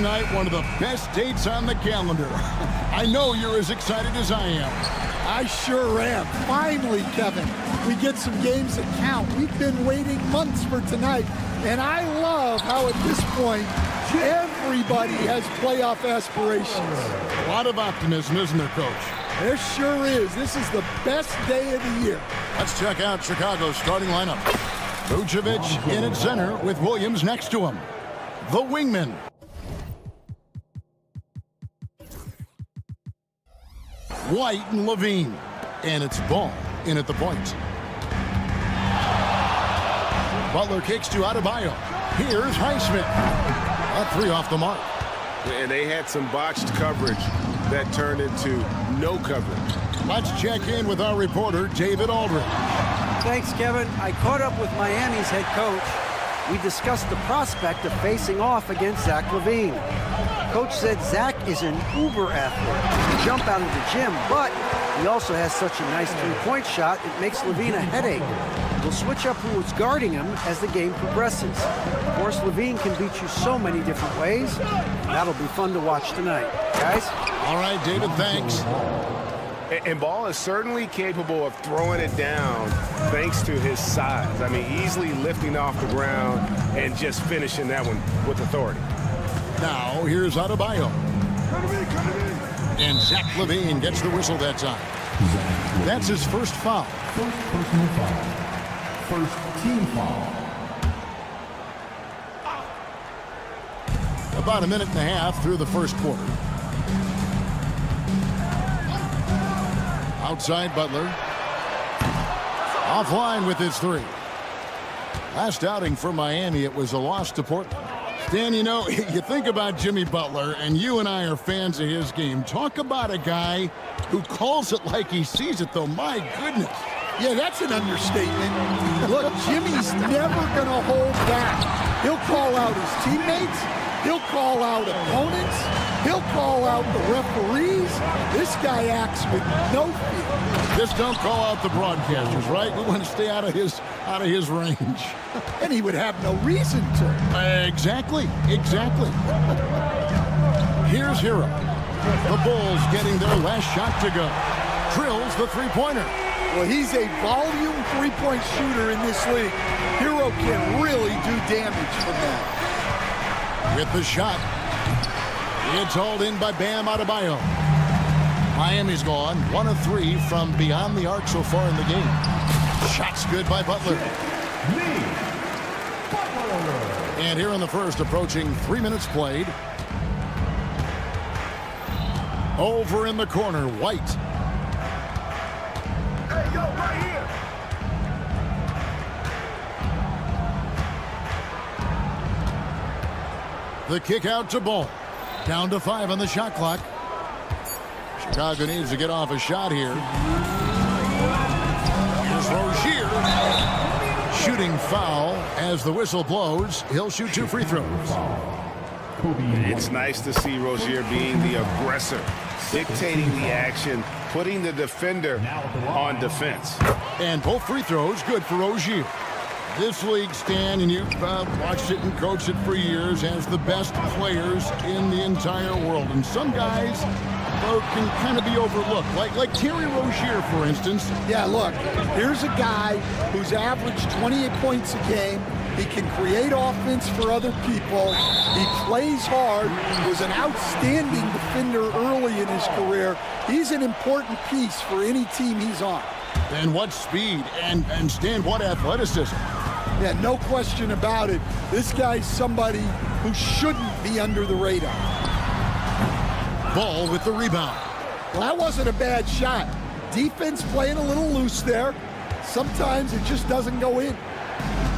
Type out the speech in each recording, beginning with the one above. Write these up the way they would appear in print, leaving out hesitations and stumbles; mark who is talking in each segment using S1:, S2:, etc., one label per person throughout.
S1: tonight, one of the best dates on the calendar. I know you're as excited as I am.
S2: I sure am. Finally, Kevin, we get some games that count. We've been waiting months for tonight, and I love how at this point, everybody has playoff aspirations.
S1: A lot of optimism, isn't there, Coach?
S2: There sure is. This is the best day of the year.
S1: Let's check out Chicago's starting lineup. Vucevic in at center with Williams next to him. The wingman. White and Levine. And it's Ball in at the point. Butler kicks to Adebayo. Here's Highsmith. A three off the mark.
S3: And they had some botched coverage that turned into no coverage.
S1: Let's check in with our reporter, David Aldridge.
S4: Thanks, Kevin. I caught up with Miami's head coach. We discussed the prospect of facing off against Zach LaVine. Coach said Zach is an uber athlete. He can jump out of the gym, but he also has such a nice three-point shot, it makes LaVine a headache. We'll switch up who's guarding him as the game progresses. Of course, LaVine can beat you so many different ways. That'll be fun to watch tonight. Guys?
S1: All right, David, thanks.
S3: And Ball is certainly capable of throwing it down thanks to his size. I mean, easily lifting off the ground and just finishing that one with authority.
S1: Now, here's Adebayo. And Zach LaVine gets the whistle that time. That's his first foul.
S5: First personal foul. First team foul.
S1: About a minute and a half through the first quarter. Outside Butler. Offline with his three. Last outing for Miami, it was a loss to Portland. Stan, you know, you think about Jimmy Butler, and you and I are fans of his game. Talk about a guy who calls it like he sees it, though. My goodness.
S2: Yeah, that's an understatement. Look, Jimmy's never going to hold back. He'll call out his teammates. He'll call out opponents. He'll call out the referees. This guy acts with no fear.
S1: Just don't call out the broadcasters, right? We want to stay out of his range.
S2: And he would have no reason to.
S1: Exactly. Here's Hero. The Bulls getting their last shot to go. Drills the three-pointer.
S2: Well, he's a volume three-point shooter in this league. Hero can really do damage from that.
S1: With the shot. It's hauled in by Bam Adebayo. Miami's gone 1 of 3 from beyond the arc so far in the game. Shots good by Butler. And here in the first, approaching 3 minutes played. Over in the corner, White.
S3: Hey, yo, right here.
S1: The kick out to Ball. Down to 5 on the shot clock. Chicago needs to get off a shot here. Here's Rozier. Shooting foul as the whistle blows. He'll shoot 2 free throws.
S3: It's nice to see Rozier being the aggressor, dictating the action, putting the defender on defense.
S1: And both free throws good for Rozier. This league, Stan, and you've watched it and coached it for years, has the best players in the entire world. And some guys can kind of be overlooked, like Terry Rozier, for instance.
S2: Yeah, look, here's a guy who's averaged 28 points a game. He can create offense for other people. He plays hard. Was an outstanding defender early in his career. He's an important piece for any team he's on.
S1: And what speed, and Stan, what athleticism.
S2: Yeah, no question about it. This guy's somebody who shouldn't be under the radar.
S1: Ball with the rebound.
S2: Well, that wasn't a bad shot. Defense playing a little loose there. Sometimes it just doesn't go in.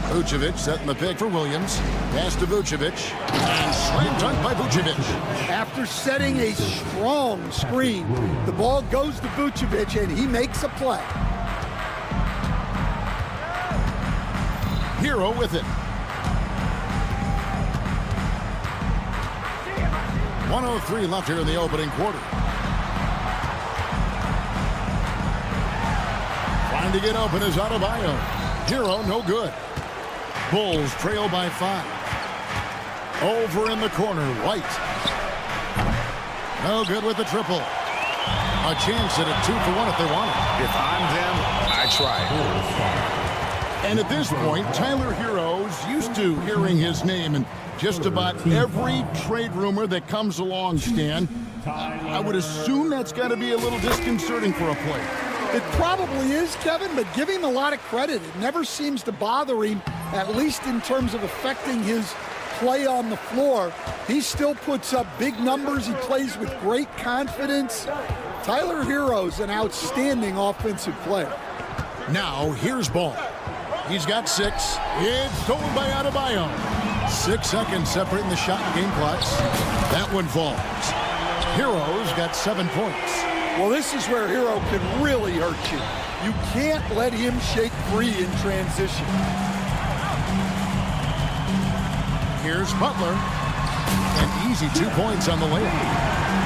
S1: Vucevic setting the pick for Williams. Pass to Vucevic. And slam dunk by Vucevic.
S2: After setting a strong screen, the ball goes to Vucevic and he makes a play.
S1: Hero with it. 1:03 left here in the opening quarter. Trying to get open is Adebayo. Hero, no good. Bulls trail by 5. Over in the corner, White. No good with the triple. A chance at a 2-for-1 if they want it.
S6: If I'm them, I try it.
S1: And at this point, Tyler Herro's used to hearing his name in just about every trade rumor that comes along, Stan. I would assume that's got to be a little disconcerting for a player.
S2: It probably is, Kevin, but give him a lot of credit. It never seems to bother him, at least in terms of affecting his play on the floor. He still puts up big numbers. He plays with great confidence. Tyler Herro's an outstanding offensive player.
S1: Now, here's Ball. He's got 6. It's stolen by Adebayo. 6 seconds separating the shot and game clocks. That one falls. Herro's got 7 points.
S2: Well, this is where Herro can really hurt you. You can't let him shake free in transition.
S1: Here's Butler. An easy 2 points on the layup.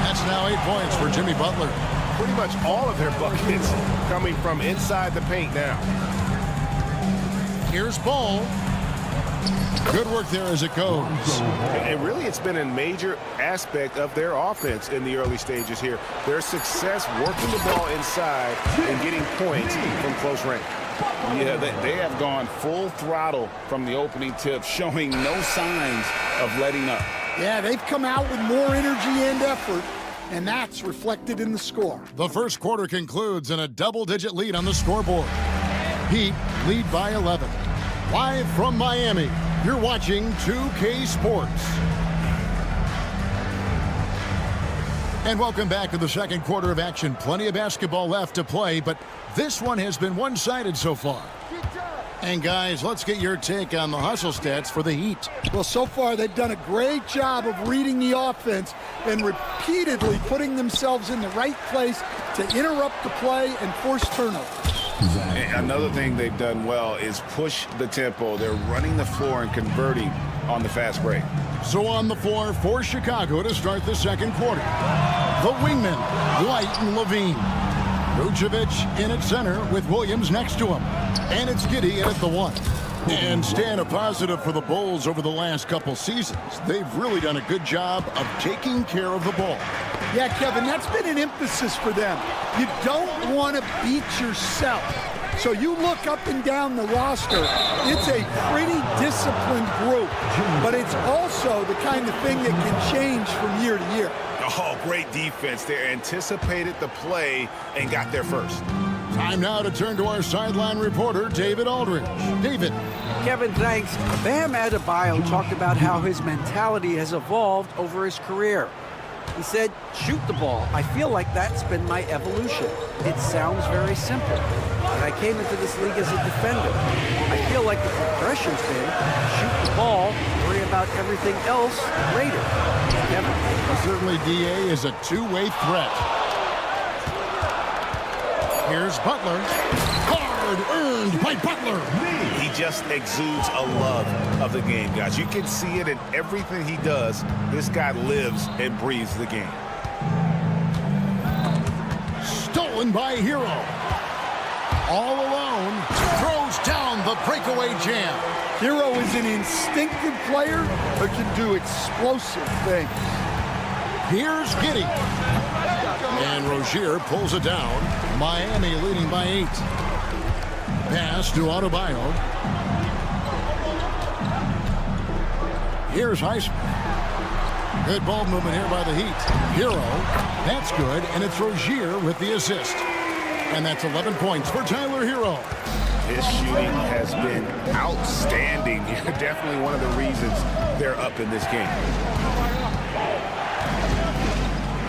S1: That's now 8 points for Jimmy Butler.
S3: Pretty much all of their buckets coming from inside the paint now.
S1: Here's Ball. Good work there as it goes.
S3: And really, it's been a major aspect of their offense in the early stages here. Their success working the ball inside and getting points from close range.
S6: Yeah, they have gone full throttle from the opening tip, showing no signs of letting up.
S2: Yeah, they've come out with more energy and effort, and that's reflected in the score.
S1: The first quarter concludes in a double-digit lead on the scoreboard. Heat lead by 11. Live from Miami, you're watching 2K Sports. And welcome back to the second quarter of action. Plenty of basketball left to play, but this one has been one-sided so far. And guys, let's get your take on the hustle stats for the Heat.
S2: Well, so far they've done a great job of reading the offense and repeatedly putting themselves in the right place to interrupt the play and force turnovers.
S6: Another thing they've done well is push the tempo. They're running the floor and converting on the fast break.
S1: So on the floor for Chicago to start the second quarter, the wingmen, White and Levine. Vucevic in at center with Williams next to him. And it's Giddey in at the 1. And Stan, a positive for the Bulls over the last couple seasons. They've really done a good job of taking care of the ball.
S2: Yeah, Kevin, that's been an emphasis for them. You don't want to beat yourself. So you look up and down the roster, it's a pretty disciplined group, but it's also the kind of thing that can change from year to year.
S6: Oh, great defense. They anticipated the play and got there first.
S1: Time now to turn to our sideline reporter, David Aldridge. David.
S4: Kevin, thanks. Bam Adebayo talked about how his mentality has evolved over his career. He said, shoot the ball. I feel like that's been my evolution. It sounds very simple, but I came into this league as a defender. I feel like the progression's been shoot the ball, worry about everything else later. Kevin?
S1: Certainly, DA is a two-way threat. Here's Butler. Hard earned by Butler.
S6: He just exudes a love of the game, guys. You can see it in everything he does. This guy lives and breathes the game.
S1: Stolen by Herro. All alone. Throws down the breakaway jam.
S2: Herro is an instinctive player but can do explosive things.
S1: Here's Giddey. And Rozier pulls it down. Miami leading by 8. Pass to Adebayo. Here's Highsmith. Good ball movement here by the Heat. Herro. That's good. And it's Rozier with the assist. And that's 11 points for Tyler Herro.
S6: His shooting has been outstanding. Definitely one of the reasons they're up in this game.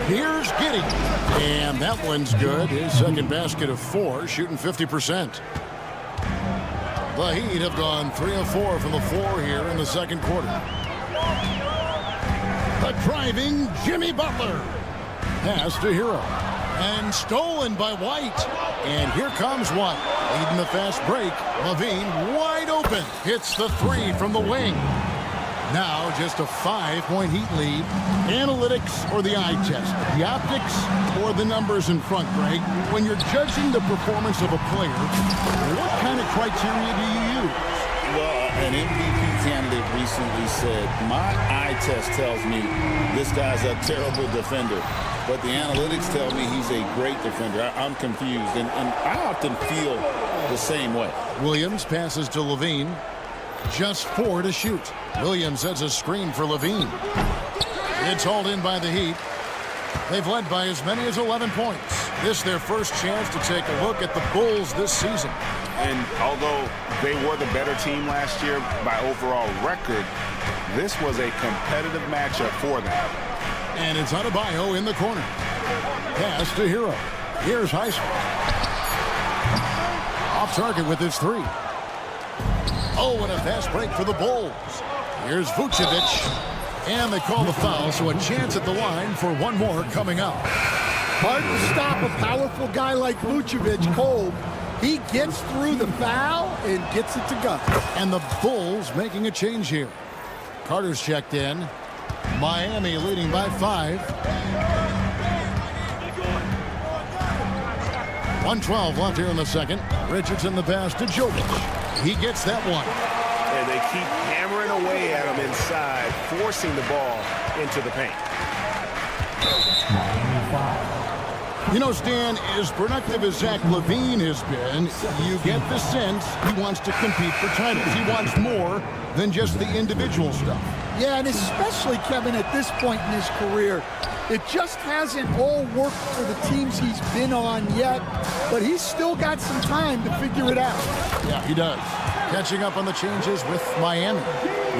S1: Here's Giddey. And that one's good. His second basket of 4, shooting 50%. The Heat have gone 3 of 4 from the floor here in the second quarter. The driving Jimmy Butler. Pass to Herro. And stolen by White. And here comes White. Leading the fast break. Levine wide open. Hits the 3 from the wing. Now just a 5-point Heat lead. Analytics or the eye test? The optics or the numbers in front, Greg? When you're judging the performance of a player, what kind of criteria do you use?
S6: Well, An MVP candidate recently said, my eye test tells me this guy's a terrible defender, but the analytics tell me he's a great defender. I'm confused, and I often feel the same way.
S1: Williams passes to Levine. Just 4 to shoot. Williams sets a screen for Levine. It's hauled in by the Heat. They've led by as many as 11 points. This their first chance to take a look at the Bulls this season.
S3: And although they were the better team last year by overall record, this was a competitive matchup for them.
S1: And it's Adebayo in the corner. Pass to Hero. Here's Heisman. Off target with his 3. Oh, and a fast break for the Bulls. Here's Vucevic. And they call the foul, so a chance at the line for one more coming up.
S2: Hard to stop a powerful guy like Vucevic cold. He gets through the foul and gets it to go.
S1: And the Bulls making a change here. Carter's checked in. Miami leading by 5. 1:12 left here in the second. Richardson the pass to Jokic. He gets that one.
S3: And they keep hammering away at him inside, forcing the ball into the paint.
S1: You know, Stan, as productive as Zach LaVine has been, you get the sense he wants to compete for titles. He wants more than just the individual stuff.
S2: Yeah, and especially, Kevin, at this point in his career, it just hasn't all worked for the teams he's been on yet, but he's still got some time to figure it out.
S1: Yeah, he does. Catching up on the changes with Miami.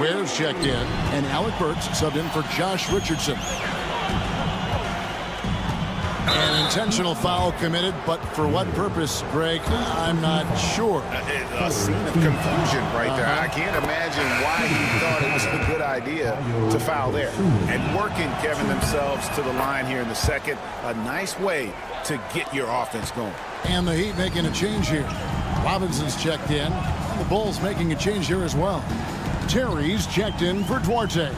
S1: Ware's checked in, and Alec Burks subbed in for Josh Richardson. An intentional foul committed, but for what purpose, Greg? I'm not sure.
S3: A scene of confusion right there. I can't imagine why he thought it was a good idea to foul there. And working, Kevin, themselves to the line here in the second. A nice way to get your offense going.
S1: And the Heat making a change here. Robinson's checked in. The Bulls making a change here as well. Terry's checked in for Duarte.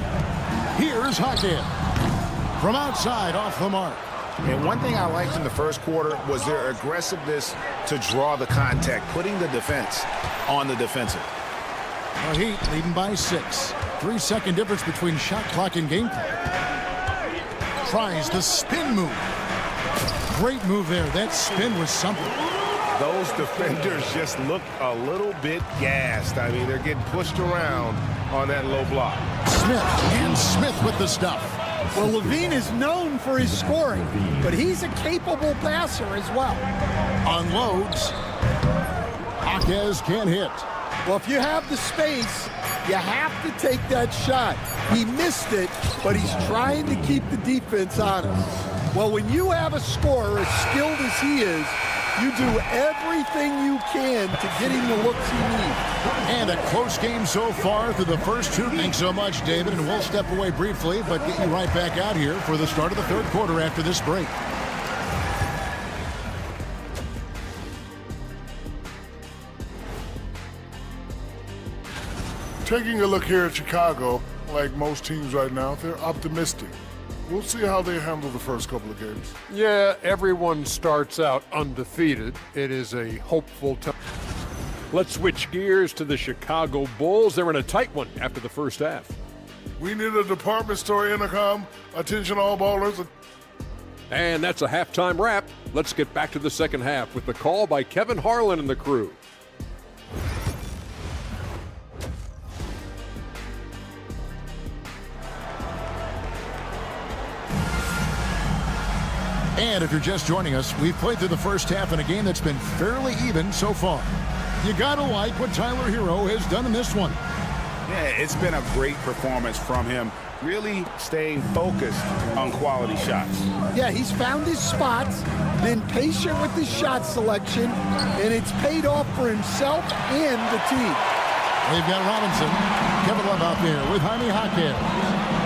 S1: Here's Hackett. From outside, off the mark.
S3: And one thing I liked in the first quarter was their aggressiveness to draw the contact, putting the defense on the defensive.
S1: The Heat leading by 6. 3-second difference between shot clock and gameplay. Tries the spin move. Great move there. That spin was something.
S3: Those defenders just look a little bit gassed. I mean, they're getting pushed around on that low block.
S1: Smith with the stuff.
S2: Well, Levine is known for his scoring, but he's a capable passer as well.
S1: Unloads. Jaquez can't hit.
S2: Well, if you have the space, you have to take that shot. He missed it, but he's trying to keep the defense on him. Well, when you have a scorer as skilled as he is, you do everything you can to get him the looks he needs.
S1: And a close game so far through the first 2. Thanks so much, David. And we'll step away briefly, but get you right back out here for the start of the third quarter after this break.
S7: Taking a look here at Chicago, like most teams right now, they're optimistic. We'll see how they handle the first couple of games.
S8: Yeah, everyone starts out undefeated. It is a hopeful time. Let's switch gears to the Chicago Bulls. They're in a tight one after the first half.
S7: We need a department store intercom. Attention all ballers.
S8: And that's a halftime wrap. Let's get back to the second half with the call by Kevin Harlan and the crew.
S1: And if you're just joining us, we've played through the first half in a game that's been fairly even so far. You gotta like what Tyler Hero has done in this one.
S3: Yeah, it's been a great performance from him, really staying focused on quality shots.
S2: Yeah, he's found his spots, been patient with his shot selection, and it's paid off for himself and the team.
S1: They've got Robinson, Kevin Love out there with Jaime Jaquez.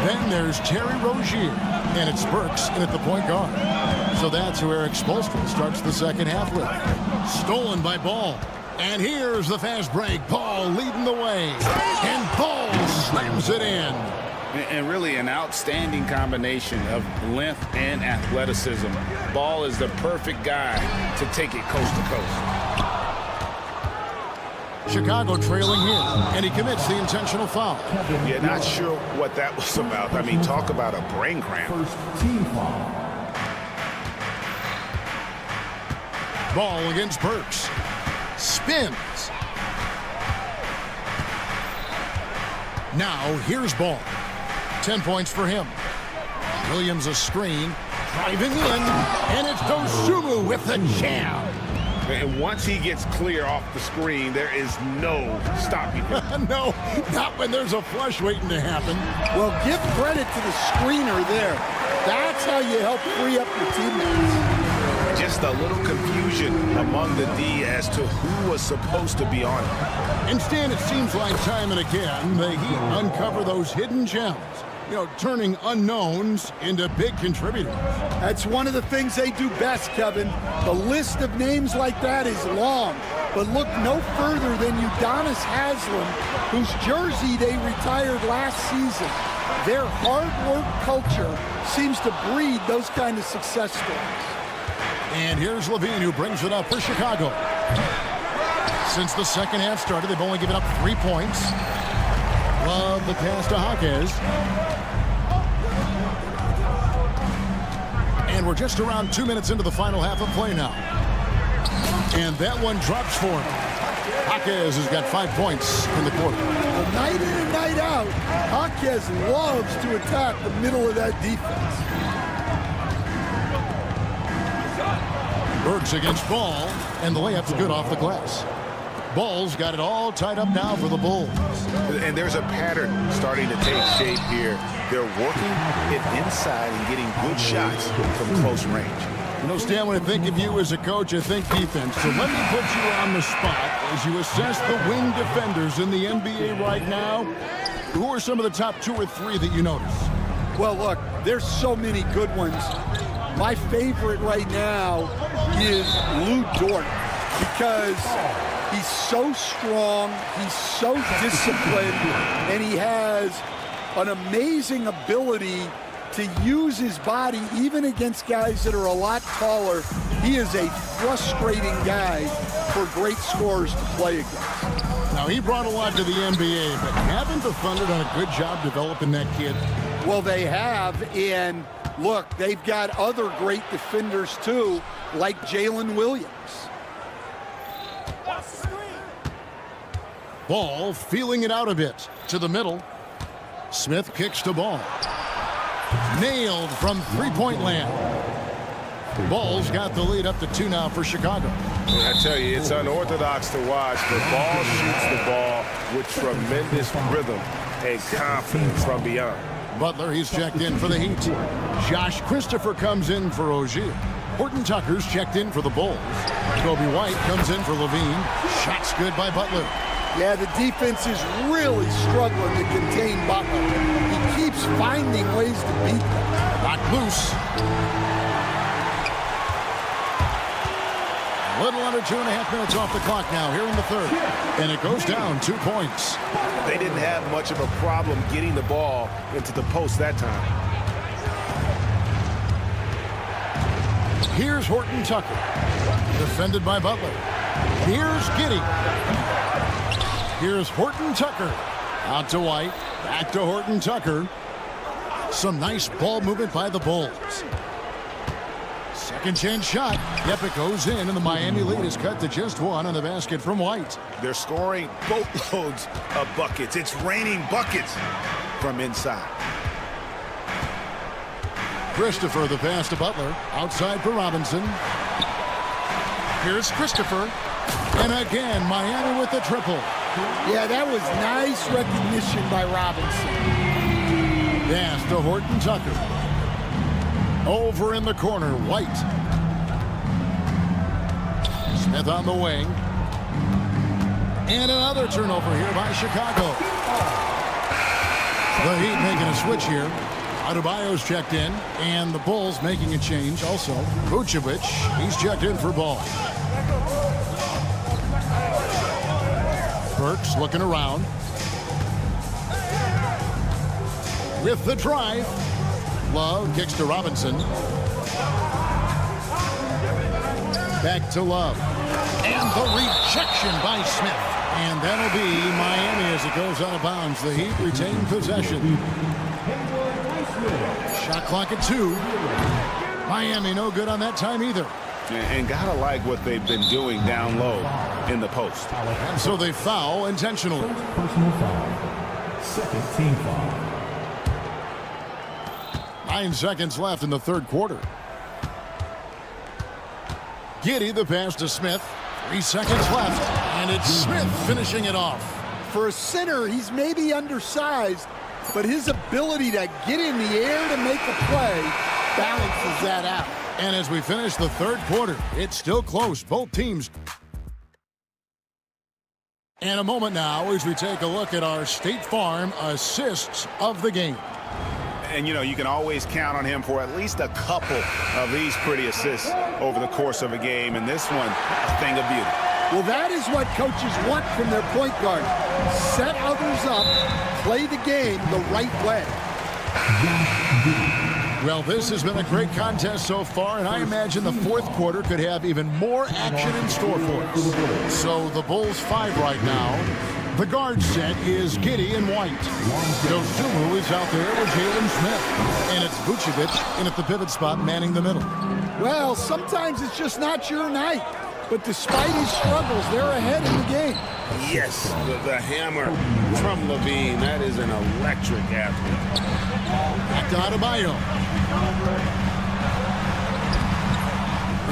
S1: Then there's Terry Rozier, and it's Burks in at the point guard. So that's who Eric Spoelstra starts the second half with. Stolen by Ball. And here's the fast break. Ball leading the way. And Ball slams it in.
S6: And really an outstanding combination of length and athleticism. Ball is the perfect guy to take it coast to coast.
S1: Chicago trailing here, and he commits the intentional foul.
S3: Yeah, not sure what that was about. I mean, talk about a brain cramp.
S5: First team foul.
S1: Ball against Burks. Spins. Now, here's Ball. 10 points for him. Williams a screen. Driving in, and it's Dosunmu with the jam.
S3: And once he gets clear off the screen, there is no stopping him.
S1: No, not when there's a flush waiting to happen.
S2: Well, give credit to the screener there. That's how you help free up your teammates.
S3: Just a little confusion among the D as to who was supposed to be on it.
S1: Instead, it seems like time and again, the Heat uncover those hidden gems. You know, turning unknowns into big contributors.
S2: That's one of the things they do best, Kevin. The list of names like that is long, but look no further than Udonis Haslem, whose jersey they retired last season. Their hard work culture seems to breed those kind of success stories. And here's Levine, who brings it up for Chicago. Since the second half started, they've only given up 3 points. Love the pass to Jaquez. And we're just around 2 minutes into the final half of play now. And that one drops for him. Jaquez has got 5 points in the quarter. Well, night in and night out, Jaquez loves to attack the middle of that defense. Burks against Ball, and the layup's good off the glass. Ball's got it all tied up now for the Bulls.
S3: And there's a pattern starting to take shape here. They're working it inside and getting good shots from close range.
S1: You know, Stan, when I think of you as a coach, I think defense. So let me put you on the spot as you assess the wing defenders in the NBA right now. Who are some of the top 2 or 3 that you notice? Well, look, there's so many good ones. My favorite right now is Lou Dort, because he's so strong, he's so disciplined, and he has an amazing ability to use his body even against guys that are a lot taller. He is a frustrating guy for great scorers to play against. Now, he brought a lot to the NBA, but haven't the Thunder done a good job developing that kid? Well, they have, and look, they've got other great defenders too, like Jalen Williams. Ball feeling it out a bit to the middle. Smith kicks to Ball. Nailed from three-point land. Ball's got the lead up to 2 now for Chicago.
S3: I tell you, it's unorthodox to watch, but Ball shoots the ball with tremendous rhythm and confidence from beyond.
S1: Butler, he's checked in for the Heat. Josh Christopher comes in for Ogier. Horton Tucker's checked in for the Bulls. Kobe White comes in for Levine. Shots good by Butler. Yeah, the defense is really struggling to contain Butler. He keeps finding ways to beat them. Knocked loose. A little under 2.5 minutes off the clock now here in the third. And it goes down 2 points.
S3: They didn't have much of a problem getting the ball into the post that time.
S1: Here's Horton Tucker. Defended by Butler. Here's Giddey. Here's Horton Tucker. Out to White. Back to Horton Tucker. Some nice ball movement by the Bulls. Second chance shot. Yep, it goes in, and the Miami lead is cut to just 1 on the basket from White.
S3: They're scoring boatloads of buckets. It's raining buckets from inside.
S1: Christopher, the pass to Butler. Outside for Robinson. Here's Christopher. And again, Miami with the triple. Yeah, that was nice recognition by Robinson. Pass to Horton Tucker. Over in the corner, White. Smith on the wing. And another turnover here by Chicago. The Heat making a switch here. Adebayo's checked in, and the Bulls making a change also. Vucevic, he's checked in for Ball. Burks looking around. With the drive. Love kicks to Robinson. Back to Love. And the rejection by Smith. And that'll be Miami as it goes out of bounds. The Heat retain possession. Shot clock at 2. Miami no good on that time either.
S3: And gotta like what they've been doing down low in the post.
S1: And so they foul intentionally.
S5: Personal foul. Second team foul.
S1: 9 seconds left in the third quarter. Giddey the pass to Smith. 3 seconds left, and it's Smith finishing it off.
S2: For a center, he's maybe undersized, but his ability to get in the air to make a play balances that out.
S1: And as we finish the third quarter, it's still close. Both teams. And a moment now as we take a look at our State Farm assists of the game.
S3: And, you know, you can always count on him for at least a couple of these pretty assists over the course of a game. And this one, a thing of beauty.
S2: Well, that is what coaches want from their point guard. Set others up, play the game the right way.
S1: Well, this has been a great contest so far, and I imagine the fourth quarter could have even more action in store for us. So the Bulls 5 right now. The guard set is Giddey and White. Dosunmu is out there with Jalen Smith. And it's Vucevic in at the pivot spot manning the middle.
S2: Well, sometimes it's just not your night. But despite his struggles, they're ahead in the game.
S6: Yes, the hammer from Levine. That is an electric athlete.
S1: Back to Adebayo.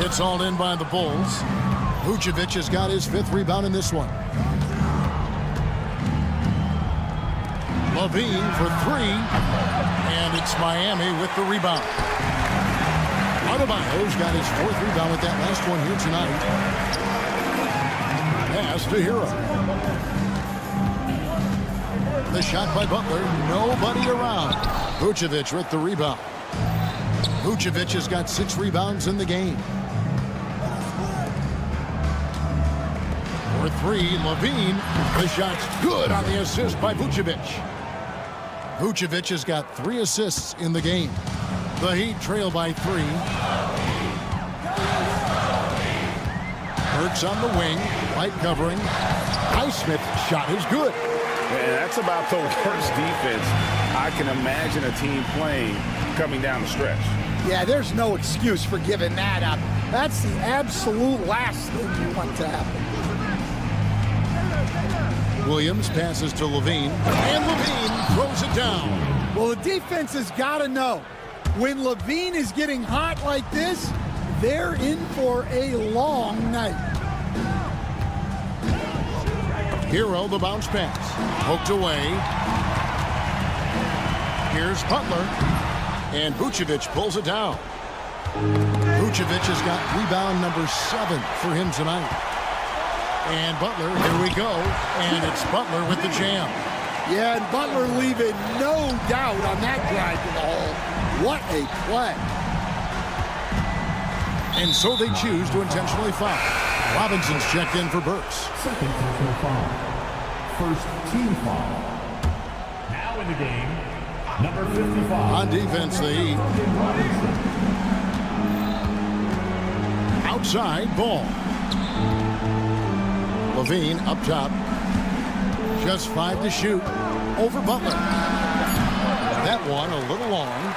S1: It's all in by the Bulls. Vucevic has got his 5th rebound in this one. Levine for 3, and it's Miami with the rebound. Adebayo's got his 4th rebound with that last one here tonight. Pass to Hero. The shot by Butler, nobody around. Vucevic with the rebound. Vucevic has got 6 rebounds in the game. For 3, Levine. The shot's good on the assist by Vucevic. Vucevic has got 3 assists in the game. The Heat trail by 3. Burks on the wing, White covering. Highsmith's shot is good.
S3: And that's about the worst defense I can imagine a team playing coming down the stretch.
S2: Yeah, there's no excuse for giving that up. That's the absolute last thing you want to happen.
S1: Williams passes to Levine, and Levine throws it down.
S2: Well, the defense has got to know, when Levine is getting hot like this, they're in for a long night.
S1: Hero, the bounce pass. Poked away. Here's Butler. And Vucevic pulls it down. Vucevic has got rebound number 7 for him tonight. And Butler, here we go. And it's Butler with the jam.
S2: Yeah, and Butler leaving no doubt on that drive to the hole. What a play.
S1: And so they choose to intentionally foul. Robinson's checked in for Burks.
S5: Second personal foul. First team foul. Now in the game, number 55.
S1: On defense, the Heat. Outside, ball. Levine up top. Just 5 to shoot. Over Butler. That one a little long.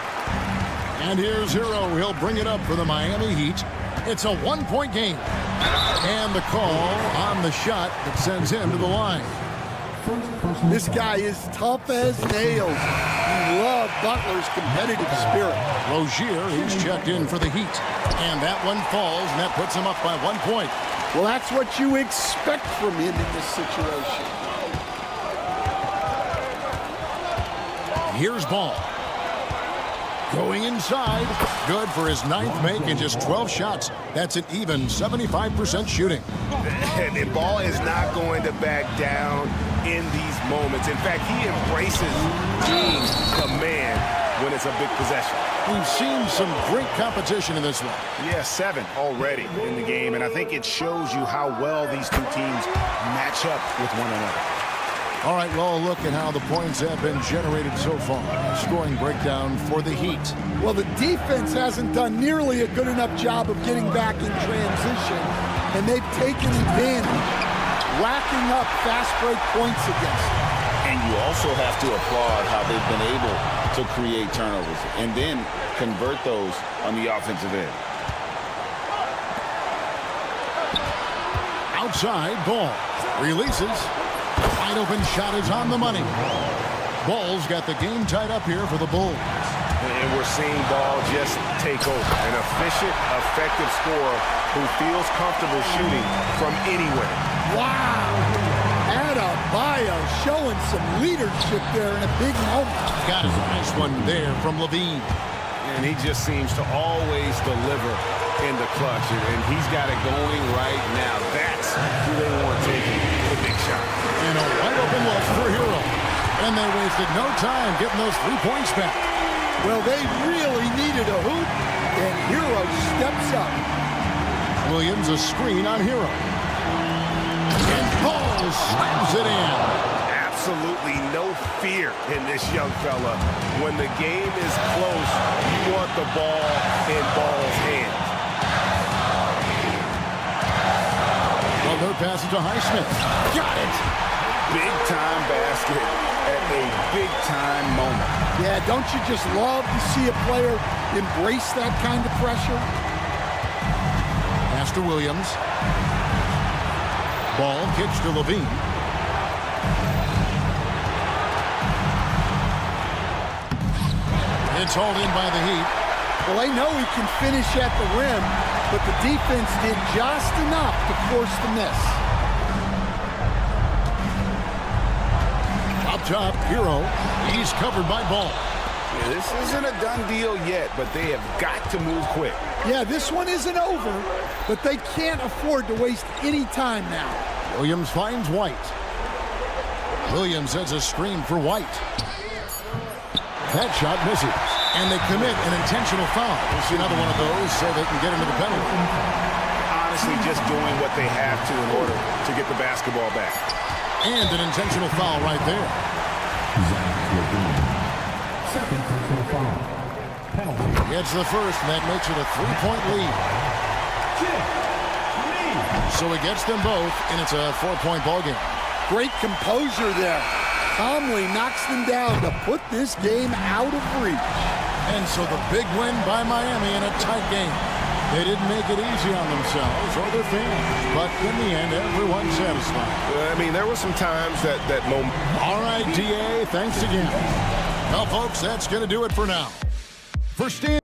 S1: And here's Hero. He'll bring it up for the Miami Heat. It's a 1-point game. And the call on the shot that sends him to the line.
S2: This guy is tough as nails. You love Butler's competitive spirit.
S1: Rozier, he's checked in for the Heat. And that one falls, and that puts him up by 1 point.
S2: Well, that's what you expect from him in this situation.
S1: Here's Ball. Going inside. Good for his 9th make and just 12 shots. That's an even 75% shooting.
S3: And Ball is not going to back down in these moments. In fact, he embraces being a man when it's a big possession.
S1: We've seen some great competition in this one.
S3: Yeah, 7 already in the game, and I think it shows you how well these two teams match up with one another.
S1: All right, well, a look at how the points have been generated so far. Scoring breakdown for the Heat.
S2: Well, the defense hasn't done nearly a good enough job of getting back in transition, and they've taken advantage. racking up fast break points against them.
S6: And you also have to applaud how they've been able to create turnovers and then convert those on the offensive end.
S1: Outside, Ball releases. Wide open shot is on the money. Ball's got the game tied up here for the Bulls.
S3: And we're seeing Ball just take over. An efficient, effective scorer who feels comfortable shooting from anywhere.
S2: Wow! Adebayo showing some leadership there in a big moment.
S1: Got a nice one there from Levine.
S3: And he just seems to always deliver in the clutch. And he's got it going right now. That's who they want taking the big shot.
S1: And a wide open look for Hero. And they wasted no time getting those 3 points back.
S2: Well, they really needed a hoop, and Hero steps up.
S1: Williams a screen on Hero. And Ball slams it in.
S3: Absolutely no fear in this young fella. When the game is close, you want the ball in Ball's hands.
S1: Well, their pass to Highsmith. Got it.
S3: Big-time basket at a big-time moment.
S2: Yeah, don't you just love to see a player embrace that kind of pressure?
S1: Pass to Williams. Ball kicks to Levine. It's hauled in by the Heat.
S2: Well, they know he can finish at the rim, but the defense did just enough to force the miss.
S1: Up top, Hero. He's covered by Ball.
S3: Yeah, this isn't a done deal yet, but they have got to move quick.
S2: Yeah, this one isn't over, but they can't afford to waste any time now.
S1: Williams finds White. Williams sends a screen for White. That shot misses. And they commit an intentional foul. We'll see another one of those so they can get into the penalty.
S3: Honestly, just doing what they have to in order to get the basketball back.
S1: And an intentional foul right there.
S5: Second personal foul. Penalty.
S1: Gets the first, and that makes it a 3-point lead. So he gets them both, and it's a 4-point ball game.
S2: Great composure there. Calmly knocks them down to put this game out of reach.
S1: And so the big win by Miami in a tight game. They didn't make it easy on themselves or their fans, but in the end, everyone's satisfied.
S3: I mean, there were some times that moment.
S1: All right, DA, thanks again. Well, folks, that's going to do it for now. For Stan.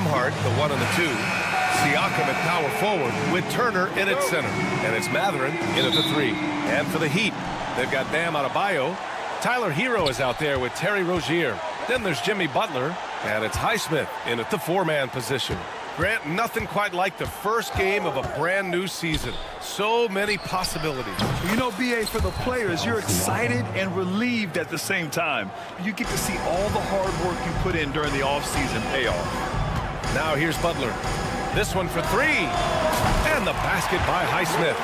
S9: Nembhard, the 1 and the 2. Siakam at power forward with Turner in at center. And it's Mathurin in at the 3. And for the Heat, they've got Bam Adebayo. Tyler Hero is out there with Terry Rozier. Then there's Jimmy Butler. And it's Highsmith in at the 4-man position. Grant, nothing quite like the first game of a brand new season. So many possibilities.
S10: You know, BA, for the players, you're excited and relieved at the same time. You get to see all the hard work you put in during the offseason pay off.
S9: Now here's Butler. This one for 3. And the basket by Highsmith.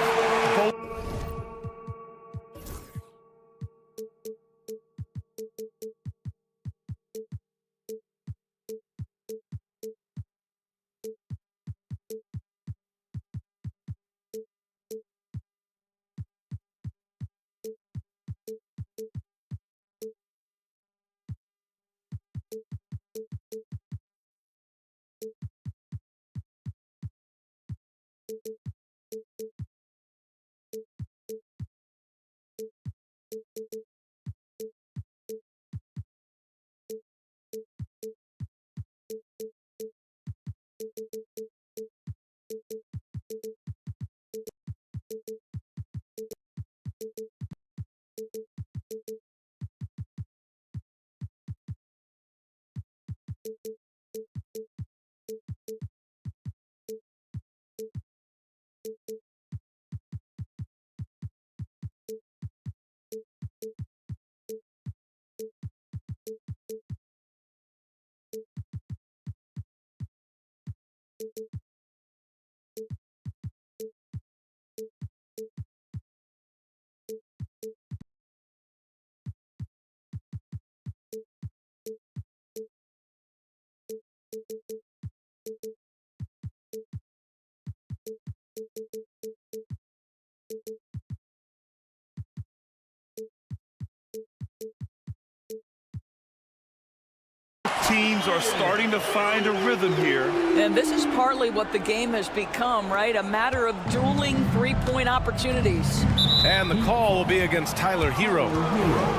S10: Teams are starting to find a rhythm here.
S11: And this is partly what the game has become, right? A matter of dueling three-point opportunities.
S9: And the call will be against Tyler Hero.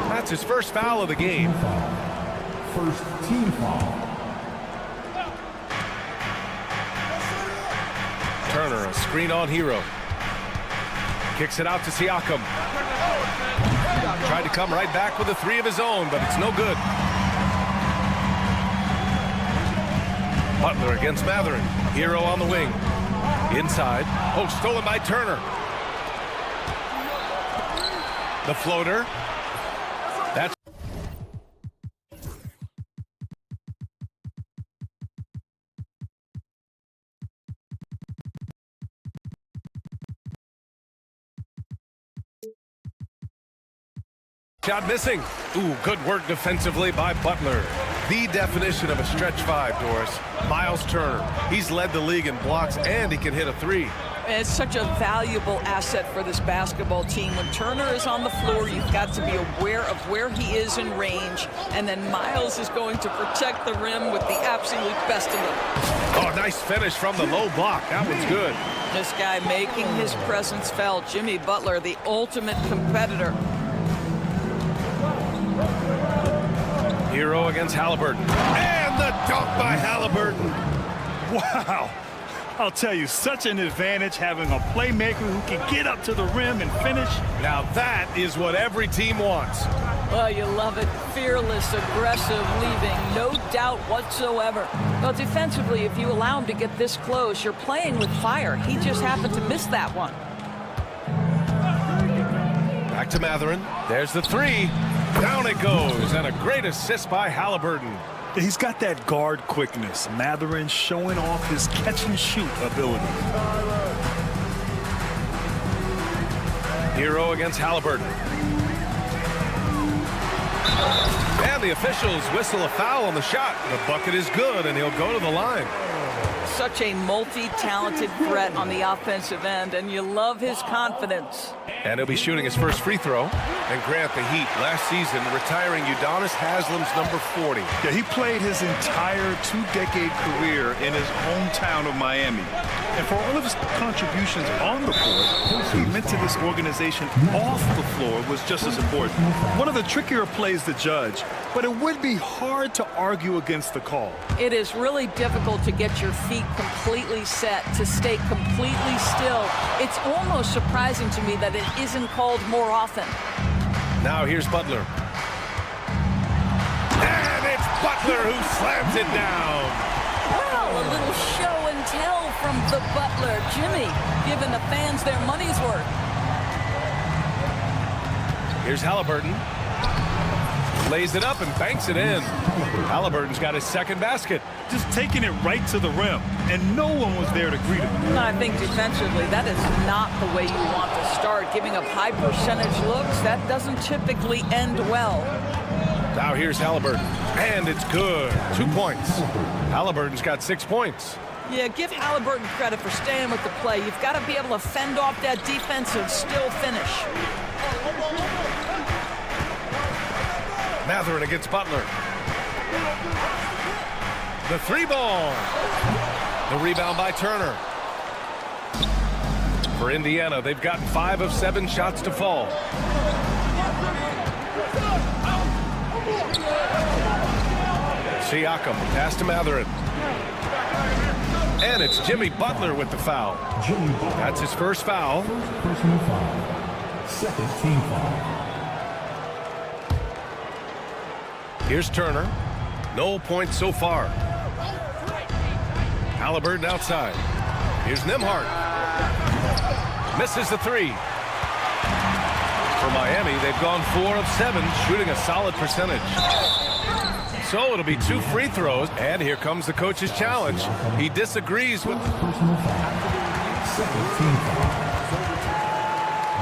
S9: That's his first foul of the game.
S5: First team foul.
S9: Turner, a screen on Hero. Kicks it out to Siakam. Tried to come right back with a 3 of his own, but it's no good. Butler against Mathurin. Hero on the wing. Inside. Oh, stolen by Turner. The floater. That's... Shot missing. Ooh, good work defensively by Butler. The definition of a stretch 5, Doris. Miles Turner. He's led the league in blocks, and he can hit a 3.
S11: It's such a valuable asset for this basketball team. When Turner is on the floor, you've got to be aware of where he is in range, and then Miles is going to protect the rim with the absolute best of them.
S9: Oh, nice finish from the low block. That one's good.
S11: This guy making his presence felt. Jimmy Butler, the ultimate competitor.
S9: Hero against Halliburton. And the dunk by Halliburton.
S10: Wow. I'll tell you, such an advantage having a playmaker who can get up to the rim and finish.
S9: Now that is what every team wants.
S11: Well, you love it. Fearless, aggressive, leaving no doubt whatsoever. Well, defensively, if you allow him to get this close, you're playing with fire. He just happened to miss that one.
S9: Back to Mathurin. There's the 3. Down it goes, and a great assist by Halliburton.
S10: He's got that guard quickness. Mathurin showing off his catch-and-shoot ability.
S9: Hero against Halliburton. And the officials whistle a foul on the shot. The bucket is good, and he'll go to the line.
S11: Such a multi-talented threat on the offensive end, and you love his confidence.
S9: And he'll be shooting his first free throw. And Grant, the Heat, last season, retiring Udonis Haslam's number 40.
S10: Yeah, he played his entire 2-decade career in his hometown of Miami. And for all of his contributions on the court, he meant to this organization off the floor was just as important. One of the trickier plays to judge, but it would be hard to argue against the call.
S11: It is really difficult to get your feet completely set, to stay completely still. It's almost surprising to me that it isn't called more often.
S9: Now here's Butler. And it's Butler who slams it down.
S11: Well, a little show and tell from the Butler. Jimmy giving the fans their money's worth.
S9: Here's Halliburton. Lays it up and banks it in. Halliburton's got his second basket.
S10: Just taking it right to the rim, and no one was there to greet him.
S11: And I think defensively, that is not the way you want to start. Giving up high percentage looks, that doesn't typically end well.
S9: Now here's Halliburton, and it's good. 2 points. Halliburton's got 6 points.
S11: Yeah, give Halliburton credit for staying with the play. You've got to be able to fend off that defense and still finish.
S9: Mathurin against Butler. The 3-ball. The rebound by Turner. For Indiana, they've gotten 5 of 7 shots to fall. Siakam, pass to Mathurin. And it's Jimmy Butler with the foul. That's his first foul.
S5: Personal foul. Second team foul.
S9: Here's Turner. No points so far. Halliburton outside. Here's Nembhard. Misses the 3. For Miami, they've gone 4 of 7, shooting a solid percentage. So it'll be 2 free throws, and here comes the coach's challenge. He disagrees with...
S5: Personal foul. Second team foul.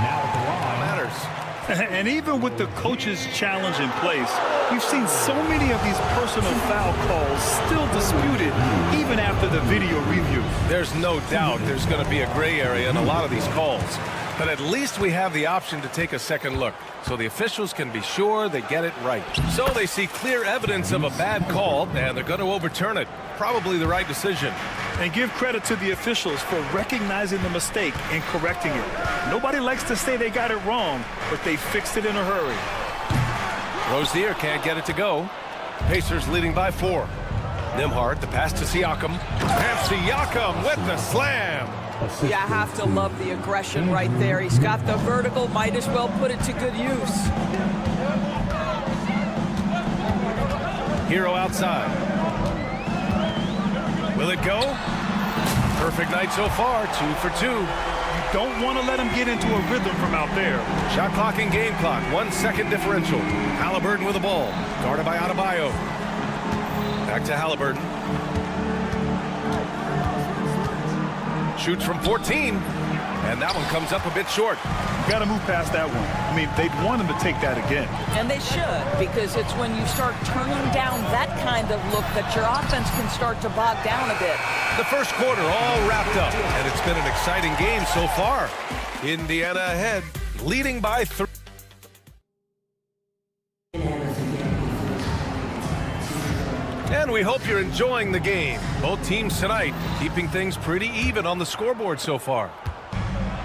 S5: Now at the line.
S9: Matters.
S10: And even with the coach's challenge in place, we've seen so many of these personal foul calls still disputed even after the video review.
S9: There's no doubt there's going to be a gray area in a lot of these calls. But at least we have the option to take a second look, so the officials can be sure they get it right. So they see clear evidence of a bad call, and they're going to overturn it. Probably the right decision.
S10: And give credit to the officials for recognizing the mistake and correcting it. Nobody likes to say they got it wrong, but they fixed it in a hurry.
S9: Rozier can't get it to go. Pacers leading by 4. Nembhard, the pass to Siakam. And Siakam with the slam.
S11: You have to love the aggression right there. He's got the vertical, might as well put it to good use.
S9: Hero outside. Will it go? Perfect night so far, 2 for 2.
S10: You don't want to let him get into a rhythm from out there.
S9: Shot clock and game clock, 1 second differential. Halliburton with the ball, guarded by Adebayo. Back to Halliburton. Shoots from 14, and that one comes up a bit short.
S10: You got to move past that one. I mean, they'd want him to take that again.
S11: And they should, because it's when you start turning down that kind of look that your offense can start to bog down a bit.
S9: The first quarter all wrapped up, and it's been an exciting game so far. Indiana ahead, leading by 3. And we hope you're enjoying the game. Both teams tonight keeping things pretty even on the scoreboard so far.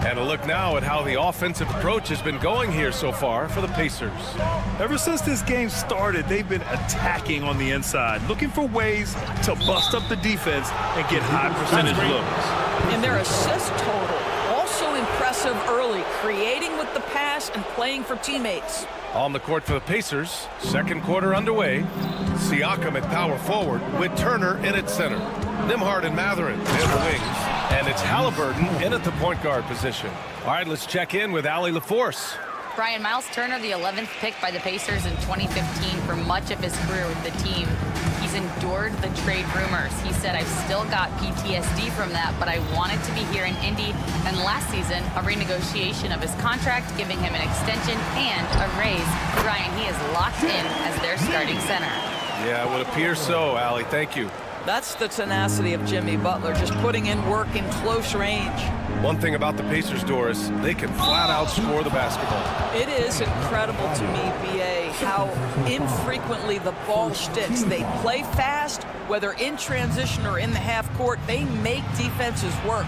S9: And a look now at how the offensive approach has been going here so far for the Pacers.
S10: Ever since this game started, they've been attacking on the inside, looking for ways to bust up the defense and get high percentage looks.
S11: And their assist total, also impressive early, creating with the pass and playing for teammates.
S9: On the court for the Pacers, second quarter underway. Siakam at power forward with Turner in at center. Nembhard and Mathurin in the wings. And it's Halliburton in at the point guard position. All right, let's check in with Allie LaForce.
S12: Brian, Miles Turner, the 11th pick by the Pacers in 2015 for much of his career with the team. He's endured the trade rumors. He said, I've still got PTSD from that, but I wanted to be here in Indy. And last season, a renegotiation of his contract, giving him an extension and a raise. Brian, he is locked in as their starting center.
S9: Yeah, it would appear so, Allie. Thank you.
S11: That's the tenacity of Jimmy Butler, just putting in work in close range.
S9: One thing about the Pacers, Doris, they can flat out score the basketball.
S11: It is incredible to me, B.A., how infrequently the ball sticks. They play fast, whether in transition or in the half court. They make defenses work.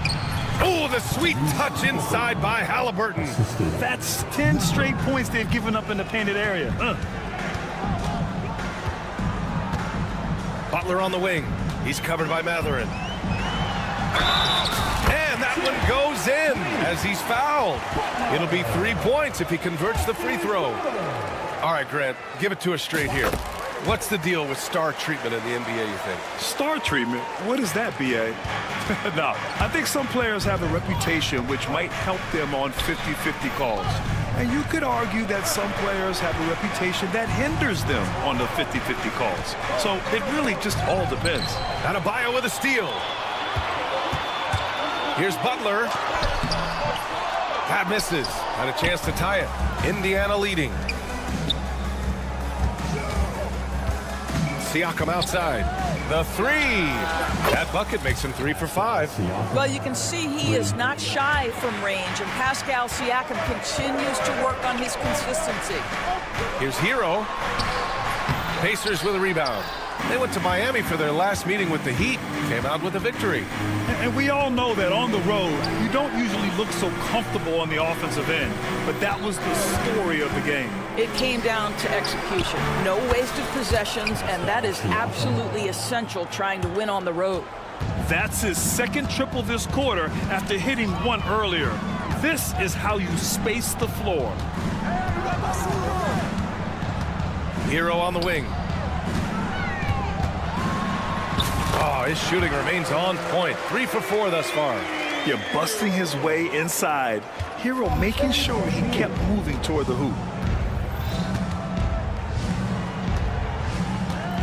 S9: Oh, the sweet touch inside by Halliburton.
S10: That's 10 straight points they've given up in the painted area.
S9: Butler on the wing. He's covered by Matherin. And that one goes in as he's fouled. It'll be 3 points if he converts the free throw. All right, Grant, give it to us straight here. What's the deal with star treatment in the NBA, you think?
S10: Star treatment? What is that, B.A.? No, I think some players have a reputation which might help them on 50-50 calls. And you could argue that some players have a reputation that hinders them on the 50-50 calls. So it really just all depends.
S9: Adebayo with a steal. Here's Butler. That misses. Had a chance to tie it. Indiana leading. Siakam outside. The three. That bucket makes him 3 for 5.
S11: Well, you can see he is not shy from range, and Pascal Siakam continues to work on his consistency.
S9: Here's Hero. Pacers with a rebound. They went to Miami for their last meeting with the Heat. Came out with a victory.
S10: And we all know that on the road, you don't usually look so comfortable on the offensive end. But that was the story of the game.
S11: It came down to execution. No wasted possessions, and that is absolutely essential trying to win on the road.
S10: That's his second triple this quarter after hitting one earlier. This is how you space the floor.
S9: Hero on the wing. Oh, his shooting remains on point. 3 for 4 thus far.
S10: You're busting his way inside. Hero making sure he kept moving toward the hoop.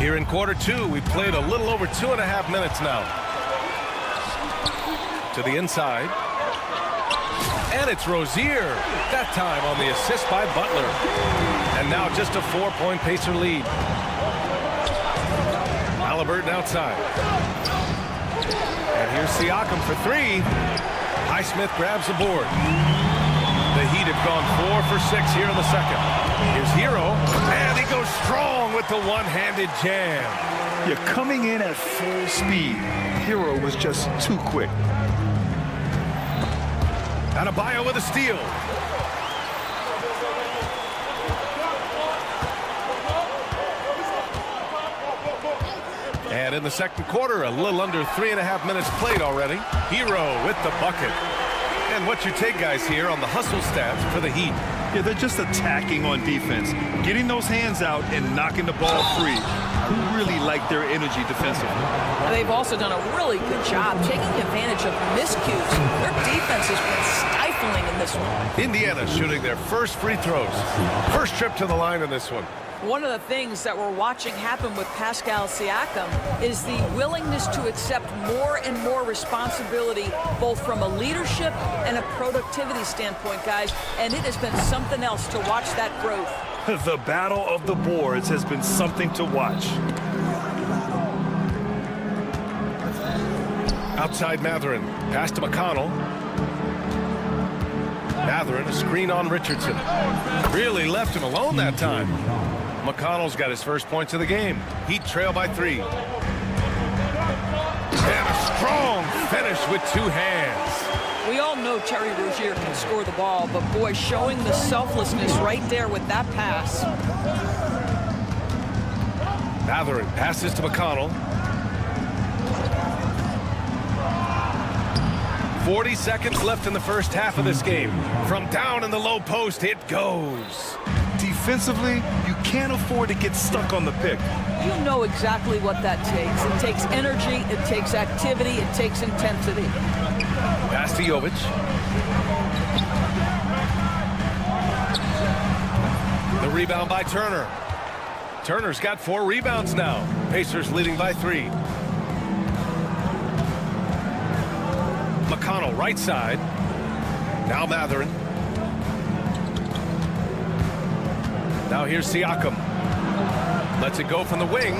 S9: Here in quarter 2, we've played a little over 2.5 minutes now. To the inside. And it's Rozier. That time on the assist by Butler. And now just a 4-point Pacer lead. Halliburton outside. And here's Siakam for 3. Highsmith grabs the board. The Heat have gone 4 for 6 here in the second. Here's Hero. And he goes strong with the one-handed jam.
S10: You're coming in at full speed. Hero was just too quick.
S9: Adebayo with a steal. And in the second quarter, a little under 3.5 minutes played already. Hero with the bucket. And what's your take, guys, here on the hustle stats for the Heat?
S10: Yeah, they're just attacking on defense, getting those hands out and knocking the ball free. I really like their energy defensively.
S11: They've also done a really good job taking advantage of miscues. Their defense has been stifling in this one.
S9: Indiana shooting their first free throws. First trip to the line in this one.
S11: One of the things that we're watching happen with Pascal Siakam is the willingness to accept more and more responsibility, both from a leadership and a productivity standpoint, guys. And it has been something else to watch that growth.
S10: The battle of the boards has been something to watch.
S9: Outside Matherin. Pass to McConnell. Matherin, a screen on Richardson. Really left him alone that time. McConnell's got his first points of the game. Heat trail by 3. And a strong finish with 2 hands.
S11: We all know Terry Rozier can score the ball, but boy, showing the selflessness right there with that pass.
S9: Matherin passes to McConnell. 40 seconds left in the first half of this game. From down in the low post, it goes.
S10: Defensively, you can't afford to get stuck on the pick.
S11: You know exactly what that takes. It takes energy, it takes activity, it takes intensity.
S9: Pass to Jovic. The rebound by Turner. Turner's got 4 rebounds now. Pacers leading by 3. McConnell right side. Now Matherin. Now here's Siakam. Lets it go from the wing.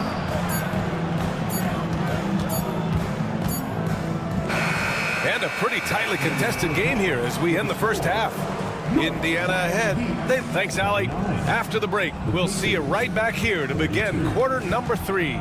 S9: And a pretty tightly contested game here as we end the first half. Indiana ahead. Thanks, Allie. After the break, we'll see you right back here to begin quarter number 3.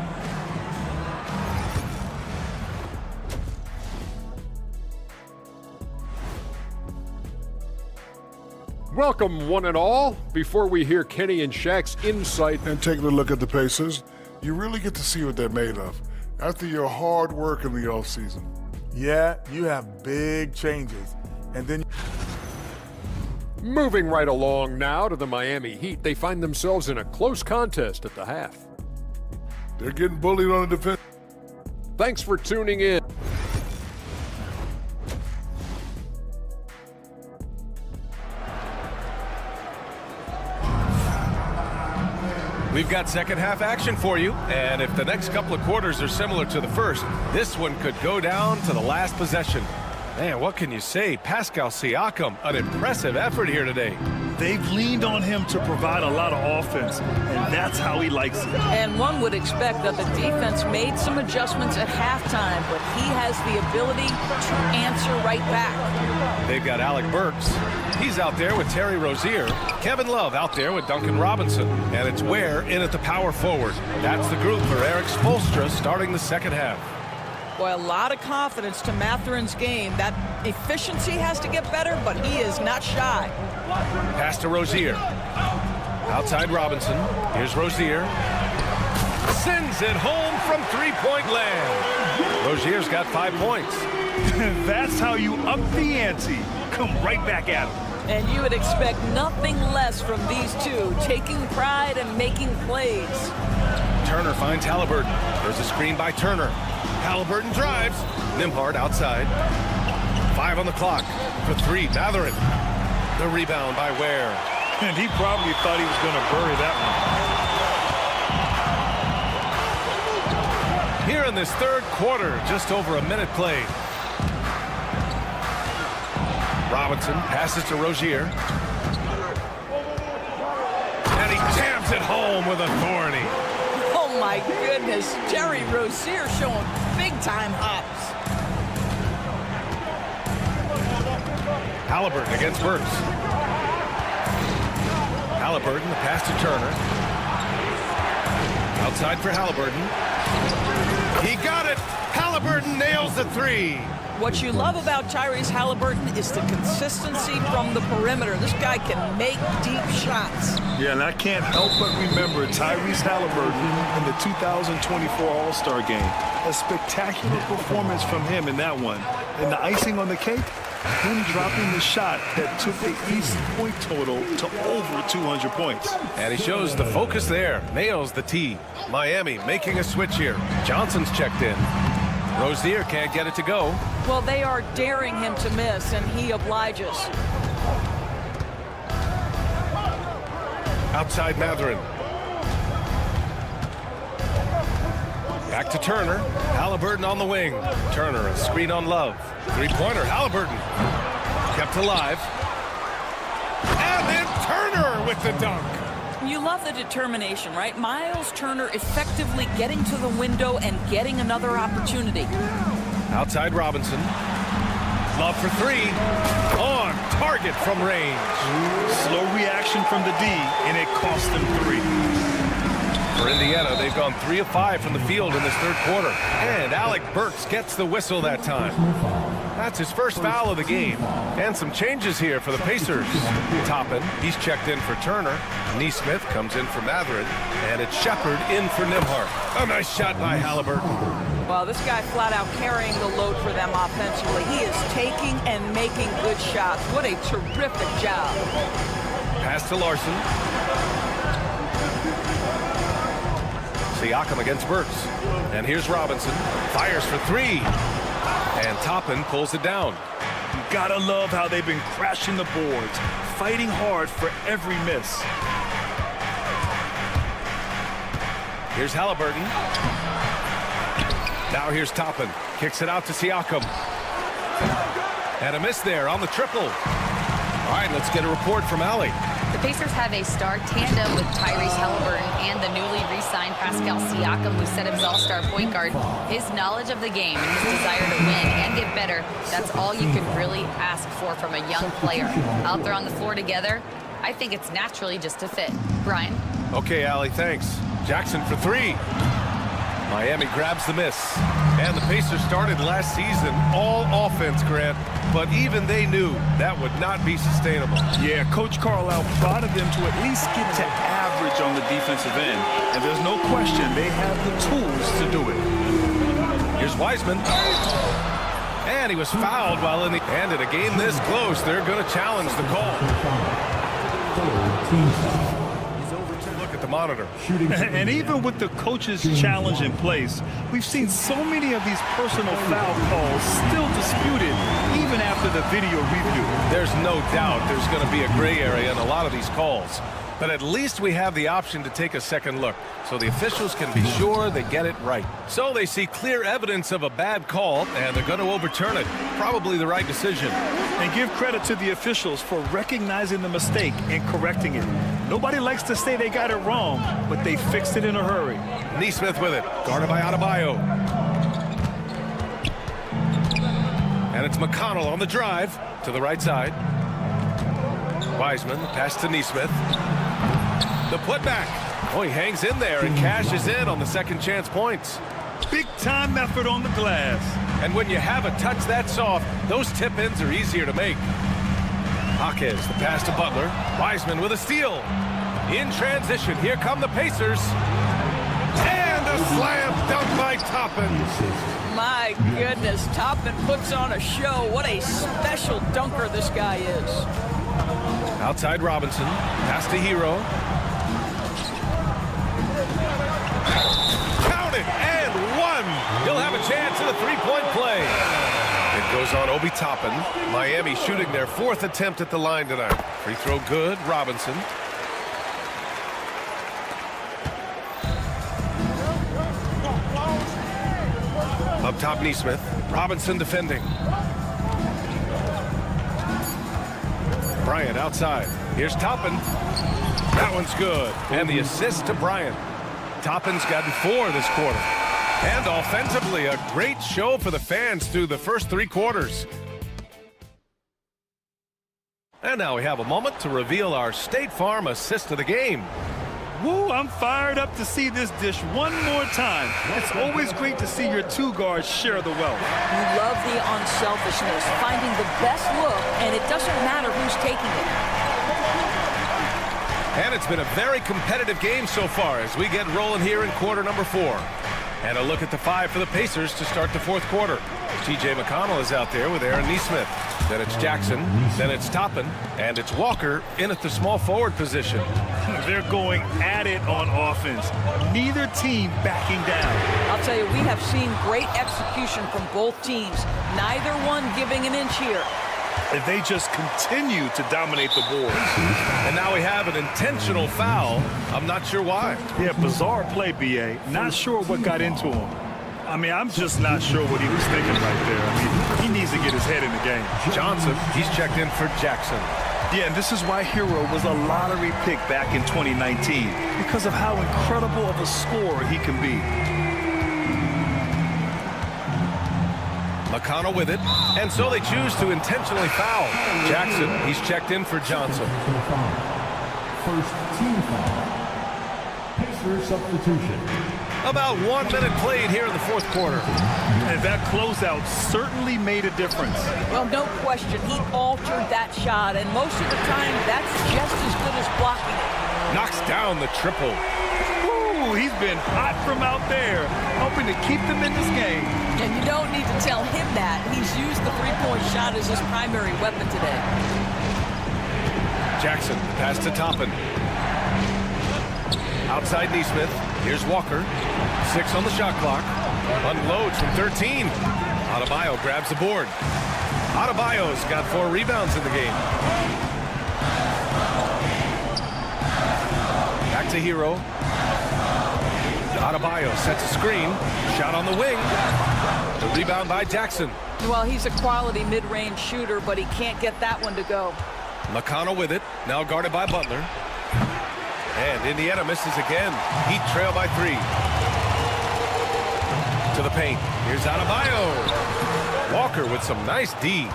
S8: Welcome, one and all. Before we hear Kenny and Shaq's insight
S7: and take a look at the Pacers, you really get to see what they're made of after your hard work in the offseason.
S13: Yeah, you have big changes. And then
S8: moving right along now to the Miami Heat, they find themselves in a close contest at the half.
S7: They're getting bullied on the defense.
S8: Thanks for tuning in.
S9: We've got second half action for you, and if the next couple of quarters are similar to the first, this one could go down to the last possession. Man, what can you say? Pascal Siakam, an impressive effort here today.
S10: They've leaned on him to provide a lot of offense, and that's how he likes it.
S11: And one would expect that the defense made some adjustments at halftime, but he has the ability to answer right back.
S9: They've got Alec Burks. He's out there with Terry Rozier. Kevin Love out there with Duncan Robinson. And it's Ware in at the power forward. That's the group for Eric Spoelstra starting the second half.
S11: Boy, a lot of confidence to Mathurin's game. That efficiency has to get better, but he is not shy.
S9: Pass to Rozier. Outside Robinson. Here's Rozier. Sends it home from three-point land. Rozier's got 5 points.
S10: That's how you up the ante. Come right back at him.
S11: And you would expect nothing less from these two, taking pride and making plays.
S9: Turner finds Halliburton. There's a screen by Turner. Halliburton drives. Nembhard outside. 5 on the clock for 3. Mathurin. The rebound by Ware.
S10: And he probably thought he was going to bury that
S9: one. Here in this third quarter, just over a minute played. Robinson passes to Rozier. And he jams it home with authority.
S11: Oh my goodness, Terry Rozier showing big-time hops.
S9: Halliburton against Burks. Halliburton, the pass to Turner. Outside for Halliburton. He got it! Halliburton nails the 3.
S11: What you love about Tyrese Halliburton is the consistency from the perimeter. This guy can make deep shots.
S10: Yeah, and I can't help but remember Tyrese Halliburton in the 2024 All-Star Game. A spectacular performance from him in that one. And the icing on the cake, him dropping the shot that took the East point total to over 200 points.
S9: And he shows the focus there. Nails the tee. Miami making a switch here. Johnson's checked in. Rozier can't get it to go.
S11: Well, they are daring him to miss, and he obliges.
S9: Outside Mathurin. Back to Turner. Halliburton on the wing. Turner, a screen on Love. Three-pointer, Halliburton. Kept alive. And then Turner with the dunk.
S11: You love the determination, right? Miles Turner effectively getting to the window and getting another opportunity.
S9: Outside Robinson. Love for 3. On target from range.
S10: Slow reaction from the D, and it cost them 3.
S9: For Indiana, they've gone 3 of 5 from the field in this third quarter. And Alec Burks gets the whistle that time. That's his first foul of the game. And some changes here for the Pacers. Toppin, he's checked in for Turner. Neesmith comes in for Mathurin. And it's Shepard in for Nembhard. A nice shot by Halliburton.
S11: Well, this guy flat out carrying the load for them offensively. He is taking and making good shots. What a terrific job.
S9: Pass to Larson. Siakam against Burks. And here's Robinson. Fires for 3. And Toppin pulls it down.
S10: You gotta love how they've been crashing the boards, fighting hard for every miss.
S9: Here's Halliburton. Now here's Toppin. Kicks it out to Siakam. And a miss there on the triple. All right, let's get a report from Allie.
S11: The
S12: Pacers have a star tandem with Tyrese Halliburton and the newly re-signed Pascal Siakam, who set his all-star point guard. His knowledge of the game and his desire to win and get better, that's all you can really ask for from a young player. Out there on the floor together, I think it's naturally just a fit. Brian?
S9: Okay, Allie, thanks. Jackson for three. Miami grabs the miss. And the Pacers started last season all offense, Grant, but even they knew that would not be sustainable.
S10: Yeah, Coach Carlisle prodded them to at least get to average on the defensive end. And there's no question they have the tools to do it.
S9: Here's Wiseman. And he was fouled while in the... And in a game this close, they're going to challenge the call. Look at the monitor.
S10: And even with the coach's challenge in place, we've seen so many of these personal foul calls still disputed even after the video review.
S9: There's no doubt there's going to be a gray area in a lot of these calls. But at least we have the option to take a second look, so the officials can be sure they get it right. So they see clear evidence of a bad call, and they're going to overturn it. Probably the right decision.
S10: And give credit to the officials for recognizing the mistake and correcting it. Nobody likes to say they got it wrong, but they fixed it in a hurry.
S9: Nesmith with it, guarded by Adebayo. And it's McConnell on the drive to the right side. Wiseman, pass to Nesmith. The putback. Oh, he hangs in there and cashes in on the second chance points.
S10: Big time effort on the glass.
S9: And when you have a touch that soft, those tip-ins are easier to make. Jaquez, the pass to Butler. Wiseman with a steal. In transition, here come the Pacers. And a slam dunk by Toppin.
S11: My goodness, Toppin puts on a show. What a special dunker this guy is.
S9: Outside Robinson, pass to Hero. Count it, and one. He'll have a chance at a three-point play. It goes on Obi Toppin. Miami shooting their fourth attempt at the line tonight. Free throw good, Robinson. Up top, Nesmith. Robinson defending. Bryant outside. Here's Toppin. That one's good. And the assist to Bryant. Toppin's gotten 4 this quarter. And offensively, a great show for the fans through the first 3 quarters. And now we have a moment to reveal our State Farm assist of the game.
S10: Woo, I'm fired up to see this dish one more time. It's always great to see your 2 guards share the wealth.
S11: You love the unselfishness, finding the best look, and it doesn't matter who's taking it.
S9: And it's been a very competitive game so far as we get rolling here in quarter number 4. And a look at the 5 for the Pacers to start the 4th quarter. T.J. McConnell is out there with Aaron Nesmith. Then it's Jackson. Then it's Toppin. And it's Walker in at the small forward position.
S10: They're going at it on offense. Neither team backing down.
S11: I'll tell you, we have seen great execution from both teams. Neither one giving an inch here.
S10: And they just continue to dominate the board.
S9: And now we have an intentional foul. I'm not sure why.
S10: Yeah, bizarre play, B.A. Not sure what got into him. I mean, I'm just not sure what he was thinking right there. I mean, he needs to get his head in the game.
S9: Johnson, he's checked in for Jackson.
S10: Yeah, and this is why Hero was a lottery pick back in 2019, because of how incredible of a scorer he can be.
S9: McConnell with it, and so they choose to intentionally foul. Jackson, he's checked in for Johnson.
S5: First team foul. Pacers substitution.
S9: About 1 minute played here in the 4th quarter.
S10: And that closeout certainly made a difference.
S11: Well, no question, he altered that shot, and most of the time, that's just as good as blocking it.
S9: Knocks down the triple.
S10: Ooh, he's been hot from out there, hoping to keep them in this game.
S11: And you don't need to tell him that. He's used the three-point shot as his primary weapon today.
S9: Jackson, pass to Toppin. Outside Nesmith. Here's Walker. 6 on the shot clock. Unloads from 13. Adebayo grabs the board. Adebayo's got 4 rebounds in the game. Back to Hero. Adebayo sets a screen. Shot on the wing. The rebound by Jackson.
S11: Well, he's a quality mid-range shooter, but he can't get that one to go.
S9: McConnell with it. Now guarded by Butler. And Indiana misses again. Heat trail by 3. To the paint. Here's Adebayo. Walker with some nice D.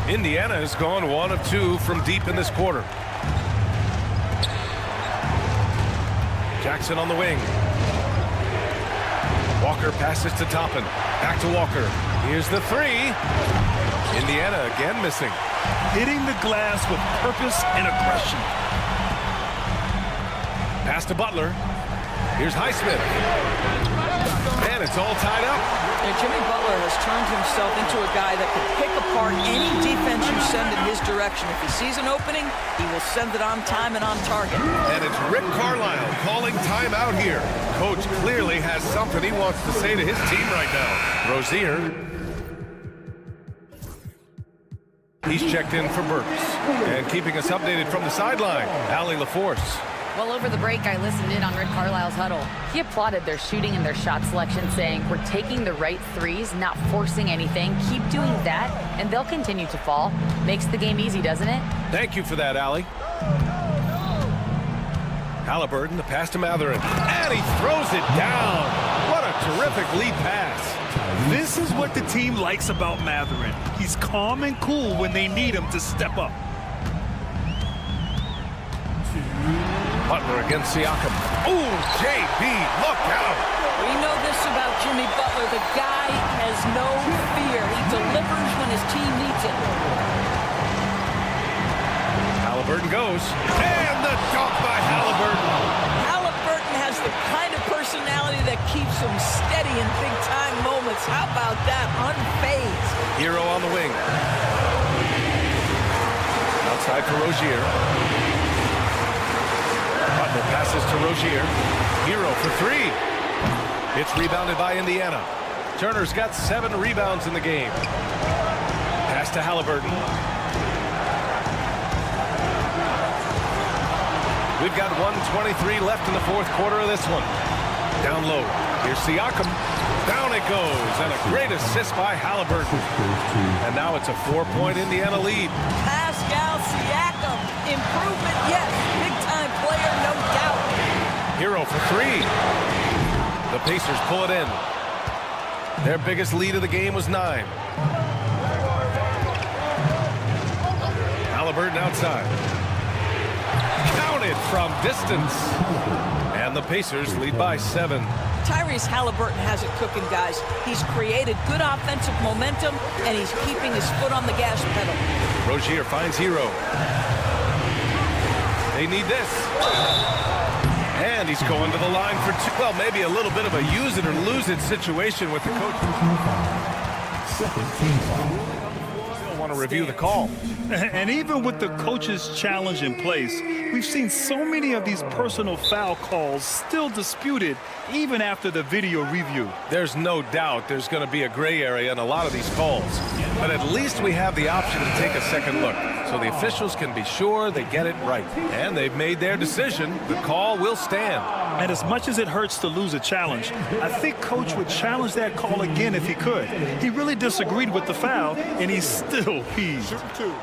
S9: Indiana has gone 1 of 2 from deep in this quarter. Jackson on the wing. Walker passes to Toppin. Back to Walker. Here's the 3. Indiana again missing.
S10: Hitting the glass with purpose and aggression.
S9: Pass to Butler. Here's Highsmith. And it's all tied up.
S11: And Jimmy Butler has turned himself into a guy that can pick apart any defense you send in his direction. If he sees an opening, he will send it on time and on target.
S9: And it's Rick Carlisle calling timeout here. Coach clearly has something he wants to say to his team right now. Rozier. He's checked in for Burks. And keeping us updated from the sideline, Allie LaForce.
S12: Well, over the break, I listened in on Rick Carlisle's huddle. He applauded their shooting and their shot selection, saying, we're taking the right threes, not forcing anything. Keep doing that, and they'll continue to fall. Makes the game easy, doesn't it?
S9: Thank you for that, Allie. Halliburton, the pass to Matherin. And he throws it down. What a terrific lead pass.
S10: This is what the team likes about Matherin. He's calm and cool when they need him to step up.
S9: Butler against Siakam. Ooh, JB, look out.
S11: We know this about Jimmy Butler. The guy has no fear. He delivers when his team needs it.
S9: Halliburton goes. And the dunk by Halliburton.
S11: Halliburton has the kind of personality that keeps him steady in big-time moments. How about that? Unfazed.
S9: Hero on the wing. Outside for Rozier. Butler passes to Rozier. Hero for 3. It's rebounded by Indiana. Turner's got 7 rebounds in the game. Pass to Halliburton. We've got 1:23 left in the 4th quarter of this one. Down low. Here's Siakam. Down it goes. And a great assist by Halliburton. And now it's a 4-point Indiana lead.
S11: Pascal Siakam. Improvement, yes. Big-time player, no doubt.
S9: Hero for 3. The Pacers pull it in. Their biggest lead of the game was 9. Halliburton outside. Counted from distance. And the Pacers lead by 7.
S11: Tyrese Halliburton has it cooking, guys. He's created good offensive momentum, and he's keeping his foot on the gas pedal.
S9: Rozier finds Hero. They need this. And he's going to the line for 2. Well, maybe a little bit of a use it or lose it situation with the coach. Still want to review the call.
S10: And even with the coach's challenge in place, we've seen so many of these personal foul calls still disputed even after the video review.
S9: There's no doubt there's going to be a gray area in a lot of these calls. But at least we have the option to take a second look, so the officials can be sure they get it right. And they've made their decision. The call will stand.
S10: And as much as it hurts to lose a challenge, I think Coach would challenge that call again if he could. He really disagreed with the foul, and he's still peeved.
S7: Shoot 2.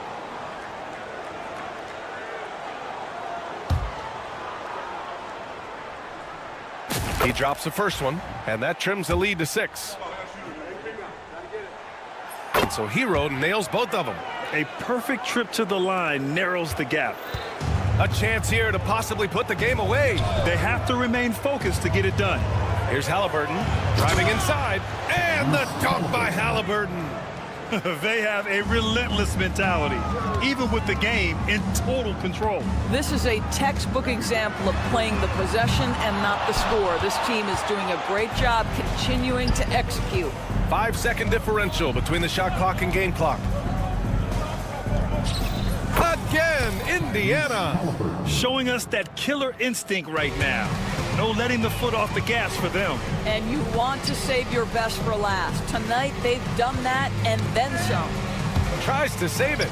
S9: He drops the first one, and that trims the lead to 6. And so Hero nails both of them.
S10: A perfect trip to the line narrows the gap.
S9: A chance here to possibly put the game away.
S10: They have to remain focused to get it done.
S9: Here's Halliburton driving inside, and the dunk by Halliburton.
S10: They have a relentless mentality, even with the game in total control.
S11: This is a textbook example of playing the possession and not the score. This team is doing a great job continuing to execute.
S9: 5-second differential between the shot clock and game clock. Again, Indiana.
S10: Showing us that killer instinct right now. No letting the foot off the gas for them.
S11: And you want to save your best for last. Tonight, they've done that and then some.
S9: Tries to save it.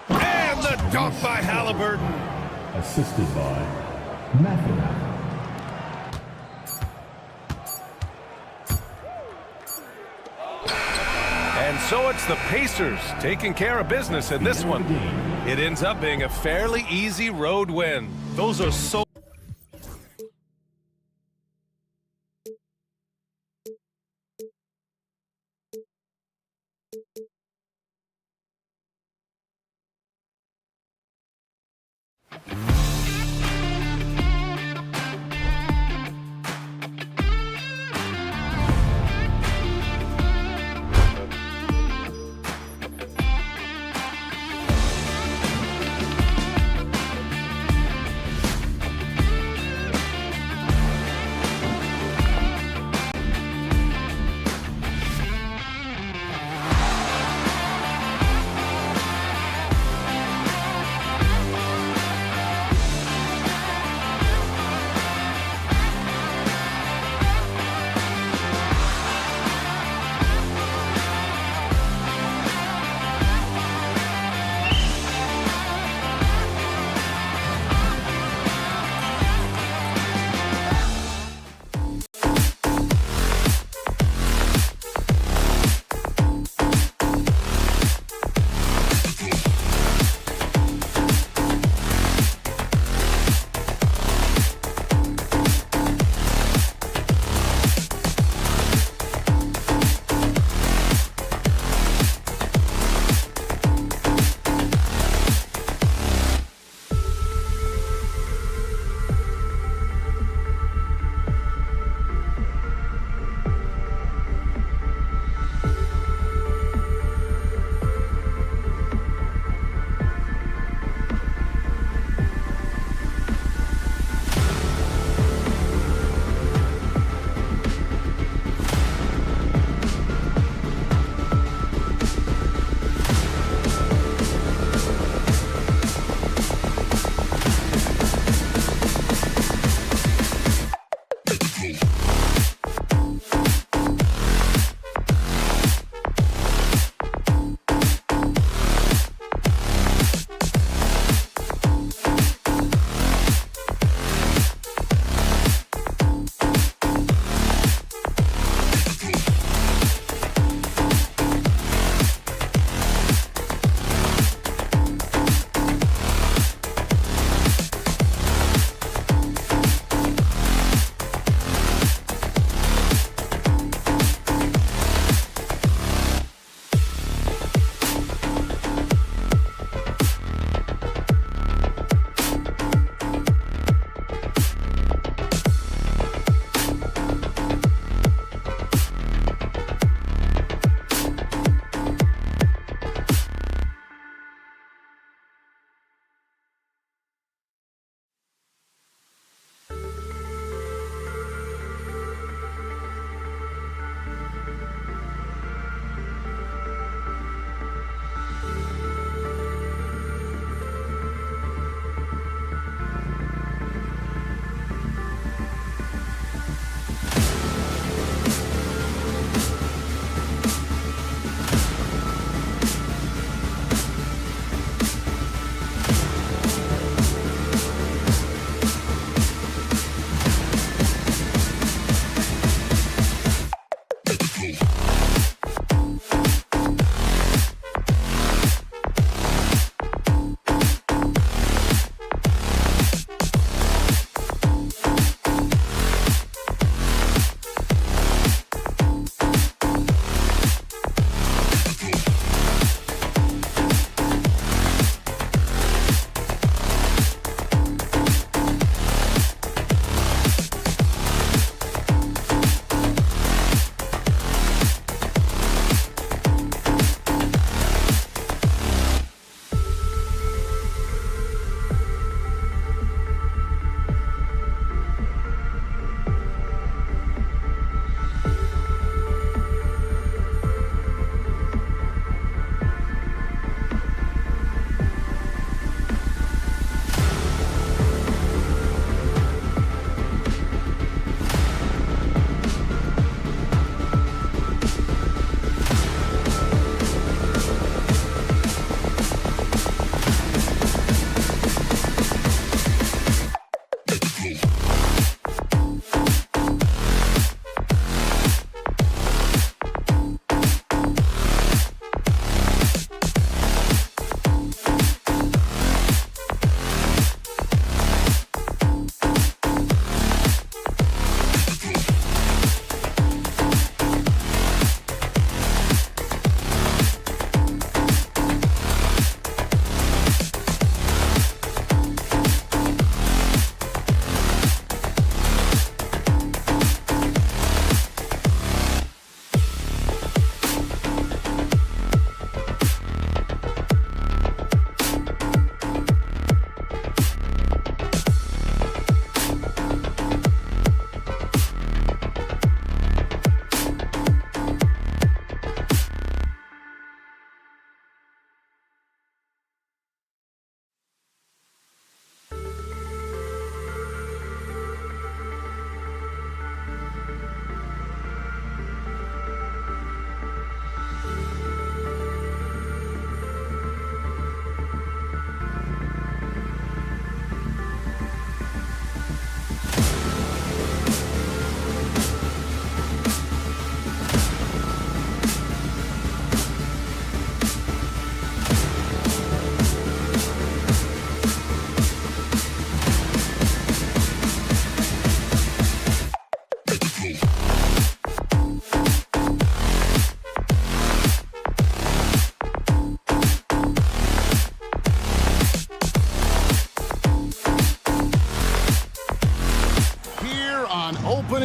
S9: And the dunk by Halliburton.
S5: Assisted by Matherin.
S9: So it's the Pacers taking care of business in this one. It ends up being a fairly easy road win.
S10: Those are so...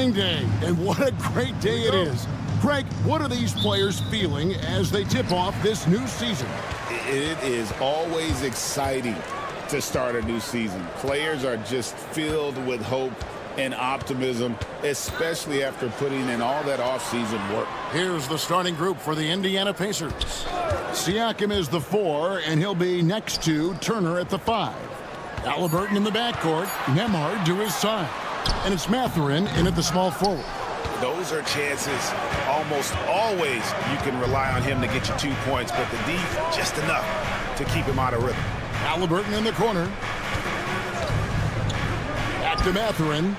S1: opening day, and what a great day it is. Greg, what are these players feeling as they tip off this new season?
S3: It is always exciting to start a new season. Players are just filled with hope and optimism, especially after putting in all that offseason work.
S1: Here's the starting group for the Indiana Pacers. Siakam is the 4, and he'll be next to Turner at the 5. Halliburton in the backcourt, Nembhard to his side. And it's Mathurin in at the small forward.
S3: Those are chances almost always you can rely on him to get you 2 points, but the D just enough to keep him out of rhythm.
S1: Halliburton in the corner. Back to Mathurin.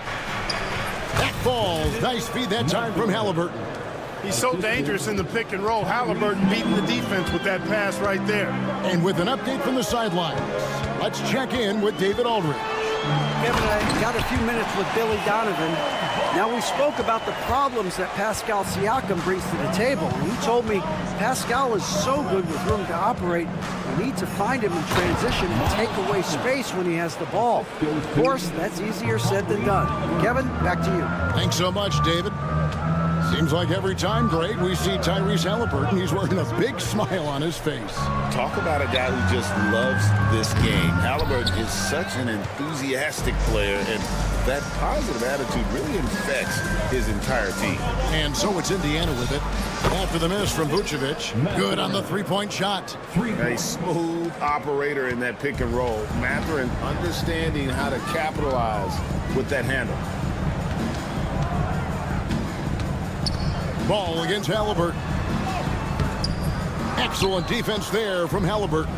S1: That falls. Nice feed that time from Halliburton.
S14: He's so dangerous in the pick and roll. Halliburton beating the defense with that pass right there.
S1: And with an update from the sidelines, let's check in with David Aldridge.
S4: Kevin, I got a few minutes with Billy Donovan. Now, we spoke about the problems that Pascal Siakam brings to the table. And he told me Pascal is so good with room to operate, we need to find him in transition and take away space when he has the ball. Of course, that's easier said than done. Kevin, back to you.
S1: Thanks so much, David. Seems like every time, Greg, we see Tyrese Halliburton, he's wearing a big smile on his face.
S6: Talk about a guy who just loves this game. Halliburton is such an enthusiastic player, and that positive attitude really infects his entire team.
S1: And so it's Indiana with it. After the miss from Vucevic, good on the three-point shot.
S3: A smooth operator in that pick and roll. Mathurin understanding how to capitalize with that handle.
S1: Ball against Halliburton. Excellent defense there from Halliburton.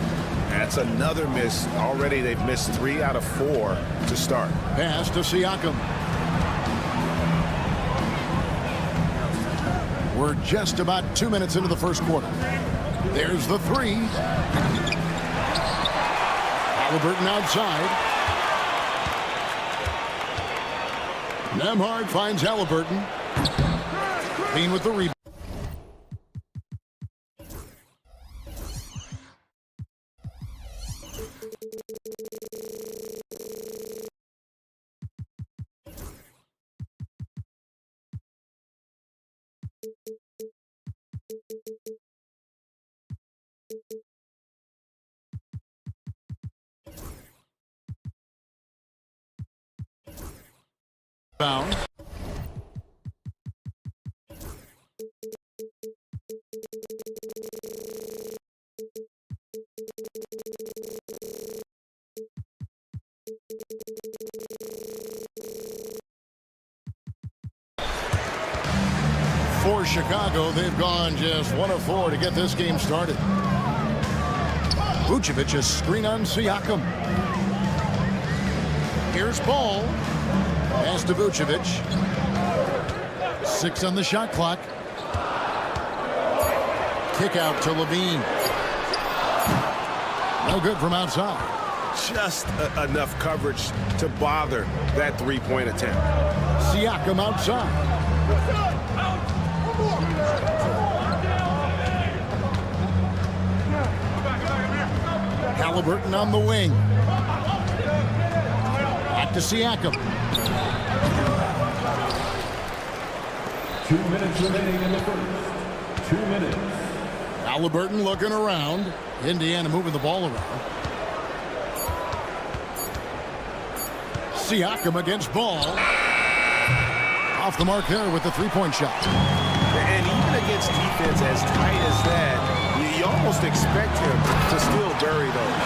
S3: That's another miss. Already they've missed 3 out of 4 to start.
S1: Pass to Siakam. We're just about 2 minutes into the first quarter. There's the 3. Halliburton outside. Nembhard finds Halliburton. Clean with the rebound. Bound. For Chicago, they've gone just 1 of 4 to get this game started. Vucevic is screen on Siakam. Here's Paul. Pass to Vucevic. 6 on the shot clock. Kick out to Levine. No good from outside.
S3: Just enough coverage to bother that three-point attempt.
S1: Siakam outside. Halliburton on the wing. Back to Siakam.
S5: 2 minutes remaining in the first. 2 minutes.
S1: Halliburton looking around. Indiana moving the ball around. Siakam against Ball. Off the mark there with the three-point shot.
S3: And even against defense as tight as that, you almost expect him to still bury those.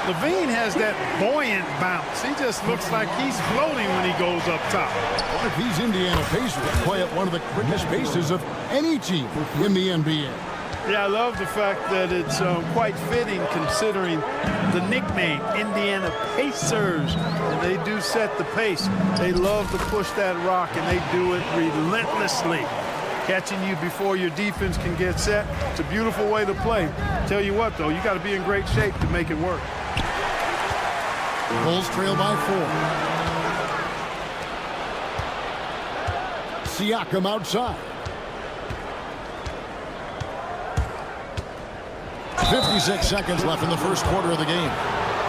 S14: Levine has that buoyant bounce. He just looks like he's floating when he goes up top.
S1: Well, if these Indiana Pacers play at one of the quickest paces of any team in the NBA.
S14: Yeah, I love the fact that it's quite fitting considering the nickname, Indiana Pacers. And they do set the pace. They love to push that rock, and they do it relentlessly. Catching you before your defense can get set. It's a beautiful way to play. Tell you what, though, you got to be in great shape to make it work.
S1: Bulls trail by 4. Siakam outside. 56 seconds left in the first quarter of the game.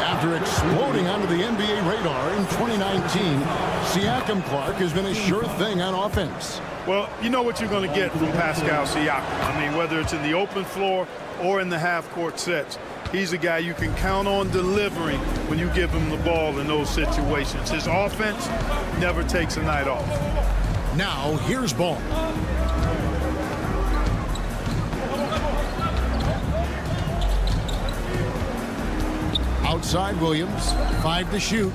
S1: After exploding onto the NBA radar in 2019, Siakam Clark has been a sure thing on offense.
S14: Well, you know what you're going to get from Pascal Siakam. I mean, whether it's in the open floor or in the half-court sets, he's a guy you can count on delivering when you give him the ball in those situations. His offense never takes a night off.
S1: Now, here's Ball. Outside Williams, 5 to shoot.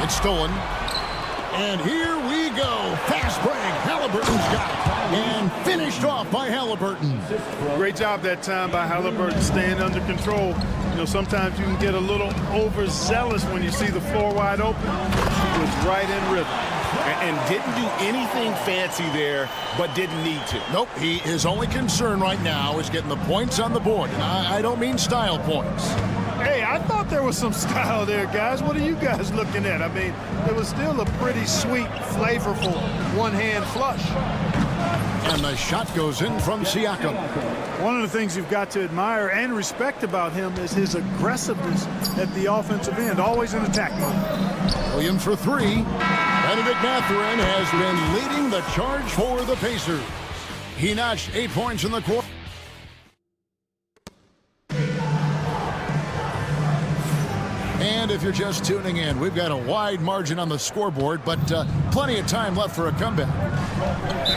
S1: It's stolen. And here we go. Fast break. Halliburton's got it. And finished off by Halliburton.
S14: Great job that time by Halliburton, staying under control. You know, sometimes you can get a little overzealous when you see the floor wide open. He was right in rhythm.
S3: And didn't do anything fancy there, but didn't need to.
S1: Nope, his only concern right now is getting the points on the board. And I don't mean style points.
S14: Hey, I thought there was some style there, guys. What are you guys looking at? I mean, it was still a pretty sweet, flavorful one-hand flush.
S1: And the shot goes in from Siakam.
S14: One of the things you've got to admire and respect about him is his aggressiveness at the offensive end, always in attack mode.
S1: Williams for 3. Benedict Mathurin has been leading the charge for the Pacers. He notched 8 points in the quarter. And if you're just tuning in, we've got a wide margin on the scoreboard, but plenty of time left for a comeback.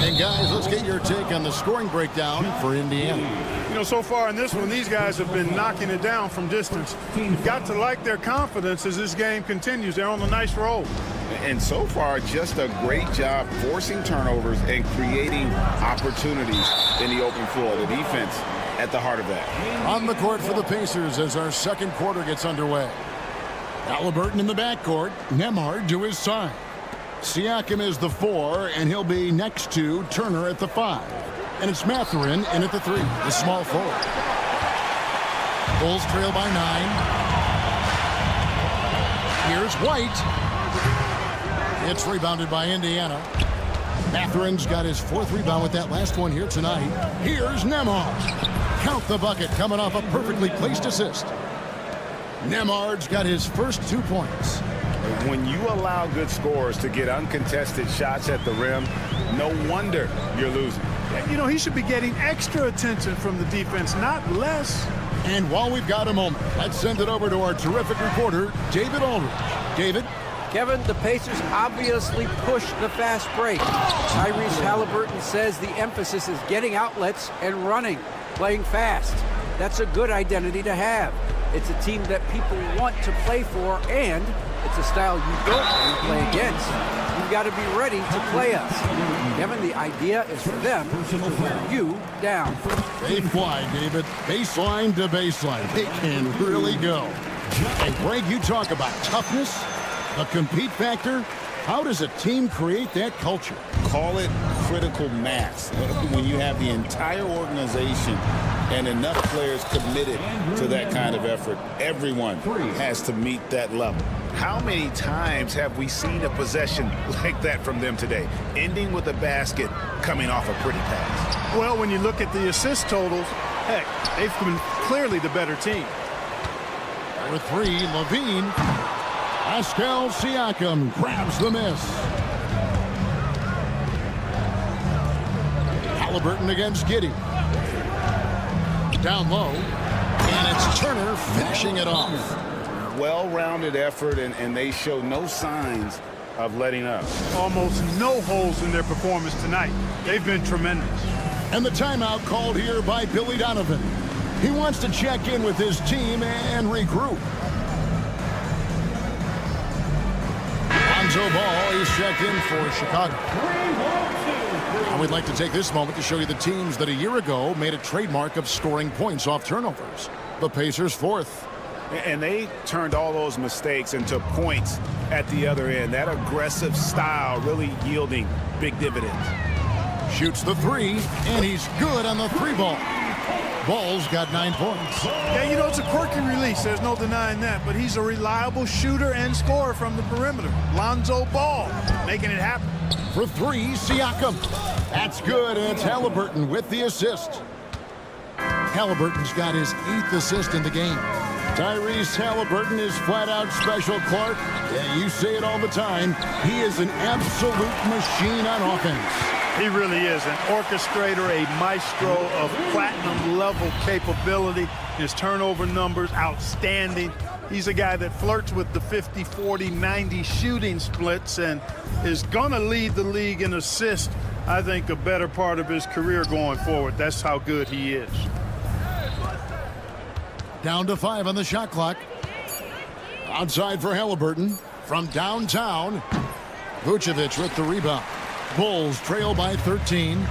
S1: And guys, let's get your take on the scoring breakdown for Indiana.
S14: You know, so far in this one, these guys have been knocking it down from distance. You've got to like their confidence as this game continues. They're on a nice roll.
S3: And so far, just a great job forcing turnovers and creating opportunities in the open floor. The defense at the heart of that.
S1: On the court for the Pacers as our second quarter gets underway. Halliburton in the backcourt, Nembhard to his side. Siakam is the 4, and he'll be next to Turner at the 5. And it's Mathurin in at the 3, the small forward. Bulls trail by 9. Here's White. It's rebounded by Indiana. Mathurin's got his 4th rebound with that last one here tonight. Here's Nembhard. Count the bucket coming off a perfectly placed assist. Nembhard's got his first 2 points.
S3: When you allow good scorers to get uncontested shots at the rim, no wonder you're losing.
S14: You know, he should be getting extra attention from the defense, not less.
S1: And while we've got a moment, let's send it over to our terrific reporter, David Aldridge. David?
S4: Kevin, the Pacers obviously pushed the fast break. Tyrese Halliburton says the emphasis is getting outlets and running, playing fast. That's a good identity to have. It's a team that people want to play for, and it's a style you don't want to play against. You've got to be ready to play us. Kevin, the idea is for them to wear you down.
S1: They fly, David. Baseline to baseline. They can really go. Hey, Greg, you talk about toughness, the compete factor. How does a team create that culture?
S6: Call it critical mass. When you have the entire organization and enough players committed to that kind of effort, everyone has to meet that level.
S3: How many times have we seen a possession like that from them today, ending with a basket coming off a pretty pass?
S14: Well, when you look at the assist totals, heck, they've been clearly the better team.
S1: Number 3, Levine. Pascal Siakam grabs the miss. Halliburton against Giddey. Down low, and it's Turner finishing it off.
S3: Well-rounded effort, and they show no signs of letting up.
S14: Almost no holes in their performance tonight. They've been tremendous.
S1: And the timeout called here by Billy Donovan. He wants to check in with his team and regroup. Lonzo Ball is checked in for Chicago. And we'd like to take this moment to show you the teams that a year ago made a trademark of scoring points off turnovers. The Pacers 4th.
S3: And they turned all those mistakes into points at the other end. That aggressive style really yielding big dividends.
S1: Shoots the 3, and he's good on the 3-ball. Ball's got 9 points.
S14: Yeah, you know, it's a quirky release. There's no denying that. But he's a reliable shooter and scorer from the perimeter. Lonzo Ball making it happen.
S1: For 3, Siakam. That's good, and it's Halliburton with the assist. Halliburton's got his 8th assist in the game. Tyrese Halliburton is flat out special, Clark. Yeah, you say it all the time. He is an absolute machine on offense.
S14: He really is an orchestrator, a maestro of platinum-level capability. His turnover numbers, outstanding. He's a guy that flirts with the 50, 40, 90 shooting splits and is going to lead the league in assists, I think, a better part of his career going forward. That's how good he is.
S1: Down to 5 on the shot clock. Outside for Halliburton. From downtown, Vucevic with the rebound. Bulls trail by 13.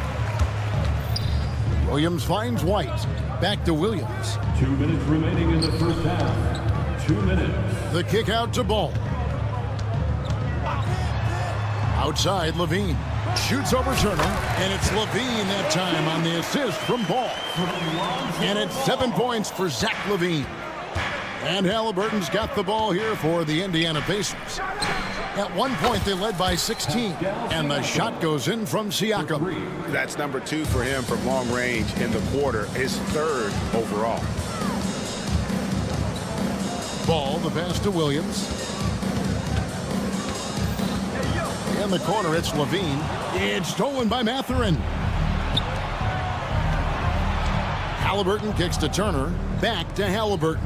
S1: Williams finds White. Back to Williams.
S5: 2 minutes remaining in the first half. 2 minutes.
S1: The kick out to Ball. Outside, Levine. Shoots over Turner, and it's Levine that time on the assist from Ball. And it's 7 points for Zach Levine. And Halliburton's got the ball here for the Indiana Pacers. At one point, they led by 16, and the shot goes in from Siakam.
S3: That's number 2 for him from long range in the quarter, his 3rd overall.
S1: Ball, the pass to Williams. In the corner, it's Levine. It's stolen by Mathurin. Halliburton kicks to Turner. Back to Halliburton.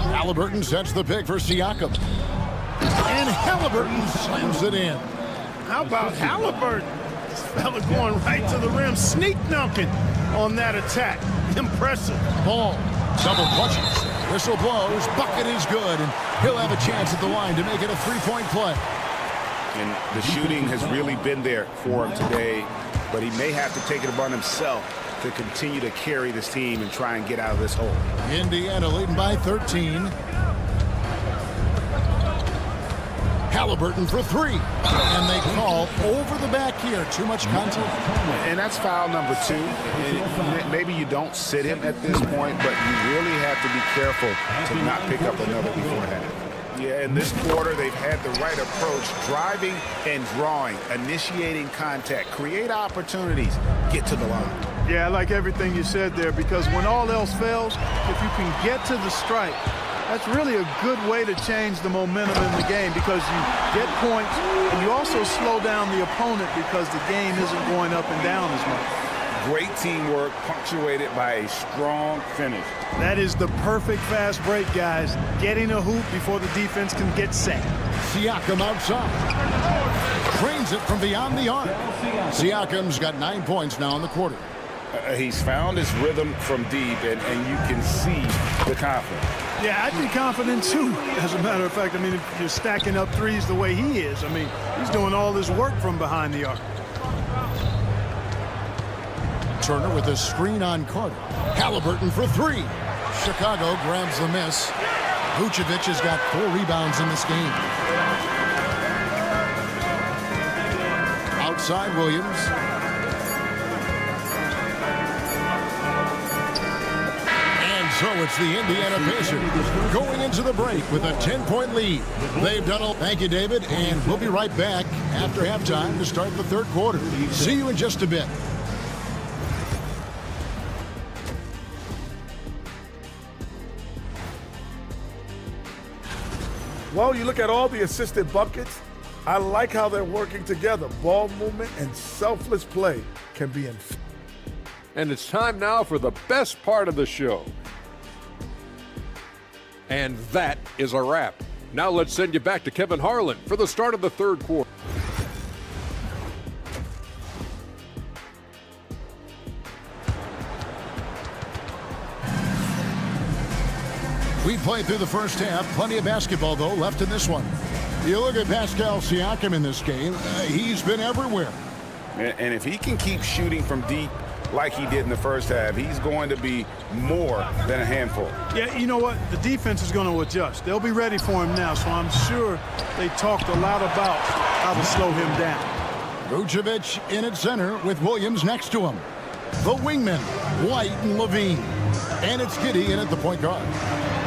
S1: Halliburton sets the pick for Siakam. And Halliburton slams it in.
S14: How about Halliburton? This fella going right to the rim, sneak dunking on that attack. Impressive.
S1: Ball, double clutches. Whistle blows, bucket is good, and he'll have a chance at the line to make it a 3-point play.
S3: And the shooting has really been there for him today, but he may have to take it upon himself to continue to carry this team and try and get out of this hole.
S1: Indiana leading by 13. Halliburton for 3. And they call over the back here. Too much contact.
S3: And that's foul number 2. And maybe you don't sit him at this point, but you really have to be careful to not pick up another beforehand. Yeah, in this quarter, they've had the right approach, driving and drawing, initiating contact, create opportunities, get to the line.
S14: Yeah, I like everything you said there, because when all else fails, if you can get to the strike, that's really a good way to change the momentum in the game, because you get points and you also slow down the opponent because the game isn't going up and down as much.
S3: Great teamwork punctuated by a strong finish.
S14: That is the perfect fast break, guys. Getting a hoop before the defense can get set.
S1: Siakam outside. Trains it from beyond the arc. Siakam's got 9 points now in the quarter.
S3: He's found his rhythm from deep, and you can see the confidence.
S14: Yeah, I'd be confident too. As a matter of fact, I mean, if you're stacking up threes the way he is, I mean, he's doing all this work from behind the arc.
S1: Turner with a screen on Carter. Halliburton for 3. Chicago grabs the miss. Vucevic has got 4 rebounds in this game. Outside Williams. And so it's the Indiana Pacers going into the break with a 10-point lead. They've done all. Thank you, David, and we'll be right back after halftime to start the 3rd quarter. See you in just a bit.
S13: Well, you look at all the assisted buckets, I like how they're working together. Ball movement and selfless play can be in.
S8: And it's time now for the best part of the show. And that is a wrap. Now let's send you back to Kevin Harlan for the start of the 3rd quarter.
S1: We played through the first half. Plenty of basketball, though, left in this one. You look at Pascal Siakam in this game, he's been everywhere.
S3: And if he can keep shooting from deep like he did in the first half, he's going to be more than a handful.
S14: Yeah, you know what? The defense is going to adjust. They'll be ready for him now, so I'm sure they talked a lot about how to slow him down.
S1: Vucevic in at center with Williams next to him. The wingmen, White and Levine. And it's Giddey in at the point guard.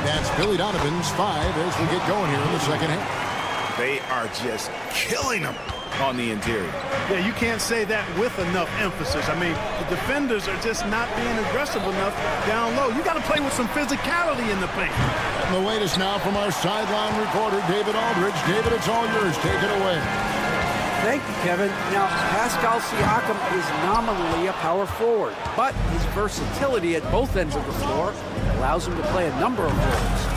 S1: That's Billy Donovan's 5 as we get going here in the second half.
S3: They are just killing them on the interior.
S14: Yeah, you can't say that with enough emphasis. I mean, the defenders are just not being aggressive enough down low. You got to play with some physicality in the paint.
S1: And the latest now from our sideline reporter, David Aldridge. David, it's all yours. Take it away.
S4: Thank you, Kevin. Now, Pascal Siakam is nominally a power forward, but his versatility at both ends of the floor allows him to play a number of roles.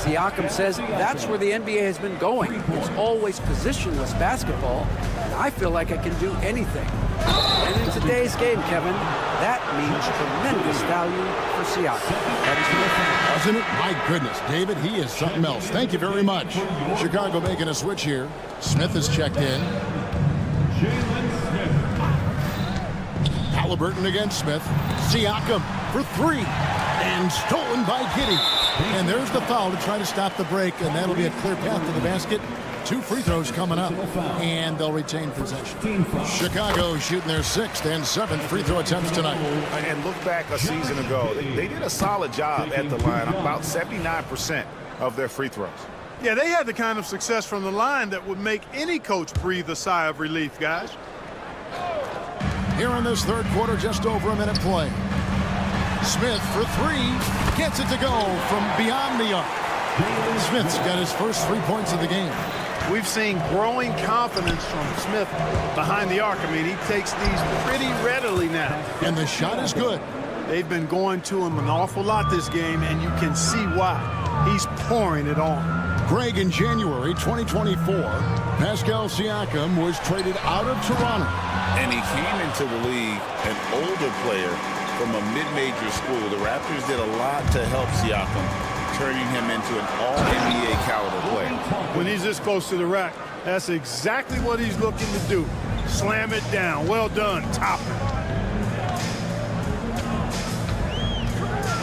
S4: Siakam says that's where the NBA has been going. It's always positionless basketball, and I feel like I can do anything. And in today's game, Kevin, that means tremendous value for Siakam.
S1: Doesn't it? My goodness, David, he is something else. Thank you very much. Chicago making a switch here. Smith is checked in. Halliburton against Smith. Siakam for three. And stolen by Giddey. And there's the foul to try to stop the break, and that'll be a clear path to the basket. 2 free throws coming up, and they'll retain possession. Chicago shooting their 6th and 7th free throw attempts tonight.
S3: And look back a season ago. They did a solid job at the line, about 79% of their free throws.
S14: Yeah, they had the kind of success from the line that would make any coach breathe a sigh of relief, guys.
S1: Here in this third quarter, just over a minute play. Smith for three, gets it to go from beyond the arc. Smith's got his first 3 points of the game.
S14: We've seen growing confidence from Smith behind the arc. I mean, he takes these pretty readily now.
S1: And the shot is good.
S14: They've been going to him an awful lot this game, and you can see why. He's pouring it on.
S1: Greg, in January 2024, Pascal Siakam was traded out of Toronto.
S6: And he came into the league an older player from a mid-major school. The Raptors did a lot to help Siakam, turning him into an all-NBA caliber player.
S14: When he's this close to the rack, that's exactly what he's looking to do. Slam it down. Well done. Top it.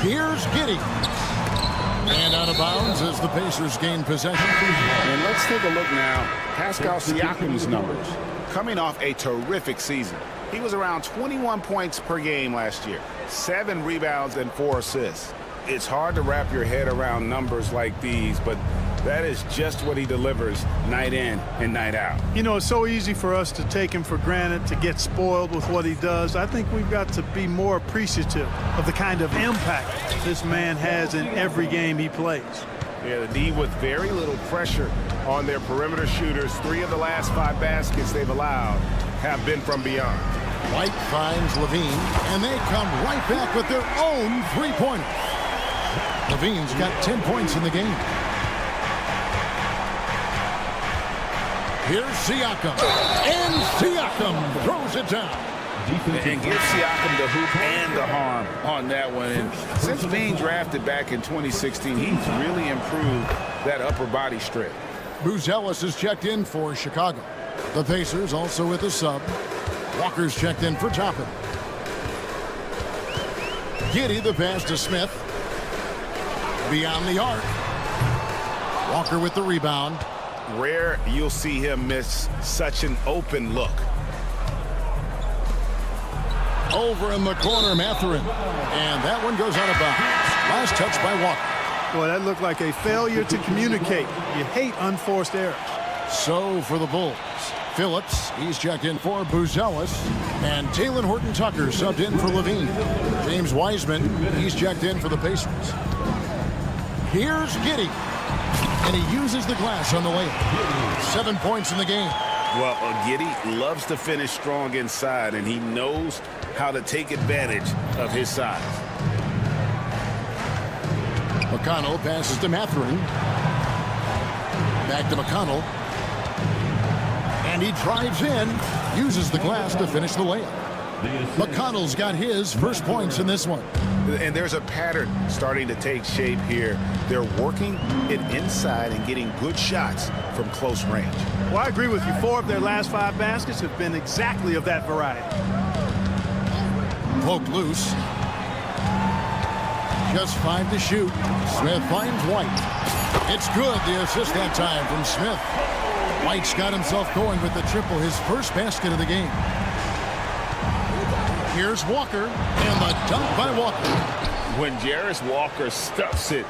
S1: Here's Giddey. And out of bounds as the Pacers gain possession.
S3: And let's take a look now. Pascal Siakam's numbers. Coming off a terrific season. He was around 21 points per game last year, 7 rebounds and 4 assists. It's hard to wrap your head around numbers like these, but that is just what he delivers night in and night out.
S14: You know, it's so easy for us to take him for granted, to get spoiled with what he does. I think we've got to be more appreciative of the kind of impact this man has in every game he plays.
S3: Yeah, the D with very little pressure on their perimeter shooters. 3 of the last 5 baskets they've allowed have been from beyond.
S1: White finds Levine, and they come right back with their own three-pointer. Levine's got 10 points in the game. Here's Siakam, and Siakam throws it down.
S6: And give Siakam the hoop and the harm on that one. And since being drafted back in 2016, he's really improved that upper body strength.
S1: Buzelis is checked in for Chicago. The Pacers also with a sub. Walker's checked in for Toppin. Giddey the pass to Smith. Beyond the arc. Walker with the rebound.
S3: Rare you'll see him miss such an open look.
S1: Over in the corner, Mathurin. And that one goes out of bounds. Last touch by Walker.
S14: Boy, that looked like a failure to communicate. You hate unforced errors.
S1: So for the Bulls, Phillips, he's checked in for Buzelis. And Talen Horton-Tucker subbed in for Levine. James Wiseman, he's checked in for the Pacers. Here's Giddey. And he uses the glass on the layup. 7 points in the game.
S3: Well, Giddey loves to finish strong inside, and he knows how to take advantage of his size.
S1: McConnell passes to Mathurin. Back to McConnell. And he drives in, uses the glass to finish the layup. McConnell's got his first points in this one.
S3: And there's a pattern starting to take shape here. They're working it inside and getting good shots from close range.
S14: Well, I agree with you. 4 of their last 5 baskets have been exactly of that variety.
S1: Poked loose. Just 5 to shoot. Smith finds White. It's good, the assist that time from Smith. White's got himself going with the triple, his first basket of the game. Here's Walker, and the dunk by Walker.
S6: When Jarris Walker stuffs it,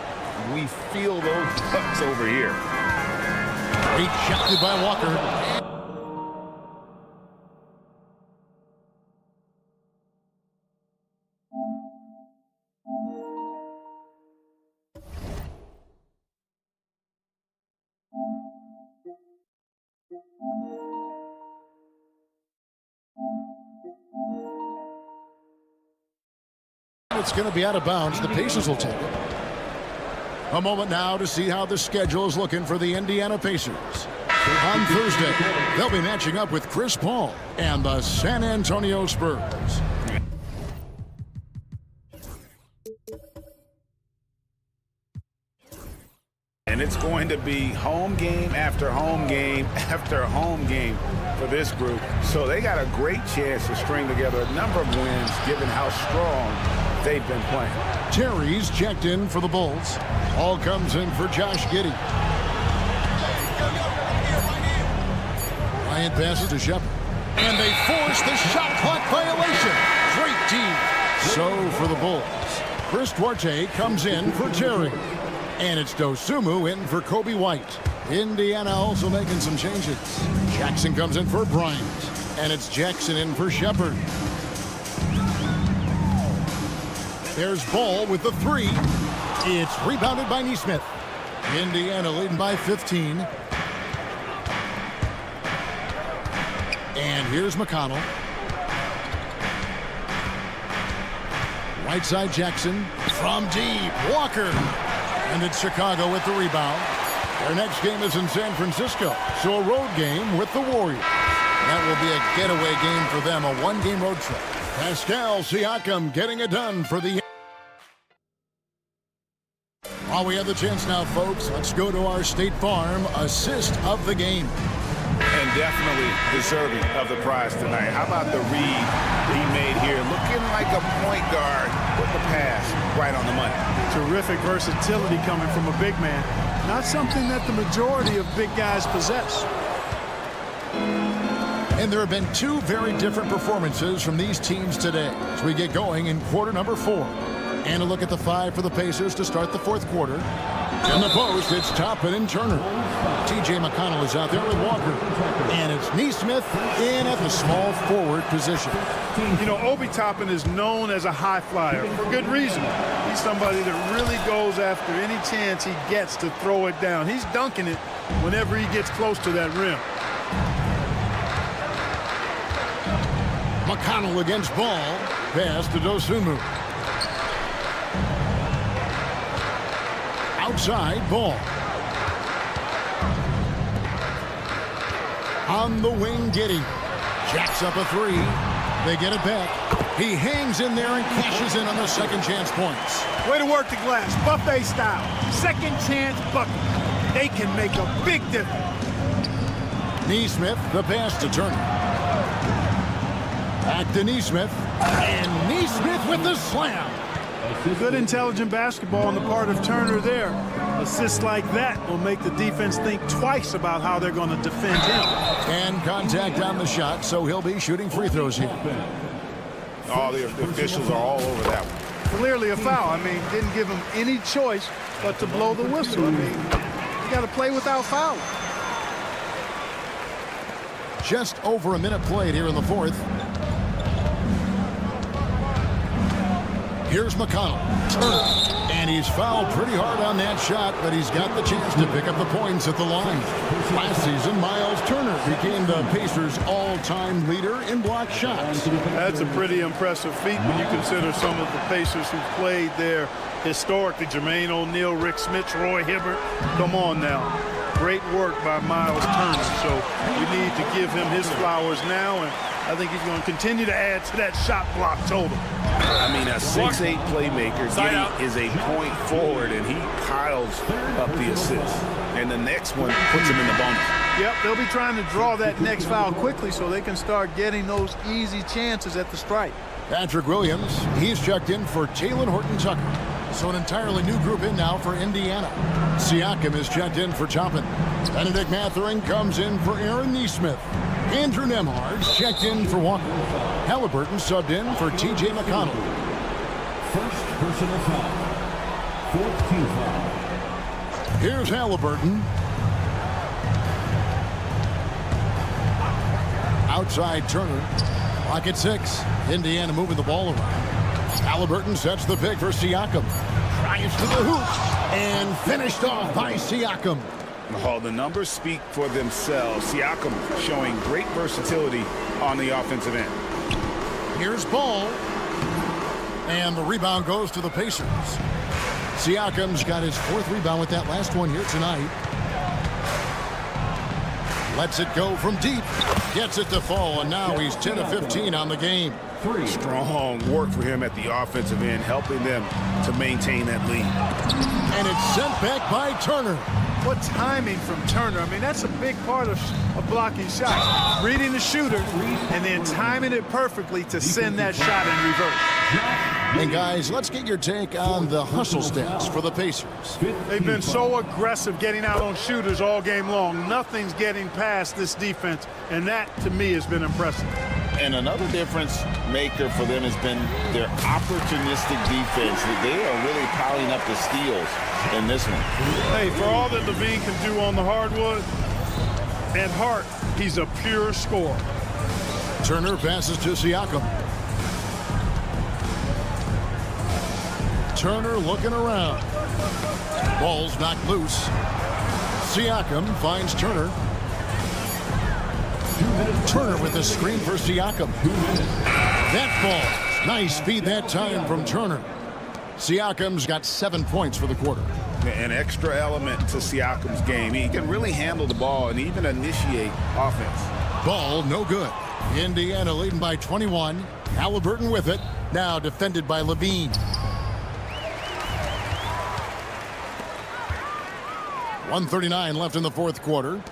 S6: we feel those dunks over here.
S1: Rejected by Walker. It's going to be out of bounds. The Pacers will take it. A moment now to see how the schedule is looking for the Indiana Pacers. On Thursday, they'll be matching up with Chris Paul and the San Antonio Spurs.
S3: And it's going to be home game after home game after home game for this group. So they got a great chance to string together a number of wins given how strong they've been playing.
S1: Terry's checked in for the Bulls. Ball comes in for Josh Giddey. Bryant passes to Shepard. And they force the shot clock violation. Great D. So for the Bulls, Chris Duarte comes in for Terry. And it's Dosunmu in for Kobe White. Indiana also making some changes. Jackson comes in for Bryant. And it's Jackson in for Shepard. There's Ball with the three. It's rebounded by Nesmith. Indiana leading by 15. And here's McConnell. Right side Jackson. From deep, Walker. And it's Chicago with the rebound. Their next game is in San Francisco, so a road game with the Warriors. That will be a getaway game for them, a one-game road trip. Pascal Siakam getting it done for the... While we have the chance now, folks, let's go to our State Farm assist of the game.
S3: And definitely deserving of the prize tonight. How about the read he made here? Looking like a point guard with the pass right on the money.
S14: Terrific versatility coming from a big man. Not something that the majority of big guys possess.
S1: And there have been two very different performances from these teams today as we get going in quarter number 4. And a look at the 5 for the Pacers to start the 4th quarter. In the post, it's Toppin and Turner. T.J. McConnell is out there with Walker. And it's Nesmith in at the small forward position.
S14: You know, Obi Toppin is known as a high flyer for good reason. He's somebody that really goes after any chance he gets to throw it down. He's dunking it whenever he gets close to that rim.
S1: McConnell against Ball. Pass to Dosunmu. Outside, Ball. On the wing, Giddey. Jacks up a 3. They get it back. He hangs in there and cashes in on the second chance points.
S14: Way to work the glass, buffet style. Second chance bucket. They can make a big difference.
S1: Nesmith, the pass to Turner. Back to Nesmith. And Nesmith with the slam.
S14: Good intelligent basketball on the part of Turner there. Assists like that will make the defense think twice about how they're going to defend him.
S1: And contact on the shot, so he'll be shooting free throws here.
S3: All the officials are all over that one.
S14: Clearly a foul. I mean, didn't give him any choice but to blow the whistle. I mean, you got to play without fouling.
S1: Just over a minute played here in the 4th. Here's McConnell. Turner. And he's fouled pretty hard on that shot, but he's got the chance to pick up the points at the line. Last season, Miles Turner became the Pacers' all-time leader in block shots.
S14: That's a pretty impressive feat when you consider some of the Pacers who played there historically. Jermaine O'Neal, Rick Smith, Roy Hibbert. Come on now. Great work by Miles Turner. So we need to give him his flowers now, and I think he's going to continue to add to that shot block total.
S3: I mean, a 6'8" playmaker. Giddey is a point forward, and he piles up the assists. And the next one puts him in the bonus.
S14: Yep, they'll be trying to draw that next foul quickly so they can start getting those easy chances at the stripe.
S1: Patrick Williams, he's checked in for Talen Horton-Tucker. So an entirely new group in now for Indiana. Siakam is checked in for Toppin. Benedict Mathurin comes in for Aaron Nesmith. Andrew Nembhard's checked in for Walker. Halliburton subbed in for T.J. McConnell.
S5: First personal foul. 4th team foul.
S1: Here's Halliburton. Outside Turner. Clock at 6. Indiana moving the ball around. Halliburton sets the pick for Siakam. Drives to the hoop. And finished off by Siakam.
S3: Oh, the numbers speak for themselves. Siakam showing great versatility on the offensive end.
S1: Here's Ball. And the rebound goes to the Pacers. Siakam's got his 4th rebound with that last one here tonight. Lets it go from deep. Gets it to fall, and now he's 10 of 15 on the game.
S3: Strong work for him at the offensive end, helping them to maintain that lead.
S1: And it's sent back by Turner.
S14: What timing from Turner. I mean, that's a big part of blocking shots. Reading the shooter and then timing it perfectly to send that shot in reverse.
S1: And guys, let's get your take on the hustle stats for the Pacers.
S14: They've been so aggressive getting out on shooters all game long. Nothing's getting past this defense, and that, to me, has been impressive.
S6: And another difference maker for them has been their opportunistic defense. They are really piling up the steals in this one.
S14: Hey, for all that Levine can do on the hardwood, at heart, he's a pure scorer.
S1: Turner passes to Siakam. Turner looking around. Ball's knocked loose. Siakam finds Turner. Turner with the screen for Siakam. That falls. Nice feed that time from Turner. Siakam's got 7 points for the quarter.
S3: An extra element to Siakam's game. He can really handle the ball and even initiate offense.
S1: Ball no good. Indiana leading by 21. Halliburton with it. Now defended by Levine. 1:39 left in the 4th quarter.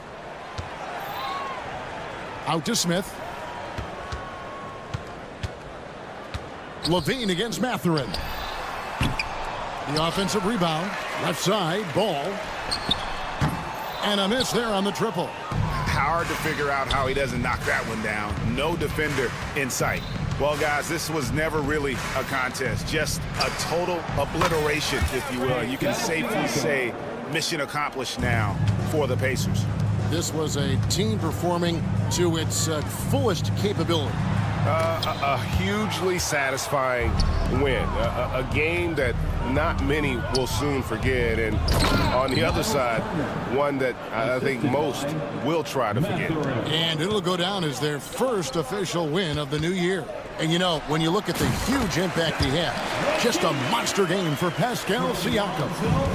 S1: Out to Smith. Levine against Mathurin. The offensive rebound. Left side. Ball. And a miss there on the triple.
S3: Hard to figure out how he doesn't knock that one down. No defender in sight. Well, guys, this was never really a contest. Just a total obliteration, if you will. You can safely say mission accomplished now for the Pacers.
S1: This was a team performing to its fullest capability.
S9: A hugely satisfying win. A game that not many will soon forget. And on the other side, one that I think most will try to forget.
S1: And it'll go down as their first official win of the new year. And, you know, when you look at the huge impact he had, just a monster game for Pascal Siakam.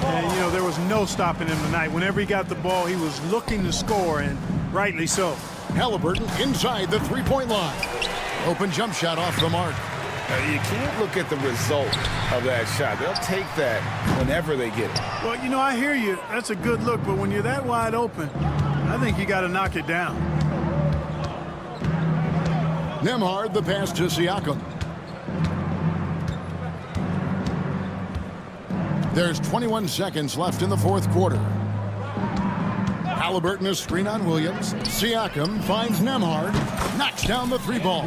S14: And, you know, there was no stopping him tonight. Whenever he got the ball, he was looking to score, and rightly so.
S1: Halliburton inside the three-point line. Open jump shot off the mark.
S3: You can't look at the result of that shot. They'll take that whenever they get it.
S14: Well, you know, I hear you. That's a good look, but when you're that wide open, I think you got to knock it down.
S1: Nembhard the pass to Siakam. There's 21 seconds left in the 4th quarter. Halliburton a screen on Williams. Siakam finds Nembhard. Knocks down the 3-ball.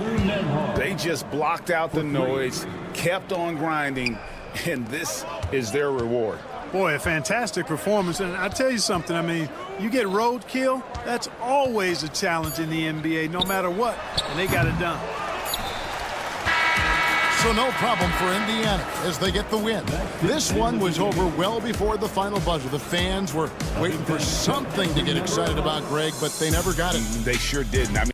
S3: They just blocked out the noise, kept on grinding, and this is their reward.
S14: Boy, a fantastic performance. And I'll tell you something, I mean, you get roadkill, that's always a challenge in the NBA, no matter what, and they got it done.
S1: So no problem for Indiana as they get the win. This one was over well before the final buzzer. The fans were waiting for something to get excited about, Greg, but they never got it.
S3: They sure didn't. I mean,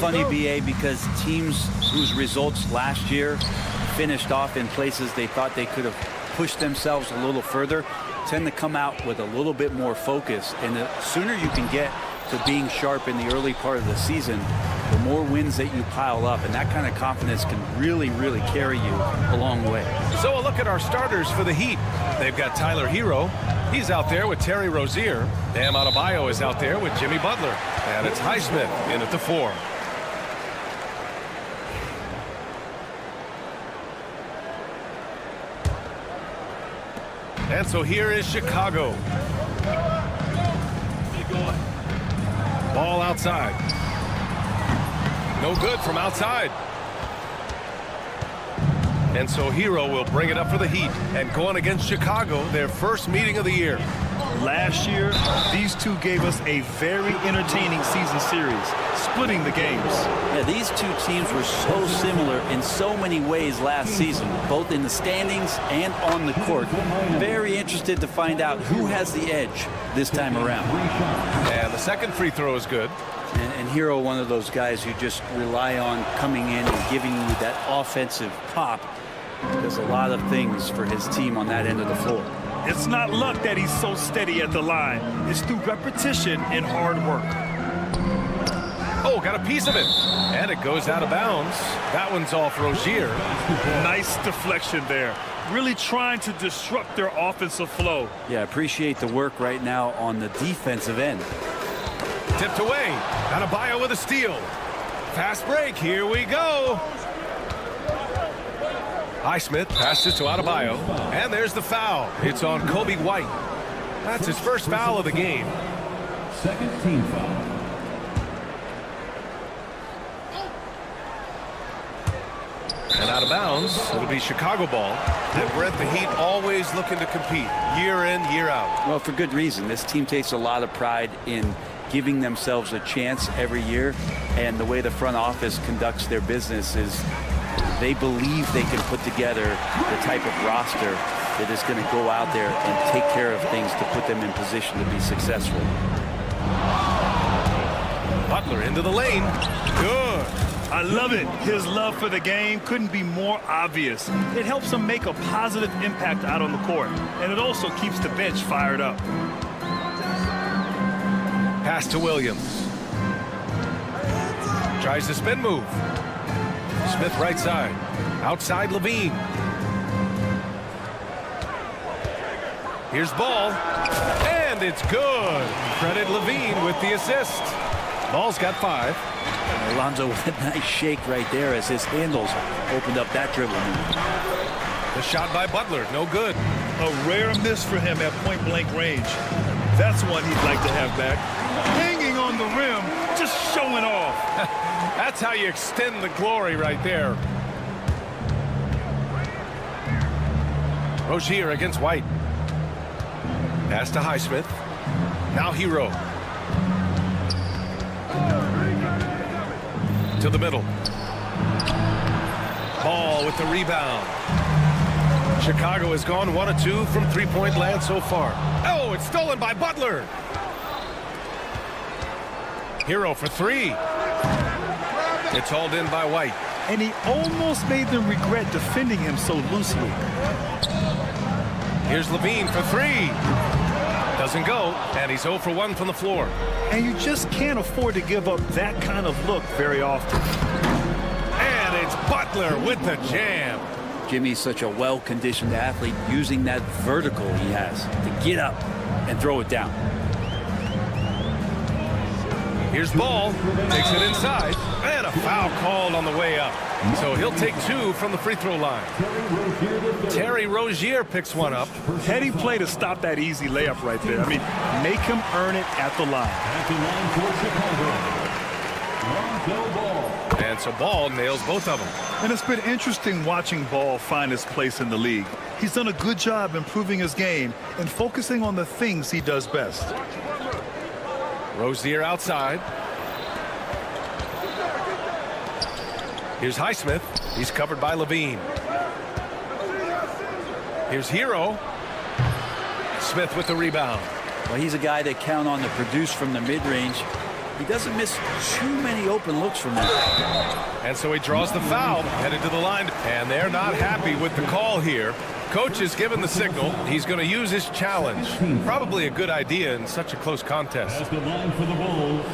S15: funny, BA, because teams whose results last year finished off in places they thought they could have pushed themselves a little further tend to come out with a little bit more focus. And the sooner you can get to being sharp in the early part of the season, the more wins that you pile up. And that kind of confidence can really, really carry you a long way.
S9: So a look at our starters for the Heat. They've got Tyler Hero. He's out there with Terry Rozier. Bam Adebayo is out there with Jimmy Butler. And it's Highsmith in at the 4. And so here is Chicago. Ball outside. No good from outside. And so Hero will bring it up for the Heat. And going against Chicago, their first meeting of the year.
S10: Last year, these two gave us a very entertaining season series, splitting the games.
S15: Yeah, these two teams were so similar in so many ways last season, both in the standings and on the court. Very interested to find out who has the edge this time around.
S9: And the second free throw is good.
S15: And Hero, one of those guys you just rely on coming in and giving you that offensive pop. Does a lot of things for his team on that end of the floor.
S10: It's not luck that he's so steady at the line. It's through repetition and hard work.
S9: Oh, got a piece of it. And it goes out of bounds. That one's off Rozier.
S10: Nice deflection there. Really trying to disrupt their offensive flow.
S15: Yeah, appreciate the work right now on the defensive end.
S9: Tipped away. Adebayo with a steal. Fast break. Here we go. Highsmith passes to Adebayo. And there's the foul. It's on Kobe White. That's his first foul of the game.
S5: Second team foul.
S9: And out of bounds, it'll be Chicago ball. And Brent, the Heat always looking to compete year in, year out.
S15: Well, for good reason. This team takes a lot of pride in giving themselves a chance every year. And the way the front office conducts their business is they believe they can put together the type of roster that is going to go out there and take care of things to put them in position to be successful.
S9: Butler into the lane. Good.
S10: I love it. His love for the game couldn't be more obvious. It helps him make a positive impact out on the court, and it also keeps the bench fired up.
S9: Pass to Williams. Tries the spin move. Smith right side. Outside Levine. Here's ball. And it's good. Credit Levine with the assist. Ball's got 5.
S15: Alonzo with a nice shake right there as his handles opened up that dribble move.
S9: The shot by Butler, no good.
S10: A rare miss for him at point-blank range. That's one he'd like to have back. Hanging on the rim, just showing off.
S9: That's how you extend the glory right there. Rozier against White. Pass to Highsmith. Now Hero. To the middle. Ball with the rebound. Chicago has gone 1 of 2 from three-point land so far. Oh, it's stolen by Butler. Hero for 3. It's hauled in by White.
S10: And he almost made them regret defending him so loosely.
S9: Here's Levine for 3. Doesn't go, and he's 0 for 1 from the floor.
S10: And you just can't afford to give up that kind of look very often.
S9: And it's Butler with the jam.
S15: Jimmy's such a well-conditioned athlete, using that vertical he has to get up and throw it down.
S9: Here's Ball, takes it inside, and a foul called on the way up. So he'll take 2 from the free throw line. Terry Rozier picks one up.
S10: Heady play to stop that easy layup right there. I mean, make him earn it at the line.
S9: And so Ball nails both of them.
S10: And it's been interesting watching Ball find his place in the league. He's done a good job improving his game and focusing on the things he does best.
S9: Rozier outside. Here's Highsmith. He's covered by Levine. Here's Hero. Smith with the rebound.
S15: Well, he's a guy that count on to produce from the mid-range. he doesn't miss too many open looks from that.
S9: And so he draws the foul, headed to the line, and they're not happy with the call here. Coach has given the signal. He's going to use his challenge. Probably a good idea in such a close contest.
S5: At the line for the Bulls,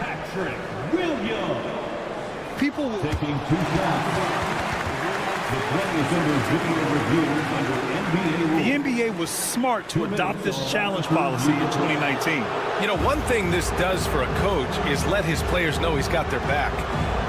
S5: Patrick Williams.
S14: People will...
S5: Taking 2 shots. The play is under video review under NBA rules.
S10: The NBA was smart to adopt this challenge policy in 2019.
S9: You know, one thing this does for a coach is let his players know he's got their back.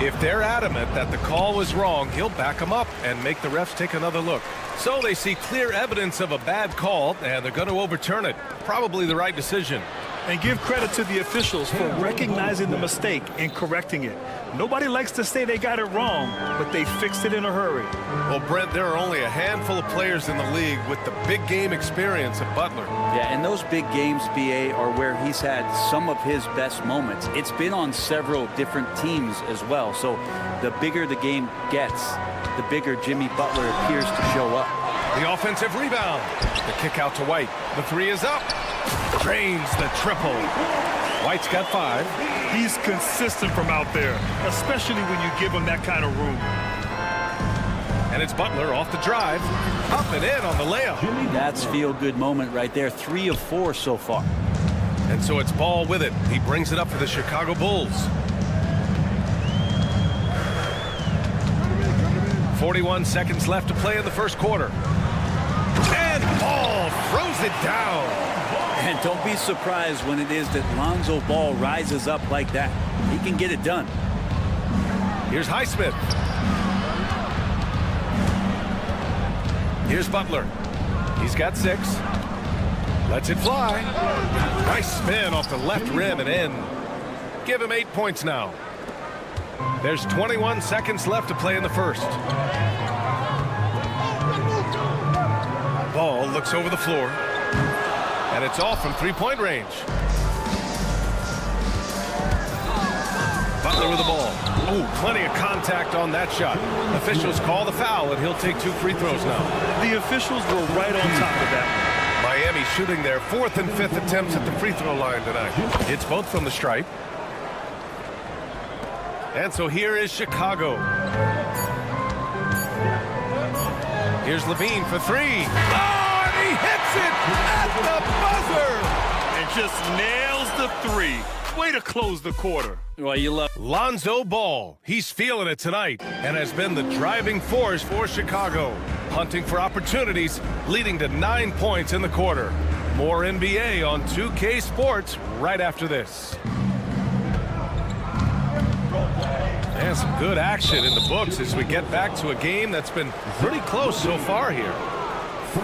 S9: If they're adamant that the call was wrong, he'll back them up and make the refs take another look. So they see clear evidence of a bad call, and they're going to overturn it. Probably the right decision.
S10: And give credit to the officials for recognizing the mistake and correcting it. Nobody likes to say they got it wrong, but they fixed it in a hurry.
S9: Well, Brent, there are only a handful of players in the league with the big game experience of Butler.
S15: Yeah, and those big games, BA, are where he's had some of his best moments. It's been on several different teams as well. So the bigger the game gets, the bigger Jimmy Butler appears to show up.
S9: The offensive rebound. The kick out to White. The 3 is up. Drains the triple. White's got 5.
S10: He's consistent from out there, especially when you give him that kind of room.
S9: And it's Butler off the drive. Up and in on the layup.
S15: That's feel-good moment right there. 3 of 4 so far.
S9: And so it's Ball with it. He brings it up for the Chicago Bulls. 41 seconds left to play in the first quarter. And Ball throws it down.
S15: And don't be surprised when it is that Lonzo Ball rises up like that. He can get it done.
S9: Here's Highsmith. Here's Butler. He's got 6. Lets it fly. Nice spin off the left rim and in. Give him 8 points now. There's 21 seconds left to play in the first. Ball looks over the floor. And it's off from 3-point range. Butler with the ball. Ooh, plenty of contact on that shot. Officials call the foul, and he'll take 2 free throws now.
S10: The officials were right on top of that.
S9: Miami shooting their 4th and 5th attempts at the free throw line tonight. It's both from the stripe. And so here is Chicago. Here's Levine for 3. Oh, and he hits it at the buzzer.
S10: And just nails the 3. Way to close the quarter.
S15: Well, you love
S9: Lonzo Ball. He's feeling it tonight and has been the driving force for Chicago. Hunting for opportunities, leading to 9 points in the quarter. More NBA on 2K Sports right after this. And some good action in the books as we get back to a game that's been pretty close so far here.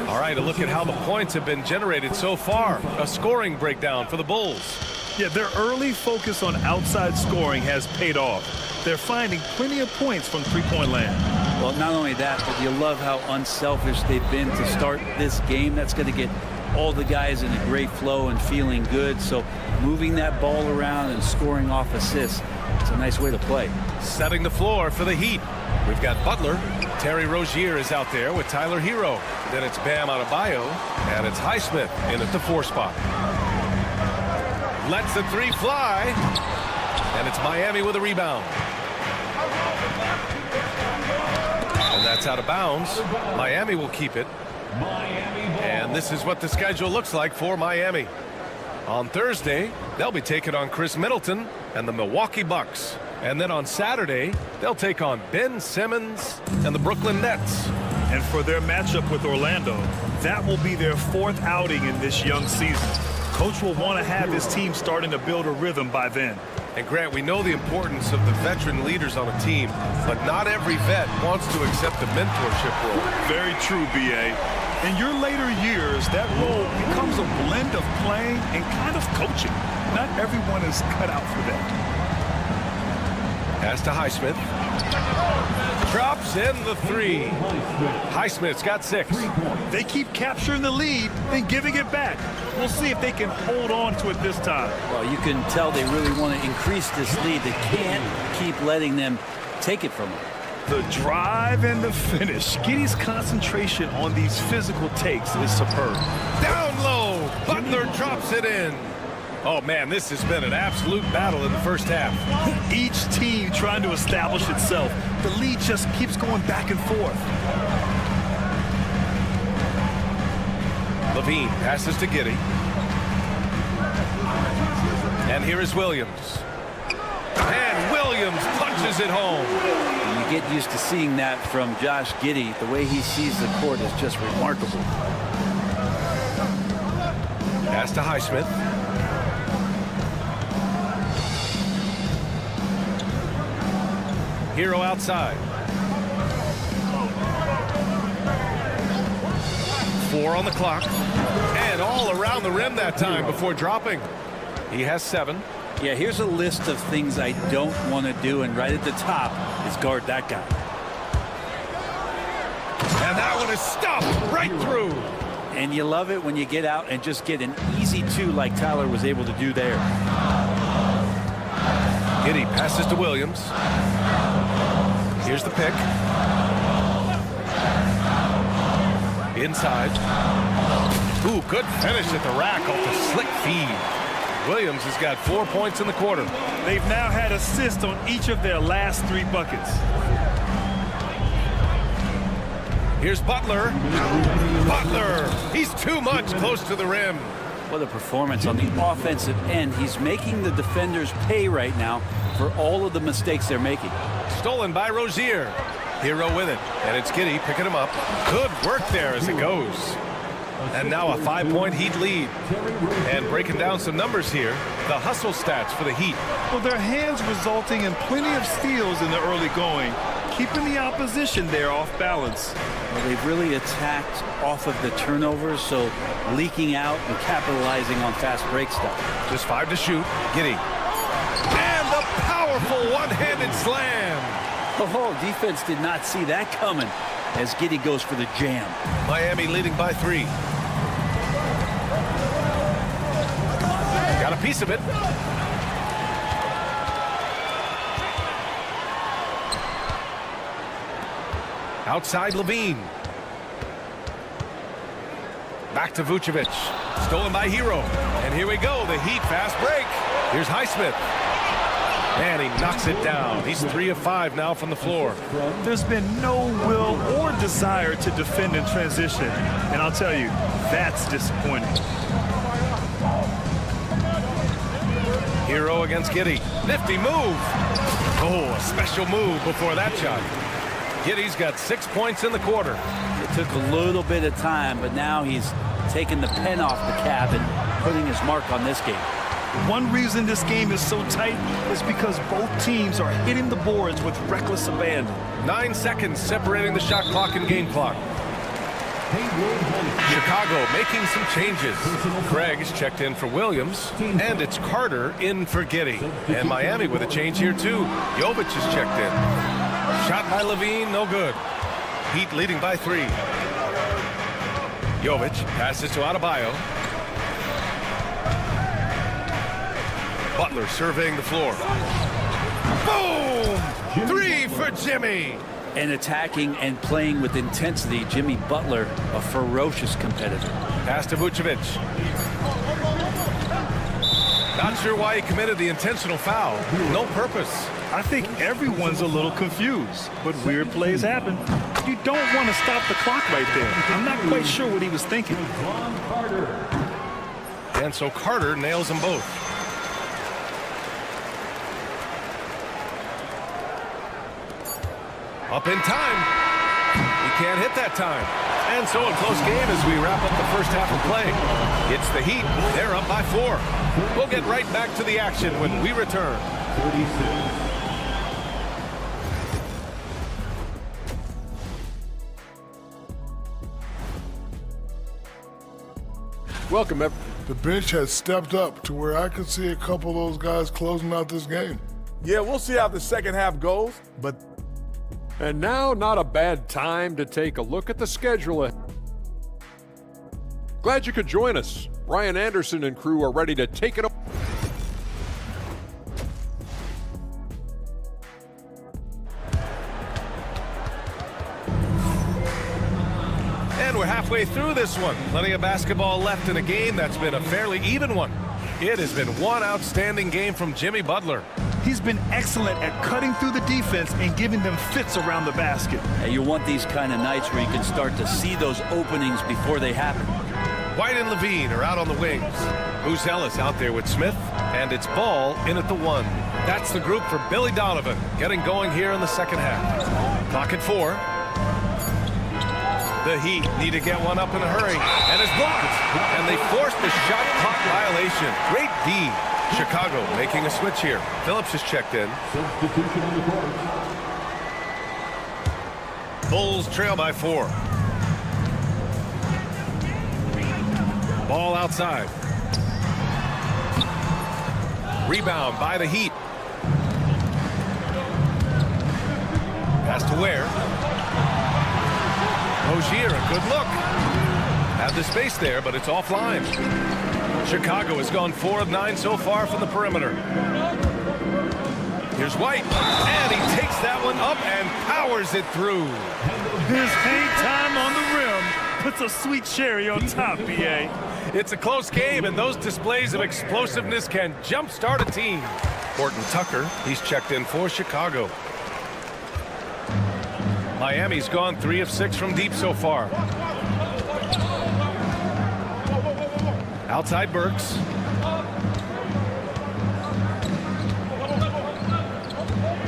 S9: All right, a look at how the points have been generated so far. A scoring breakdown for the Bulls.
S10: Yeah, their early focus on outside scoring has paid off. They're finding plenty of points from three-point land.
S15: Well, not only that, but you love how unselfish they've been to start this game. That's going to get all the guys in a great flow and feeling good. So moving that ball around and scoring off assists, it's a nice way to play.
S9: Setting the floor for the Heat. We've got Butler. Terry Rozier is out there with Tyler Hero. Then it's Bam Adebayo, and it's Highsmith in at the 4 spot. Lets the 3 fly, and it's Miami with a rebound. And that's out of bounds. Miami will keep it. And this is what the schedule looks like for Miami. On Thursday, they'll be taking on Chris Middleton and the Milwaukee Bucks. And then on Saturday, they'll take on Ben Simmons and the Brooklyn Nets.
S10: And for their matchup with Orlando, that will be their 4th outing in this young season. Coach will want to have his team starting to build a rhythm by then.
S9: And Grant, we know the importance of the veteran leaders on a team, but not every vet wants to accept a mentorship role.
S10: Very true, B.A. In your later years, that role becomes a blend of playing and kind of coaching. Not everyone is cut out for that.
S9: Pass to Highsmith. Drops in the 3. Highsmith's got 6.
S10: They keep capturing the lead, then giving it back. We'll see if they can hold on to it this time.
S15: Well, you can tell they really want to increase this lead. They can't keep letting them take it from them.
S10: The drive and the finish. Giddey's concentration on these physical takes is superb.
S9: Down low. Butler drops it in. Oh, man, this has been an absolute battle in the first half.
S10: Each team trying to establish itself. The lead just keeps going back and forth.
S9: Levine passes to Giddey. And here is Williams. And Williams punches it home.
S15: You get used to seeing that from Josh Giddey. The way he sees the court is just remarkable.
S9: Pass to Highsmith. Hero outside. 4 on the clock. And all around the rim that time before dropping. He has 7.
S15: Yeah, here's a list of things I don't want to do, and right at the top is guard that guy.
S9: And that one is stuffed right through.
S15: And you love it when you get out and just get an easy 2 like Tyler was able to do there.
S9: Giddey passes to Williams. Here's the pick. Inside. Ooh, good finish at the rack off the slick feed. Williams has got 4 points in the quarter.
S10: They've now had assists on each of their last 3 buckets.
S9: Here's Butler. Butler! He's too much close to the rim.
S15: What a performance on the offensive end. He's making the defenders pay right now for all of the mistakes they're making.
S9: Stolen by Rozier. Hero with it. And it's Giddey picking him up. Good work there as it goes. And now a 5-point Heat lead. And breaking down some numbers here, the hustle stats for the Heat.
S10: Well, their hands resulting in plenty of steals in the early going, keeping the opposition there off balance.
S15: Well, they've really attacked off of the turnovers, so leaking out and capitalizing on fast break stuff.
S9: Just 5 to shoot. Giddey. And the powerful one-handed slam.
S15: Oh, defense did not see that coming as Giddey goes for the jam.
S9: Miami leading by 3. Got a piece of it. Outside Levine. Back to Vucevic. Stolen by Hero. And here we go. The Heat fast break. Here's Highsmith. And he knocks it down. He's 3 of 5 now from the floor.
S10: There's been no will or desire to defend in transition. And I'll tell you, that's disappointing.
S9: Hero against Giddey. Nifty move. Oh, a special move before that shot. Giddey's got 6 points in the quarter.
S15: It took a little bit of time, but now he's taking the pen off the cap and putting his mark on this game.
S10: One reason this game is so tight is because both teams are hitting the boards with reckless abandon.
S9: 9 seconds separating the shot clock and game clock. Chicago making some changes. Craig is checked in for Williams, and it's Carter in for Giddey. And Miami with a change here too. Jovic is checked in. Shot by Levine, no good. Heat leading by 3. Jovic passes to Adebayo. Butler surveying the floor. Boom! 3 for Jimmy.
S15: And attacking and playing with intensity, Jimmy Butler, a ferocious competitor.
S9: Pass to Vucevic. Not sure why he committed the intentional foul. No purpose.
S10: I think everyone's a little confused, but weird plays happen. You don't want to stop the clock right there. I'm not quite sure what he was thinking.
S9: And so Carter nails them both. Up in time. He can't hit that time. And so a close game as we wrap up the first half of play. It's the Heat. They're up by 4. We'll get right back to the action when we return.
S5: 36.
S8: Welcome, everyone.
S7: The bench has stepped up to where I could see a couple of those guys closing out this game.
S13: Yeah, we'll see how the second half goes, but...
S8: And now, not a bad time to take a look at the schedule. Glad you could join us. Ryan Anderson and crew are ready to take it.
S9: And we're halfway through this one. Plenty of basketball left in a game that's been a fairly even one. It has been one outstanding game from Jimmy Butler.
S10: He's been excellent at cutting through the defense and giving them fits around the basket.
S15: And you want these kind of nights where you can start to see those openings before they happen.
S9: White and Levine are out on the wings. Buzelis out there with Smith, and it's Ball in at the 1. That's the group for Billy Donovan, getting going here in the second half. Clock at 4. The Heat need to get one up in a hurry, and it's blocked. And they forced the shot clock violation. Great D. Chicago making a switch here. Phillips is checked in. Bulls trail by 4. Ball outside. Rebound by the Heat. Pass to Ware. Rozier, a good look. Have the space there, but it's offline. Chicago has gone 4 of 9 so far from the perimeter. Here's White, and he takes that one up and powers it through.
S10: His hang time on the rim puts a sweet cherry on top, BA.
S9: It's a close game, and those displays of explosiveness can jumpstart a team. Horton Tucker, he's checked in for Chicago. Miami's gone 3 of 6 from deep so far. Outside Burks.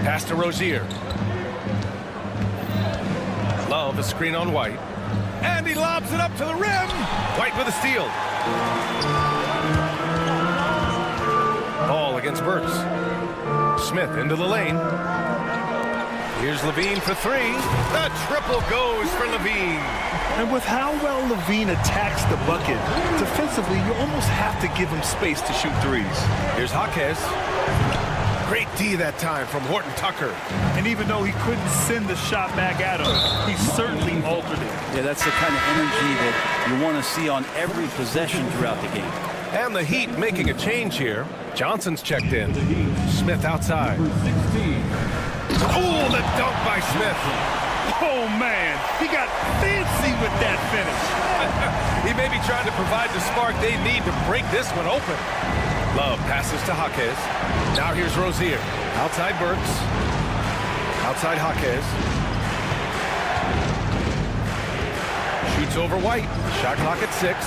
S9: Pass to Rozier. Love a screen on White. And he lobs it up to the rim. White with a steal. Ball against Burks. Smith into the lane. Here's Levine for 3. The triple goes for Levine.
S10: And with how well Levine attacks the bucket, defensively, you almost have to give him space to shoot threes.
S9: Here's Jaquez. Great D that time from Horton Tucker.
S10: And even though he couldn't send the shot back at him, he certainly altered it.
S15: Yeah, that's the kind of energy that you want to see on every possession throughout the game.
S9: And the Heat making a change here. Johnson's checked in. Smith outside. Oh, the dunk by Smith.
S10: Oh, man, he got fancy with that finish.
S9: He may be trying to provide the spark they need to break this one open. Love passes to Jaquez. Now here's Rozier. Outside Burks. Outside Jaquez. Shoots over White. Shot clock at 6.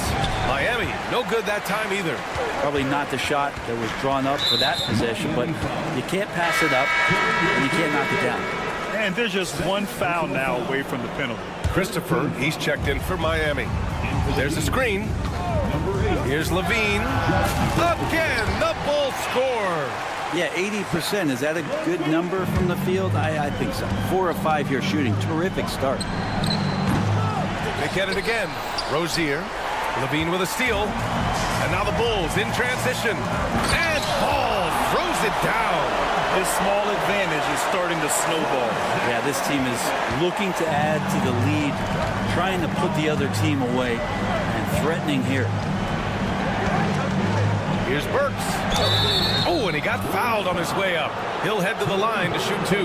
S9: Miami, no good that time either.
S15: Probably not the shot that was drawn up for that possession, but you can't pass it up, and you can't knock it down.
S10: And there's just one foul now away from the penalty.
S9: Christopher, he's checked in for Miami. There's a screen. Here's Levine. Again, the Bulls score.
S15: Yeah, 80%. Is that a good number from the field? I think so. 4 of 5 here shooting. Terrific start.
S9: They get it again. Rozier. Levine with a steal. And now the Bulls in transition. And Ball throws it down.
S10: His small advantage is starting to snowball.
S15: Yeah, this team is looking to add to the lead, trying to put the other team away, and threatening here.
S9: Here's Burks. Oh, and he got fouled on his way up. He'll head to the line to shoot 2.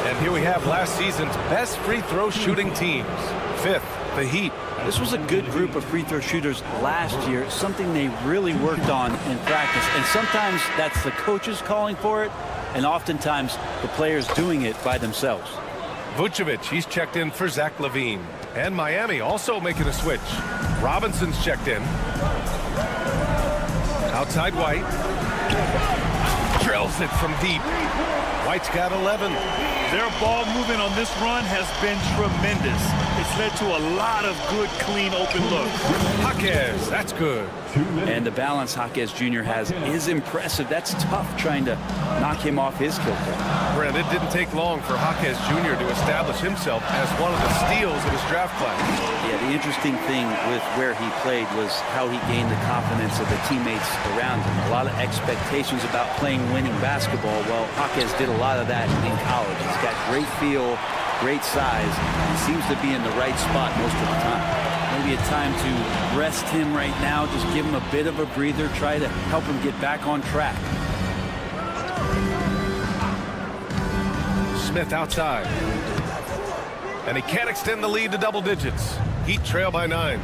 S9: And here we have last season's best free throw shooting teams. 5th, the Heat.
S15: This was a good group of free throw shooters last year, something they really worked on in practice. And sometimes that's the coaches calling for it, and oftentimes the players doing it by themselves.
S9: Vucevic, he's checked in for Zach LaVine. And Miami also making a switch. Robinson's checked in. Outside White. Drills it from deep. White's got 11.
S10: Their ball movement on this run has been tremendous. It's led to a lot of good, clean, open looks.
S9: Jaquez, that's good.
S15: And the balance Jaquez Jr. has is impressive. That's tough trying to knock him off his kilter.
S9: Brent, it didn't take long for Jaquez Jr. to establish himself as one of the steals of his draft class.
S15: Yeah, the interesting thing with where he played was how he gained the confidence of the teammates around him. A lot of expectations about playing winning basketball. Well, Jaquez did a lot of that in college. He's got great feel, great size. He seems to be in the right spot most of the time. Maybe a time to rest him right now, just give him a bit of a breather, try to help him get back on track.
S9: Smith outside. And he can't extend the lead to double digits. Heat trail by 9.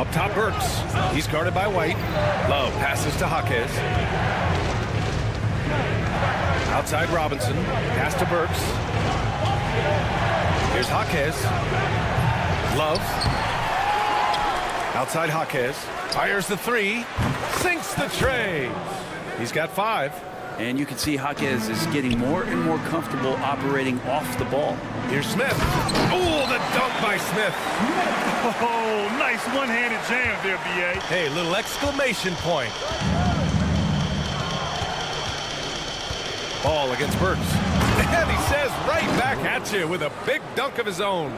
S9: Up top, Burks. He's guarded by White. Love passes to Jaquez. Outside Robinson. Pass to Burks. Here's Jaquez. Love. Outside Jaquez. Fires the three. Sinks the tray. He's got 5.
S15: And you can see Jaquez is getting more and more comfortable operating off the ball.
S9: Here's Smith. Oh, the dunk by Smith.
S10: Oh, nice one-handed jam there, B.A.
S9: Hey, little exclamation point. Ball against Burks. And he says right back at you with a big dunk of his own.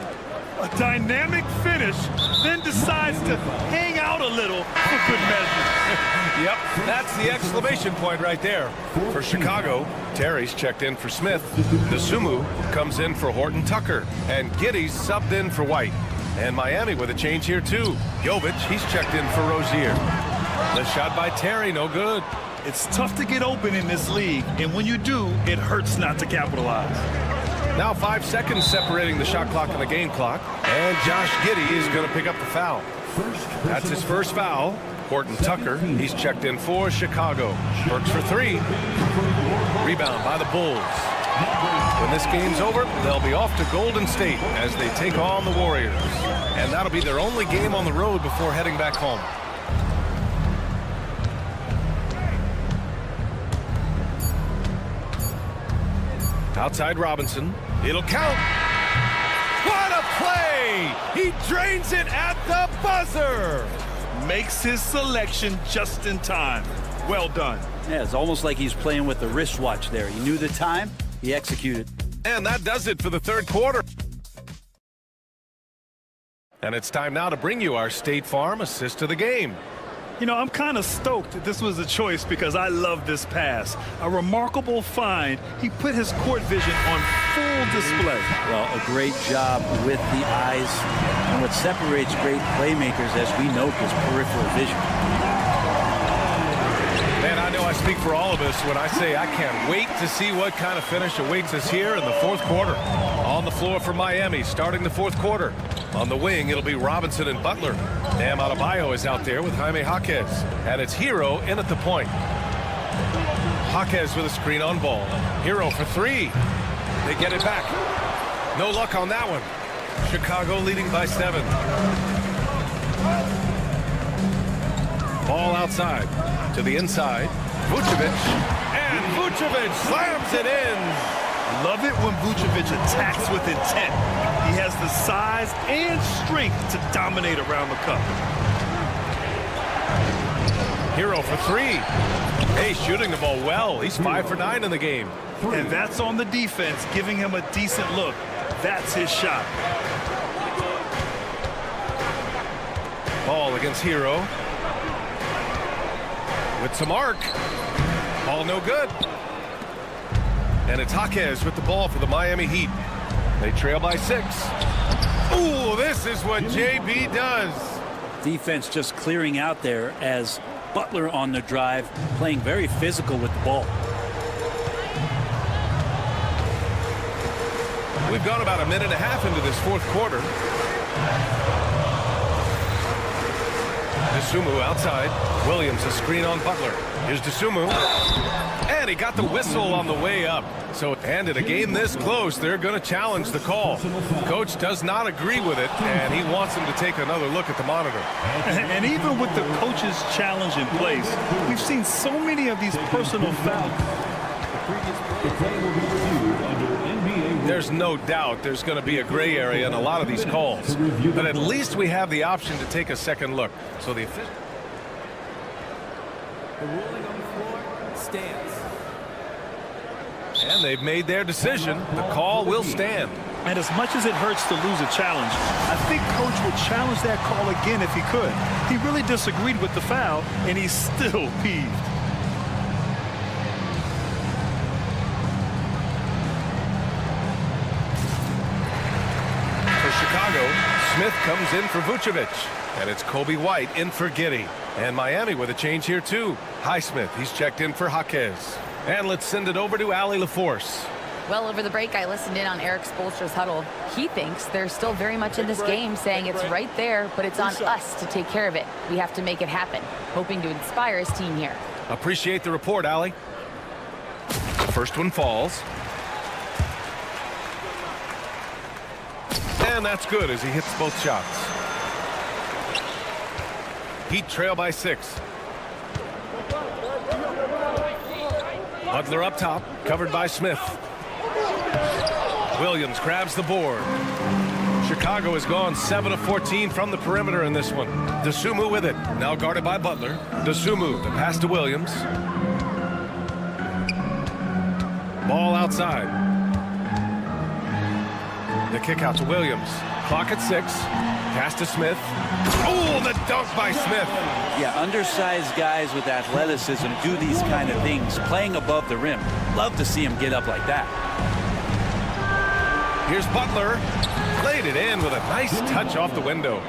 S10: A dynamic finish, then decides to hang out a little for good measure.
S9: Yep, that's the exclamation point right there. For Chicago, Terry's checked in for Smith. Nasumu comes in for Horton Tucker. And Giddey's subbed in for White. And Miami with a change here too. Jovic, he's checked in for Rozier. The shot by Terry, no good.
S10: It's tough to get open in this league, and when you do, it hurts not to capitalize.
S9: Now 5 seconds separating the shot clock and the game clock. And Josh Giddey is going to pick up the foul. That's his first foul. Horton Tucker, he's checked in for Chicago. Burks for 3. Rebound by the Bulls. When this game's over, they'll be off to Golden State as they take on the Warriors. And that'll be their only game on the road before heading back home. Outside Robinson. It'll count. What a play! He drains it at the buzzer.
S10: Makes his selection just in time. Well done.
S15: Yeah, it's almost like he's playing with the wristwatch there. He knew the time, he executed.
S9: And that does it for the third quarter. And it's time now to bring you our State Farm assist of the game.
S10: You know, I'm kind of stoked that this was a choice because I love this pass. A remarkable find. He put his court vision on full display.
S15: Well, a great job with the eyes. And what separates great playmakers, as we know, is peripheral vision.
S9: Man, I know I speak for all of us when I say I can't wait to see what kind of finish awaits us here in the fourth quarter. On the floor for Miami, starting the fourth quarter. On the wing, it'll be Robinson and Butler. Bam Adebayo is out there with Jaime Jaquez. And it's Hero in at the point. Jaquez with a screen on ball. Hero for 3. They get it back. No luck on that one. Chicago leading by 7. Ball outside. To the inside. Vucevic. And Vucevic slams it in.
S10: Love it when Vucevic attacks with intent. He has the size and strength to dominate around the cup.
S9: Hero for 3. Hey, shooting the ball well. He's 5 for 9 in the game.
S10: And that's on the defense, giving him a decent look. That's his shot.
S9: Ball against Hero. With some arc. Ball no good. And it's Jaquez with the ball for the Miami Heat. They trail by 6. Ooh, this is what JB does.
S15: Defense just clearing out there as Butler on the drive, playing very physical with the ball.
S9: We've gone about a minute and a half into this fourth quarter. Dosunmu outside. Williams a screen on Butler. Here's Dosunmu. And he got the whistle on the way up. So, and in a game this close, they're going to challenge the call. Coach does not agree with it, and he wants him to take another look at the monitor.
S10: And even with the coach's challenge in place, we've seen so many of these personal fouls.
S9: There's no doubt there's going to be a gray area in a lot of these calls. But at least we have the option to take a second look. So the official...
S16: The ruling on the floor stands.
S9: And they've made their decision. The call will stand.
S10: And as much as it hurts to lose a challenge, I think Coach would challenge that call again if he could. He really disagreed with the foul, and he's still peeved.
S9: For Chicago, Smith comes in for Vucevic. And it's Kobe White in for Giddey. And Miami with a change here too. Highsmith, he's checked in for Jaquez. And let's send it over to Allie LaForce.
S12: Well, over the break, I listened in on Eric Spoelstra's huddle. He thinks they're still very much in this game, saying it's right there, but it's on us to take care of it. We have to make it happen, hoping to inspire his team here.
S9: Appreciate the report, Allie. The first one falls. And that's good as he hits both shots. Heat trail by 6. Butler up top, covered by Smith. Williams grabs the board. Chicago has gone 7 of 14 from the perimeter in this one. Dosunmu with it, now guarded by Butler. Dosunmu, the pass to Williams. Ball outside. The kick out to Williams. Clock at 6. Pass to Smith. Oh, the dunk by Smith.
S15: Yeah, undersized guys with athleticism do these kind of things, playing above the rim. Love to see him get up like that.
S9: Here's Butler. Laid it in with a nice touch off the window.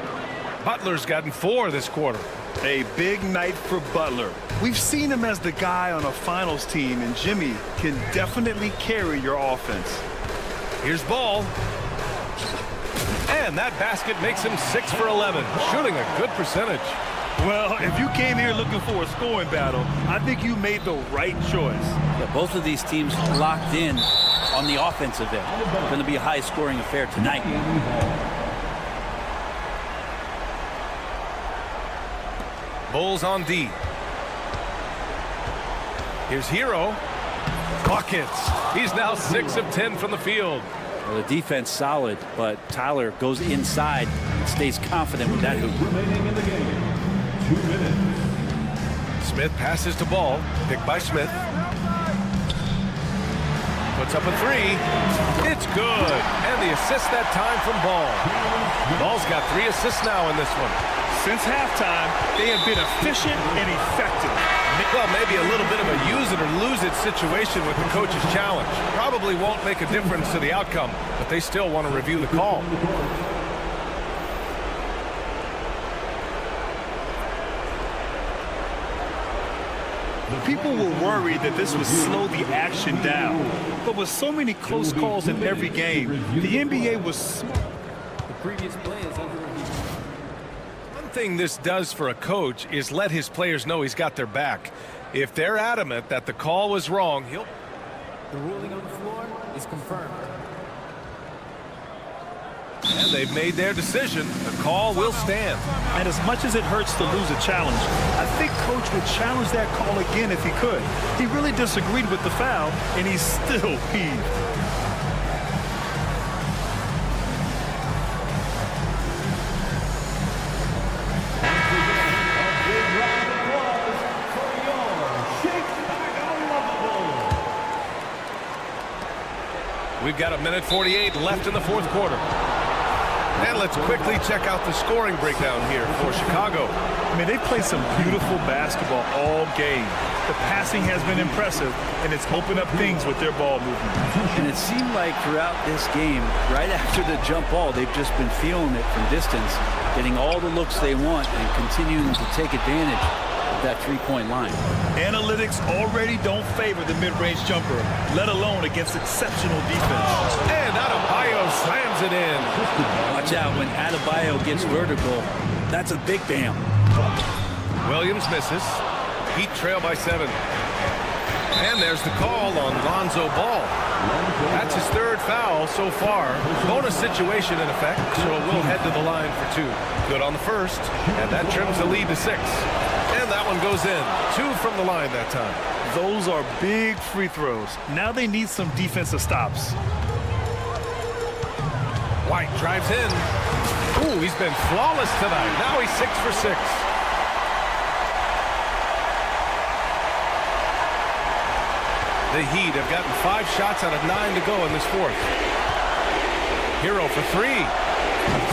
S9: Butler's gotten 4 this quarter.
S10: A big night for Butler. We've seen him as the guy on a finals team, and Jimmy can definitely carry your offense.
S9: Here's Ball. And that basket makes him 6 for 11, shooting a good percentage.
S10: Well, if you came here looking for a scoring battle, I think you made the right choice.
S15: Yeah, both of these teams locked in on the offensive end. It's going to be a high-scoring affair tonight.
S9: Bulls on D. Here's Hero. Buckets. He's now 6 of 10 from the field.
S15: Well, the defense solid, but Tyler goes inside and stays confident with that hoop.
S5: Remaining in the game. 2 minutes.
S9: Smith passes to Ball. Picked by Smith. Puts up a 3. It's good. And the assist that time from Ball. Ball's got 3 assists now in this one.
S10: Since halftime, they have been efficient and effective.
S9: Well, maybe a little bit of a use it or lose it situation with the coach's challenge. Probably won't make a difference to the outcome, but they still want to review the call.
S10: People were worried that this would slow the action down. But with so many close calls in every game, the NBA was smart.
S16: The previous play is under review.
S9: One thing this does for a coach is let his players know he's got their back. If they're adamant that the call was wrong, he'll...
S16: The ruling on the floor is confirmed.
S9: And they've made their decision. The call will stand.
S10: And as much as it hurts to lose a challenge, I think Coach would challenge that call again if he could. He really disagreed with the foul, and he's still peeved.
S9: We've got 1:48 left in the fourth quarter. And let's quickly check out the scoring breakdown here for Chicago.
S10: I mean, they've played some beautiful basketball all game. The passing has been impressive, and it's opened up things with their ball movement.
S15: And it seemed like throughout this game, right after the jump ball, they've just been feeling it from distance, getting all the looks they want and continuing to take advantage of that three-point line.
S10: Analytics already don't favor the mid-range jumper, let alone against exceptional defense.
S9: And Adebayo slams it in.
S15: Watch out when Adebayo gets vertical. That's a big bam.
S9: Williams misses. Heat trail by 7. And there's the call on Lonzo Ball. That's his 3rd foul so far. Bonus situation in effect, so we'll head to the line for 2. Good on the first, and that trims the lead to 6. And that one goes in. 2 from the line that time.
S10: Those are big free throws. Now they need some defensive stops.
S9: White drives in. Ooh, he's been flawless tonight. Now he's 6 for 6. The Heat have gotten 5 shots out of 9 to go in this fourth. Hero for 3.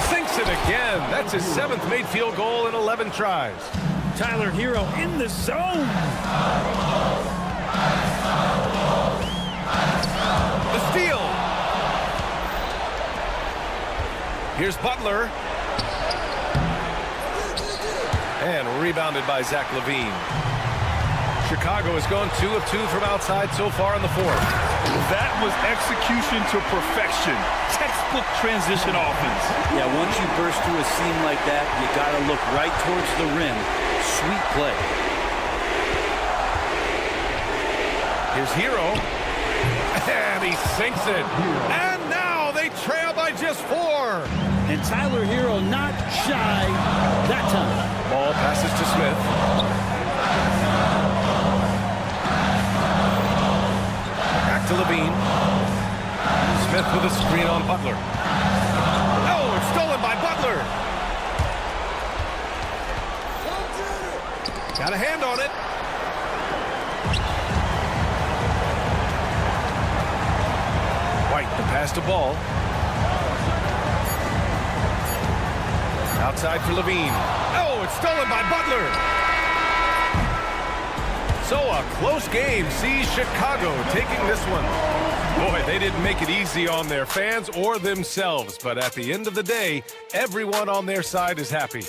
S9: Sinks it again. That's his 7th made field goal in 11 tries.
S10: Tyler Hero in the zone.
S9: The steal. Here's Butler. And rebounded by Zach LaVine. Chicago has gone 2 of 2 from outside so far in the fourth.
S10: That was execution to perfection. Textbook transition offense.
S15: Yeah, once you burst through a seam like that, you got to look right towards the rim. Sweet play.
S9: Here's Hero. And he sinks it. And now they trail by just 4.
S17: And Tyler Hero not shy that time.
S9: Ball passes to Smith. Back to Levine. Smith with a screen on Butler. Oh, it's stolen by Butler. Got a hand on it. White, the pass to Ball. Outside for Levine. Oh, it's stolen by Butler. So a close game sees Chicago taking this one. Boy, they didn't make it easy on their fans or themselves, but at the end of the day, everyone on their side is happy.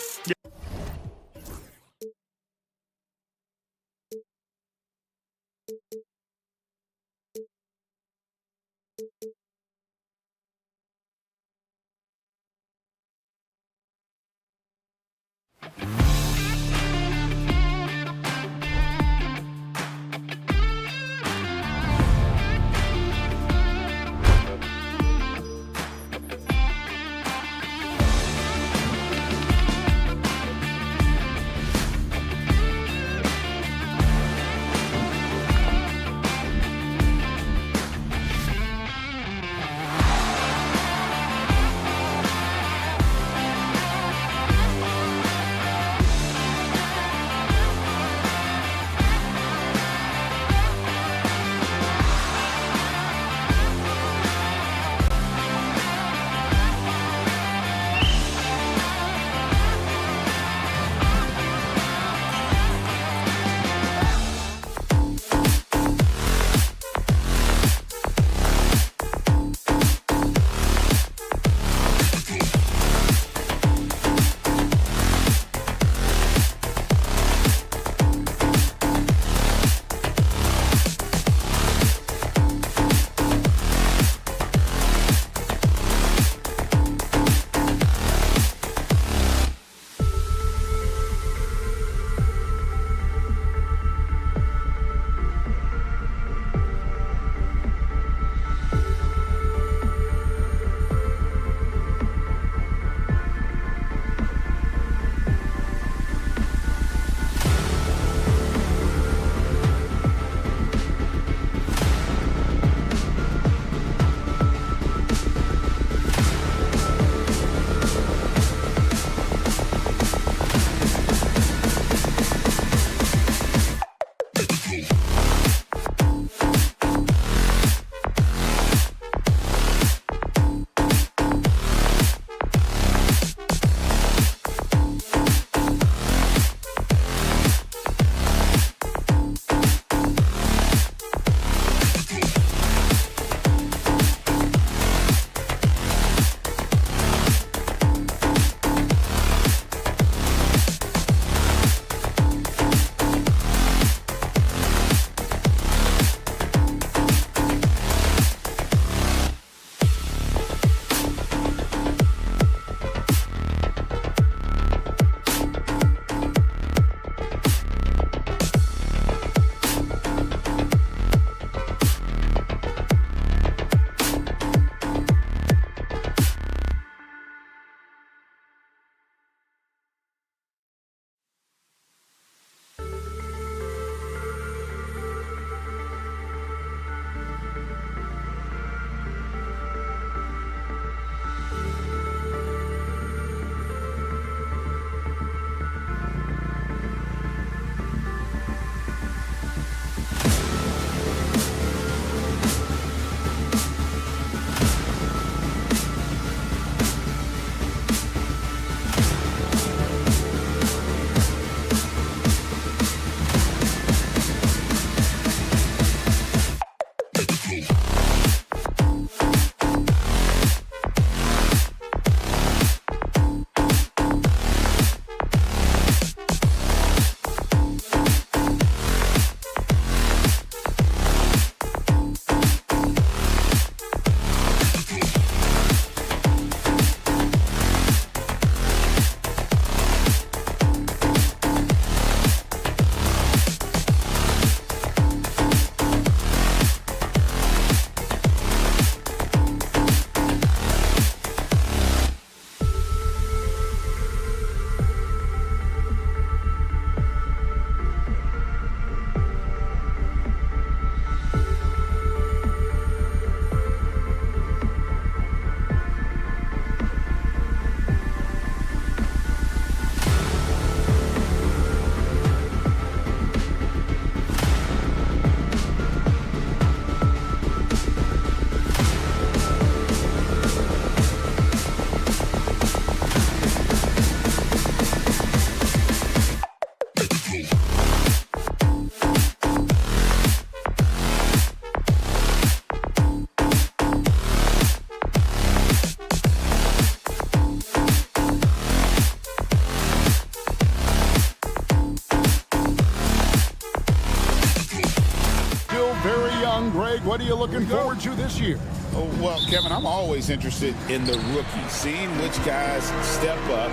S1: what are you looking forward to this year?
S3: Oh, well, Kevin, I'm always interested in the rookies, seeing which guys step up.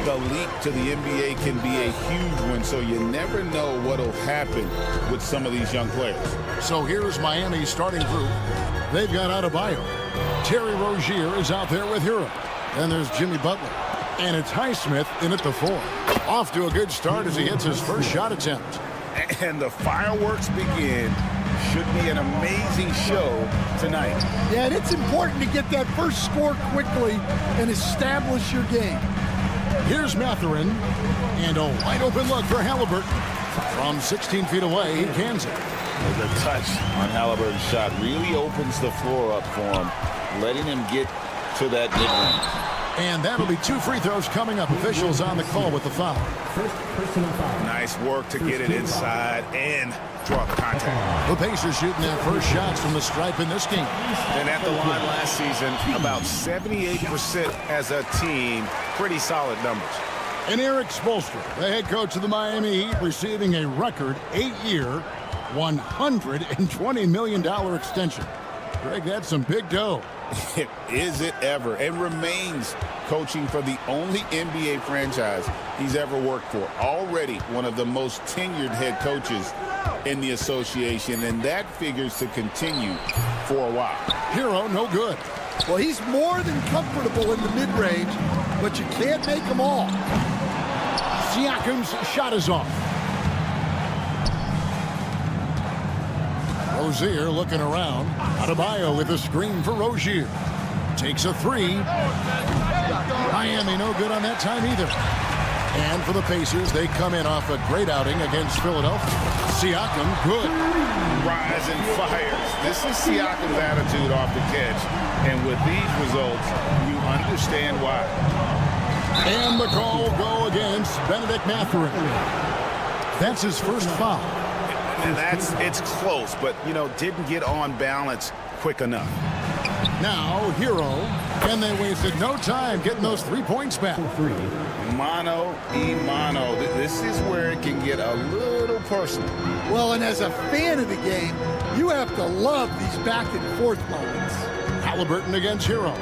S3: The leap to the NBA can be a huge one, so you never know what will happen with some of these young players.
S1: So here's Miami's starting group. They've got Adebayo. Terry Rozier is out there with Hero. Then there's Jimmy Butler. And it's Highsmith in at the 4. Off to a good start as he hits his first shot attempt.
S3: And the fireworks begin. Should be an amazing show tonight.
S2: Yeah, and it's important to get that first score quickly and establish your game.
S1: Here's Mathurin, and a wide-open look for Halliburton. From 16 feet away, he cans it.
S6: The touch on Halliburton's shot really opens the floor up for him, letting him get to that mid-range.
S1: And that'll be 2 free throws coming up. Officials on the call with the foul.
S5: First personal foul.
S3: Nice work to get it inside and draw the contact.
S1: The Pacers shooting their first shots from the stripe in this game.
S3: And at the line last season, about 78% as a team. Pretty solid numbers.
S1: And Eric Spoelstra, the head coach of the Miami Heat, receiving a record 8-year, $120 million extension. Greg, that's some big dough.
S3: Is it ever? And remains coaching for the only NBA franchise he's ever worked for. Already one of the most tenured head coaches in the association, and that figures to continue for a while.
S1: Hero, no good.
S2: Well, he's more than comfortable in the mid-range, but you can't make them all.
S1: Siakam's shot is off. Rozier looking around. Adebayo with a screen for Rozier. Takes a 3. Miami no good on that time either. And for the Pacers, they come in off a great outing against Philadelphia. Siakam, good.
S3: Rise and fires. This is Siakam's attitude off the catch. And with these results, you understand why.
S1: And the call will go against Benedict Mathurin. That's his first foul.
S3: And it's close, but, didn't get on balance quick enough.
S1: Now, Hero, and they wasted no time getting those 3 points back.
S3: Mano y mano. This is where it can get a little personal.
S2: Well, and as a fan of the game, you have to love these back and forth moments.
S1: Halliburton against Hero.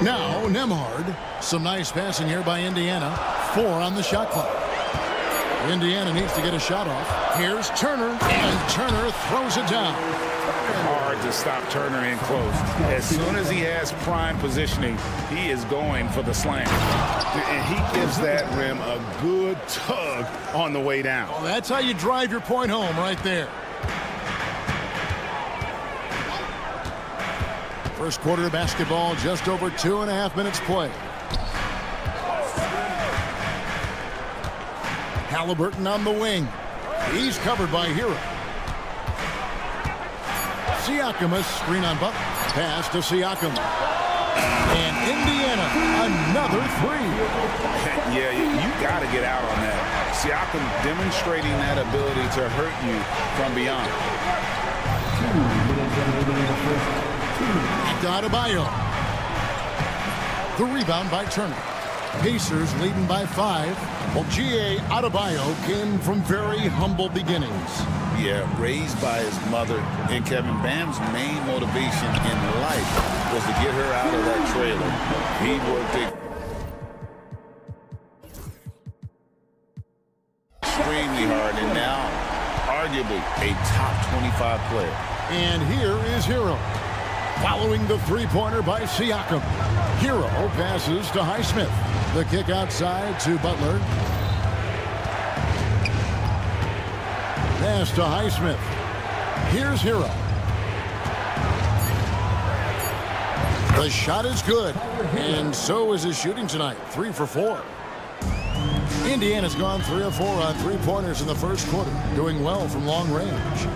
S1: Now, Nembhard. Some nice passing here by Indiana. 4 on the shot clock. Indiana needs to get a shot off. Here's Turner, and Turner throws it down.
S3: Hard to stop Turner in close. As soon as he has prime positioning, he is going for the slam. And he gives that rim a good tug on the way down.
S1: Well, that's how you drive your point home right there. First quarter of basketball, just over 2.5 minutes play. Halliburton on the wing. He's covered by Hero. Siakam, a screen on Butler. Pass to Siakam. And Indiana, another 3.
S3: Yeah, you got to get out on that. Siakam demonstrating that ability to hurt you from beyond.
S1: Adebayo. The rebound by Turner. Pacers leading by 5. Well, G.A. Adebayo came from very humble beginnings.
S6: Yeah, raised by his mother. And Kevin, Bam's main motivation in life was to get her out of that trailer. He worked extremely hard, and now arguably a top 25 player.
S1: And here is Hero. Following the 3-pointer by Siakam. Hero passes to Highsmith. The kick outside to Butler. Pass to Highsmith. Here's Hero. The shot is good. And so is his shooting tonight. 3 for 4. Indiana's gone 3 of 4 on 3-pointers in the first quarter. Doing well from long range.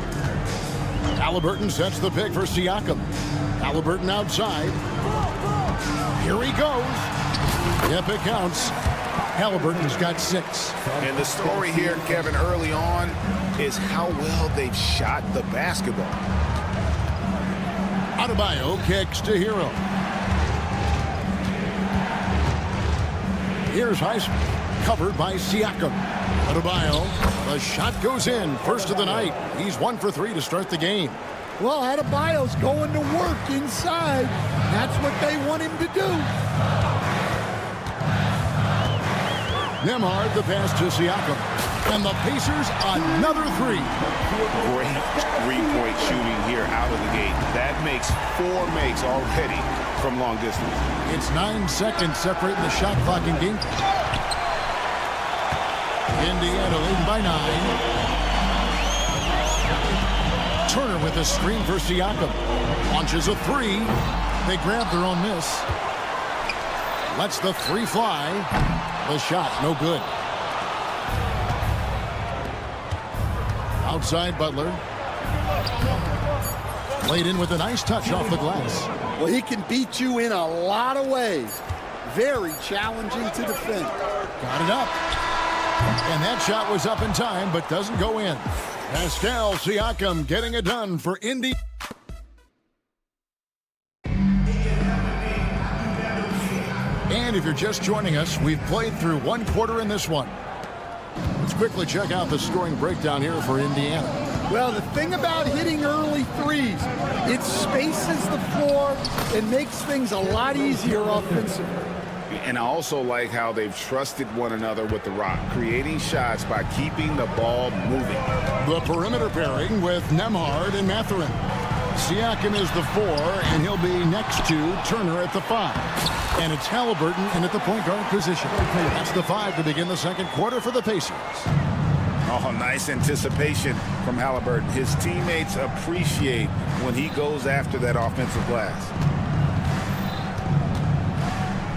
S1: Halliburton sets the pick for Siakam. Halliburton outside. Here he goes. Yep, it counts. Halliburton's got 6.
S3: And the story here, Kevin, early on is how well they've shot the basketball.
S1: Adebayo kicks to Hero. Here's Highsmith, covered by Siakam. Adebayo, the shot goes in. First of the night. He's 1 for 3 to start the game.
S2: Well, Adebayo's going to work inside. That's what they want him to do.
S1: Nembhard, the pass to Siakam. And the Pacers, another 3.
S3: Great three-point shooting here out of the gate. That makes 4 makes already from long distance.
S1: It's 9 seconds separating the shot clock in game. Indiana leading by 9. Turner with a screen for Siakam. Launches a 3. They grab their own miss. Lets the 3 fly. The shot, no good. Outside Butler. Laid in with a nice touch off the glass.
S2: Well, he can beat you in a lot of ways. Very challenging to defend.
S1: Got it up. And that shot was up in time, but doesn't go in. Pascal Siakam getting it done for Indy. And if you're just joining us, we've played through 1 quarter in this one. Let's quickly check out the scoring breakdown here for Indiana.
S2: Well, the thing about hitting early threes, it spaces the floor and makes things a lot easier offensively.
S3: And I also like how they've trusted one another with the rock, creating shots by keeping the ball moving.
S1: The perimeter pairing with Nembhard and Mathurin. Siakam is the 4, and he'll be next to Turner at the 5. And it's Halliburton in at the point guard position. That's the 5 to begin the second quarter for the Pacers.
S3: Oh, nice anticipation from Halliburton. His teammates appreciate when he goes after that offensive glass.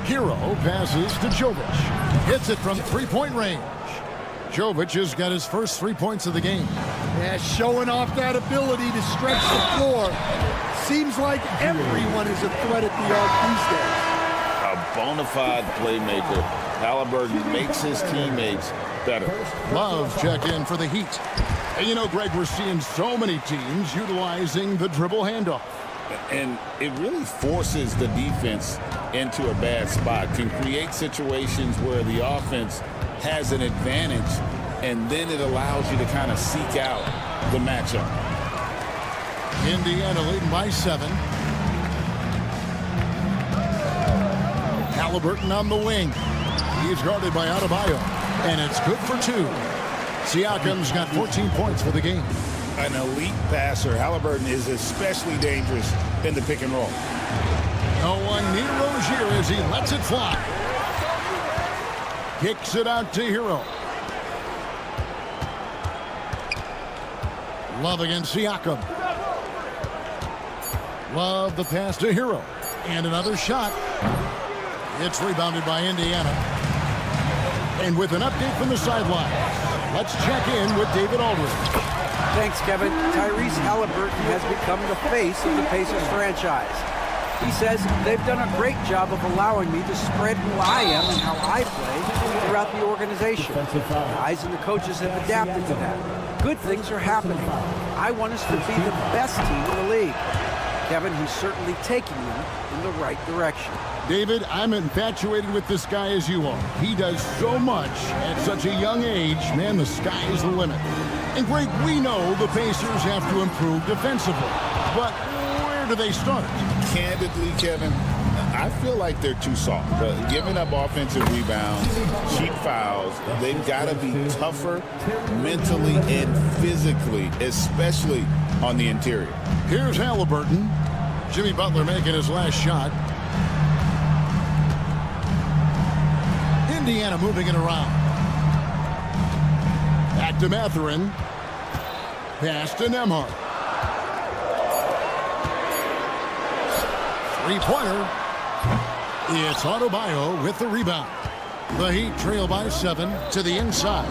S1: Hero passes to Jovic. Hits it from three-point range. Jovic has got his first 3 points of the game.
S2: Yeah, showing off that ability to stretch the floor. Seems like everyone is a threat at the arc these days.
S6: A bona fide playmaker. Halliburton makes his teammates better.
S1: Love check in for the Heat. And you know, Greg, we're seeing so many teams utilizing the dribble handoff.
S6: And it really forces the defense into a bad spot. Can create situations where the offense has an advantage, and then it allows you to kind of seek out the matchup.
S1: Indiana leading by 7. Halliburton on the wing. He's guarded by Adebayo, and it's good for 2. Siakam's got 14 points for the game.
S3: An elite passer. Halliburton is especially dangerous in the pick and roll.
S1: No one near Rozier as he lets it fly. Kicks it out to Hero. Love against Siakam. Love the pass to Hero. And another shot. It's rebounded by Indiana. And with an update from the sideline, let's check in with David Aldridge.
S4: Thanks, Kevin. Tyrese Halliburton has become the face of the Pacers franchise. He says they've done a great job of allowing me to spread who I am and how I play throughout the organization. The guys and the coaches have adapted to that. Good things are happening. I want us to be the best team in the league. Kevin, he's certainly taking them in the right direction.
S1: David, I'm infatuated with this guy as you are. He does so much at such a young age. Man, the sky is the limit. And Greg, we know the Pacers have to improve defensively. But where do they start?
S3: Candidly, Kevin, I feel like they're too soft. Giving up offensive rebounds, cheap fouls, they've got to be tougher mentally and physically, especially on the interior.
S1: Here's Halliburton. Jimmy Butler making his last shot. Indiana moving it around. Back to Mathurin. Pass to Nembhard. Three-pointer. It's Adebayo with the rebound. The Heat trail by 7 to the inside.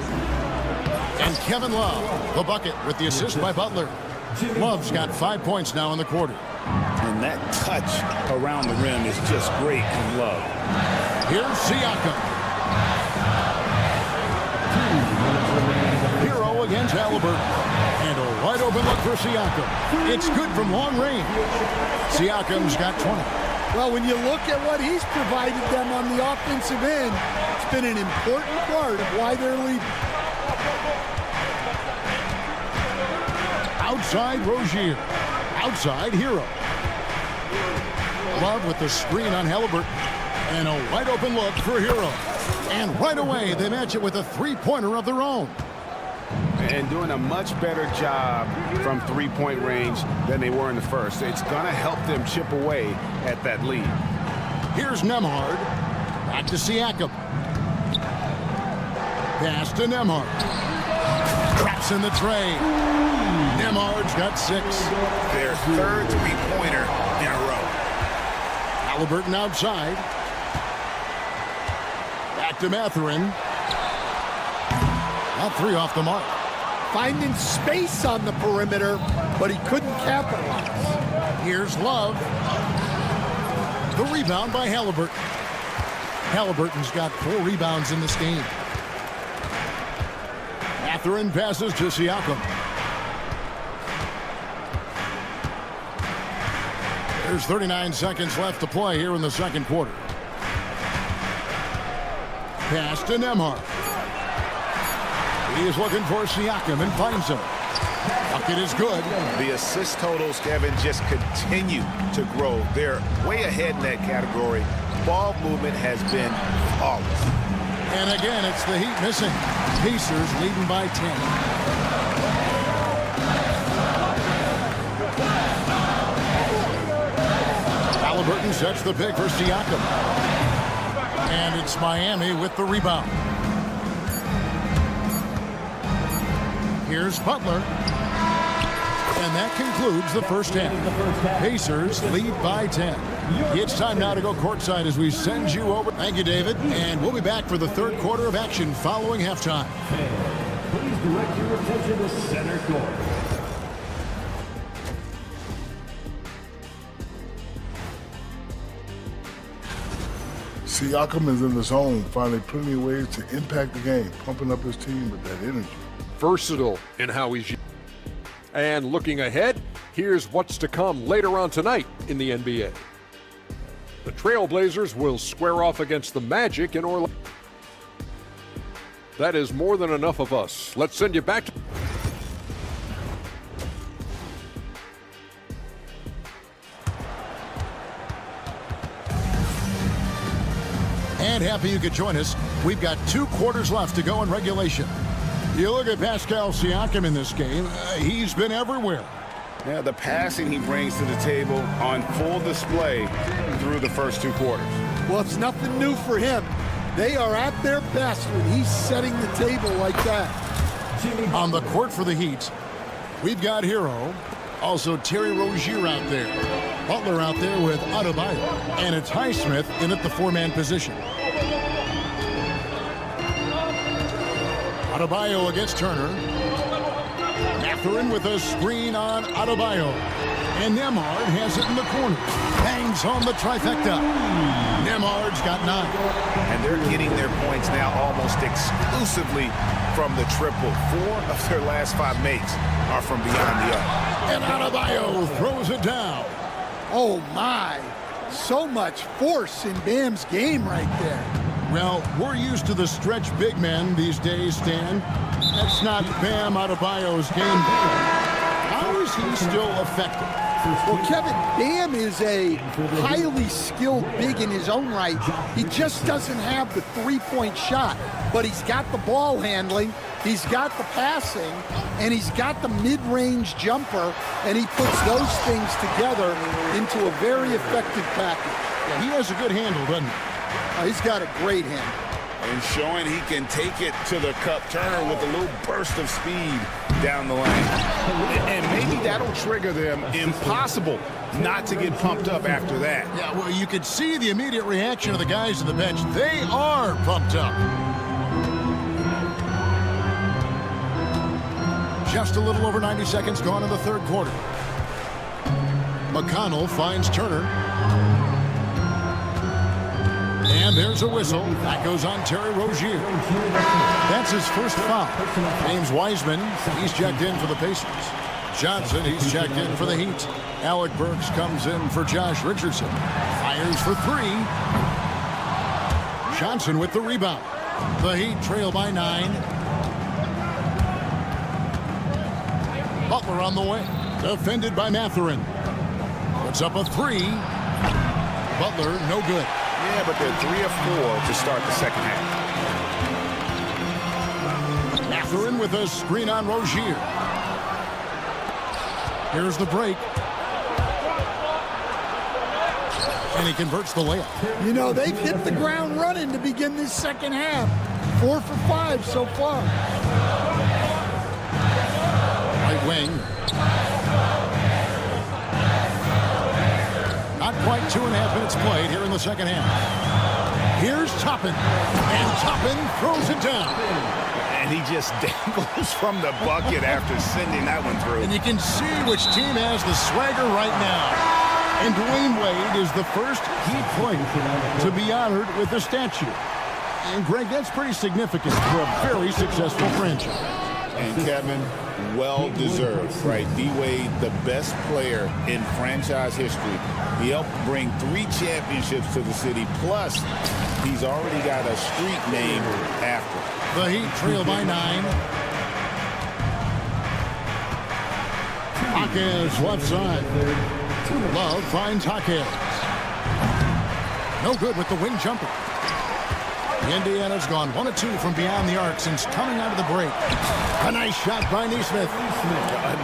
S1: And Kevin Love, the bucket with the assist by Butler. Love's got 5 points now in the quarter.
S3: And that touch around the rim is just great from Love.
S1: Here's Siakam. Hero against Halliburton. And a wide open look for Siakam. It's good from long range. Siakam's got 20.
S2: Well, when you look at what he's provided them on the offensive end, it's been an important part of why they're leading.
S1: Outside Rozier. Outside Hero. Love with the screen on Halliburton. And a wide open look for Hero. And right away, they match it with a three-pointer of their own.
S18: And doing a much better job from three-point range than they were in the first. It's going to help them chip away at that lead.
S1: Here's Nembhard. Back to Siakam. Pass to Nembhard. Traps in the tray. Nembhard's got 6.
S3: Their third three-pointer in a row.
S1: Halliburton outside. Back to Mathurin. Not 3 off the mark.
S2: Finding space on the perimeter, but he couldn't capitalize.
S1: Here's Love. The rebound by Halliburton. Halliburton's got 4 rebounds in this game. Mathurin passes to Siakam. There's 39 seconds left to play here in the second quarter. Pass to Nembhard. He is looking for Siakam and finds him. Bucket is good.
S3: The assist totals, Kevin, just continue to grow. They're way ahead in that category. Ball movement has been flawless.
S1: And again, it's the Heat missing. Pacers leading by 10. Halliburton sets the pick for Siakam. And it's Miami with the rebound. Here's Butler. And that concludes the first half. Pacers lead by 10. It's time now to go courtside as we send you over. Thank you, David. And we'll be back for the third quarter of action following halftime.
S5: Please direct your attention to center court.
S7: Siakam is in the zone, finding plenty of ways to impact the game, pumping up his team with that energy.
S8: Versatile in how he's. And looking ahead, here's what's to come later on tonight in the NBA. The Trailblazers will square off against the Magic in Orlando. That is more than enough of us. Let's send you back to...
S1: And happy you could join us. We've got 2 quarters left to go in regulation. You look at Pascal Siakam in this game, he's been everywhere.
S18: Yeah, the passing he brings to the table on full display through the first 2 quarters.
S2: Well, it's nothing new for him. They are at their best when he's setting the table like that.
S1: On the court for the Heat, we've got Hero, also Terry Rozier out there. Butler out there with Adebayo. And it's Highsmith in at the 4-man position. Adebayo against Turner. Mathurin with a screen on Adebayo. And Nembhard has it in the corner. Bangs home the trifecta. Nembhard's got 9.
S3: And they're getting their points now almost exclusively from the triple. 4 of their last 5 makes are from beyond the arc.
S1: And Adebayo throws it down.
S2: Oh, my. So much force in Bam's game right there.
S1: Well, we're used to the stretch big men these days, Stan. That's not Bam Adebayo's game. How is he still effective?
S2: Well, Kevin, Bam is a highly skilled big in his own right. He just doesn't have the three-point shot, but he's got the ball handling, he's got the passing, and he's got the mid-range jumper, and he puts those things together into a very effective package.
S1: Yeah, he has a good handle, doesn't he?
S2: He's got a great handle.
S3: And showing he can take it to the cup. Turner with a little burst of speed down the lane. And maybe that'll trigger them. Impossible not to get pumped up after that.
S1: Yeah, well, you could see the immediate reaction of the guys on the bench. They are pumped up. Just a little over 90 seconds gone in the third quarter. McConnell finds Turner. And there's a whistle. That goes on Terry Rozier. That's his first foul. James Wiseman, he's checked in for the Pacers. Johnson, he's checked in for the Heat. Alec Burks comes in for Josh Richardson. Fires for 3. Johnson with the rebound. The Heat trail by 9. Butler on the way. Defended by Mathurin. Puts up a three. Butler, no good.
S3: Yeah, but they're 3 of 4 to start the second half.
S1: Mathurin with a screen on Rozier. Here's the break. And he converts the layup.
S2: You know, they've hit the ground running to begin this second half. 4 for 5 so far.
S1: Right wing. Not quite 2.5 minutes played here in the second half. Here's Toppin. And Toppin throws it down.
S3: And he just dangles from the bucket after sending that one through.
S1: And you can see which team has the swagger right now. And Dwayne Wade is the first Heat player to be honored with a statue. And Greg, that's pretty significant for a very successful franchise.
S3: And Kevin, well-deserved, right? D-Wade, the best player in franchise history. He helped bring 3 championships to the city, plus he's already got a street named after him.
S1: The Heat trail by 9. Jaquez left side. Love finds Jaquez. No good with the wing jumper. Indiana's gone 1 of 2 from beyond the arc since coming out of the break. A nice shot by Nesmith.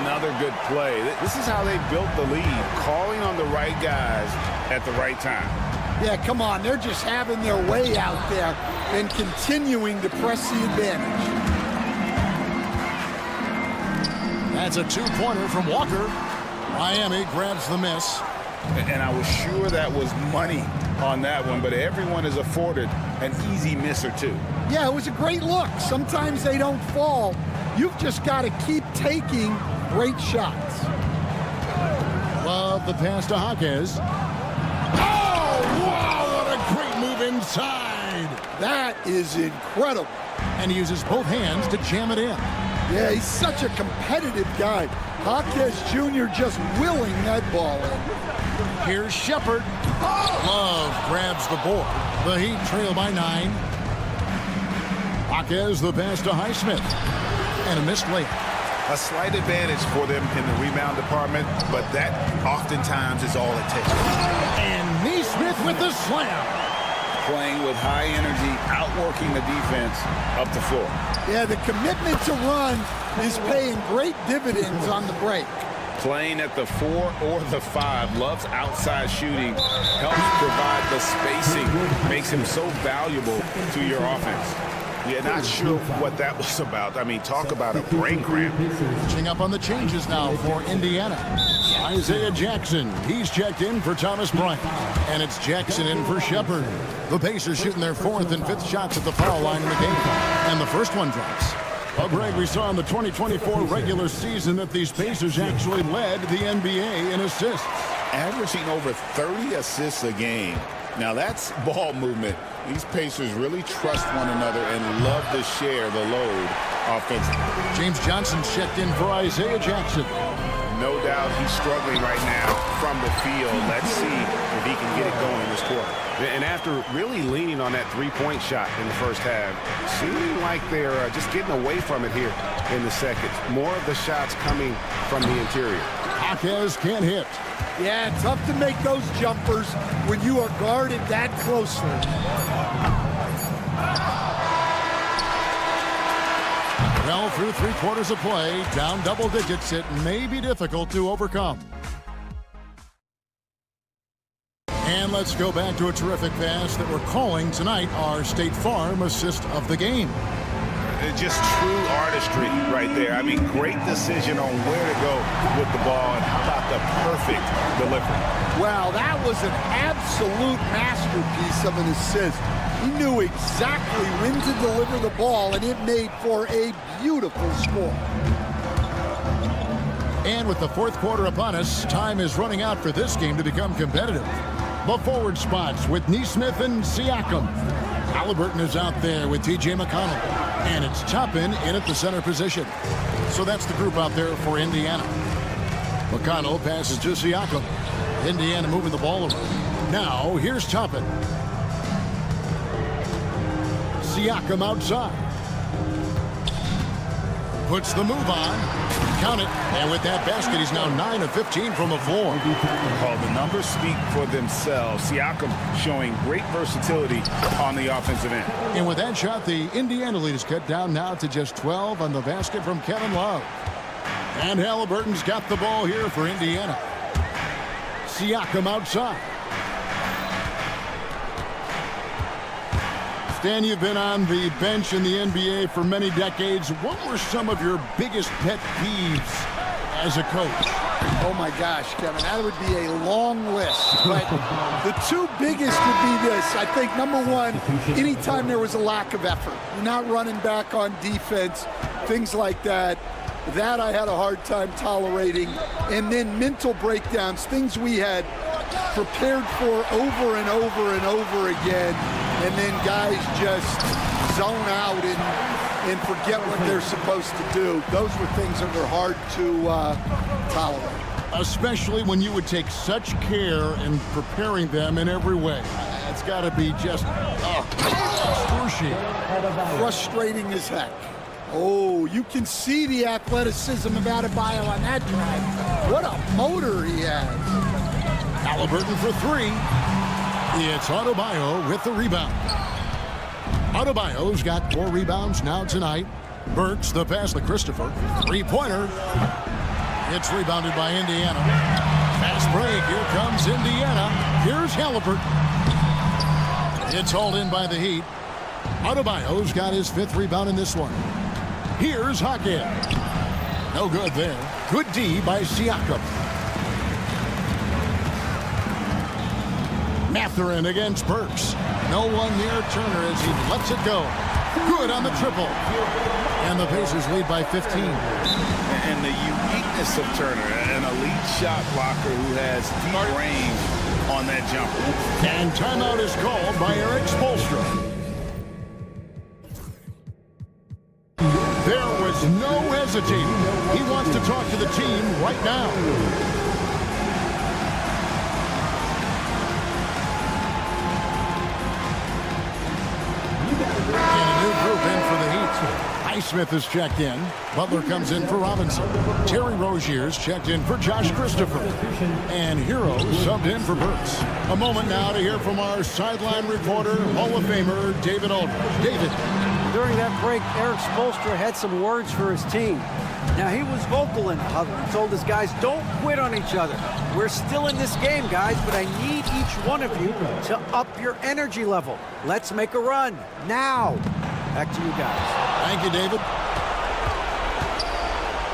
S3: Another good play. This is how they built the lead, calling on the right guys at the right time.
S2: Yeah, come on. They're just having their way out there and continuing to press the advantage.
S1: That's a 2-pointer from Walker. Miami grabs the miss.
S3: And I was sure that was money on that one, but everyone is afforded an easy miss or two.
S2: Yeah, it was a great look. Sometimes they don't fall. You've just got to keep taking great shots.
S1: Love the pass to Jaquez. Oh, wow, what a great move inside.
S2: That is incredible.
S1: And he uses both hands to jam it in.
S2: Yeah, he's such a competitive guy. Jaquez Jr. just willing that ball in.
S1: Here's Shepard. Love grabs the board. The Heat trail by 9. Jaquez the pass to Highsmith. And a missed layup.
S3: A slight advantage for them in the rebound department, but that oftentimes is all it takes.
S1: And Nesmith with the slam.
S3: Playing with high energy, outworking the defense up the floor.
S2: Yeah, the commitment to run is paying great dividends on the break.
S3: Playing at the 4 or the 5, loves outside shooting, helps provide the spacing, makes him so valuable to your offense. Yeah, not sure what that was about. I mean, talk about a brain cramp.
S1: Catching up on the changes now for Indiana. Isaiah Jackson, he's checked in for Thomas Bryant. And it's Jackson in for Shepard. The Pacers shooting their 4th and 5th shots at the foul line in the game. And the first one drops. Well, Greg, we saw in the 2024 regular season that these Pacers actually led the NBA in assists.
S3: Averaging over 30 assists a game. Now that's ball movement. These Pacers really trust one another and love to share the load offensively.
S1: James Johnson's checked in for Isaiah Jackson.
S3: No doubt he's struggling right now from the field. Let's see if he can get it going this quarter.
S18: And after really leaning on that 3-point shot in the first half, seeming like they're just getting away from it here in the second. More of the shots coming from the interior.
S1: Jaquez can't hit.
S2: Yeah, tough to make those jumpers when you are guarded that closely.
S1: Well, through 3 quarters of play, down double digits, it may be difficult to overcome. And let's go back to a terrific pass that we're calling tonight our State Farm assist of the game.
S3: Just true artistry right there. I mean, great decision on where to go with the ball, and how about the perfect delivery?
S2: Wow, that was an absolute masterpiece of an assist. He knew exactly when to deliver the ball, and it made for a beautiful score.
S1: And with the 4th quarter upon us, time is running out for this game to become competitive. The forward spots with Nesmith and Siakam. Halliburton is out there with T.J. McConnell. And it's Toppin in at the center position. So that's the group out there for Indiana. McConnell passes to Siakam. Indiana moving the ball around. Now, here's Toppin. Siakam outside. Puts the move on. Count it. And with that basket, he's now 9 of 15 from the floor.
S3: Oh, the numbers speak for themselves. Siakam showing great versatility on the offensive end.
S1: And with that shot, the Indiana lead is cut down now to just 12 on the basket from Kevin Love. And Halliburton's got the ball here for Indiana. Siakam outside. Stan, you've been on the bench in the NBA for many decades. What were some of your biggest pet peeves as a coach?
S2: Oh my gosh, Kevin, that would be a long list. But the two biggest would be this. I think number one, anytime there was a lack of effort, you're not running back on defense, things like that. That I had a hard time tolerating. And then mental breakdowns, things we had prepared for over and over and over again. And then guys just zone out and forget what they're supposed to do. Those were things that were hard to tolerate.
S1: Especially when you would take such care in preparing them in every way. It's got to be just excruciating.
S2: Frustrating as heck. Oh, you can see the athleticism of Adebayo on that drive. What a motor he has.
S1: Halliburton for three. It's Adebayo with the rebound. Adebayo's got 4 rebounds now tonight. Burks the pass to Christopher. Three-pointer. It's rebounded by Indiana. Fast break. Here comes Indiana. Here's Halliburton. It's hauled in by the Heat. Adebayo's got his 5th rebound in this one. Here's Hackett. No good there. Good D by Siakam. Mathurin against Burks. No one near Turner as he lets it go. Good on the triple. And the Pacers lead by 15.
S3: And the uniqueness of Turner, an elite shot blocker who has deep range on that jumper.
S1: And timeout is called by Eric Spoelstra. There was no hesitating. He wants to talk to the team right now. And a new group in for the Heat. Highsmith is checked in. Butler comes in for Robinson. Terry Rozier's checked in for Josh Christopher. And Hero subbed in for Burks. A moment now to hear from our sideline reporter, Hall of Famer David Aldridge. David.
S4: During that break, Eric Spoelstra had some words for his team. Now, he was vocal in the huddle. He told his guys, don't quit on each other. We're still in this game, guys, but I need each one of you to up your energy level. Let's make a run now. Back to you guys.
S1: Thank you, David.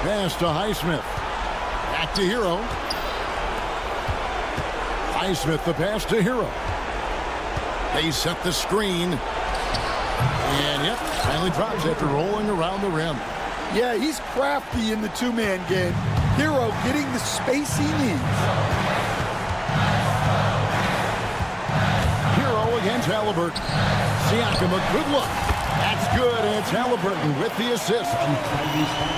S1: Pass to Highsmith. Back to Hero. Highsmith the pass to Hero. They set the screen. And, yep, finally drops after rolling around the rim.
S2: Yeah, he's crafty in the two-man game. Hero getting the space he needs.
S1: Hero against Halliburton. Siakam, a good look. That's good, and it's Halliburton with the assist.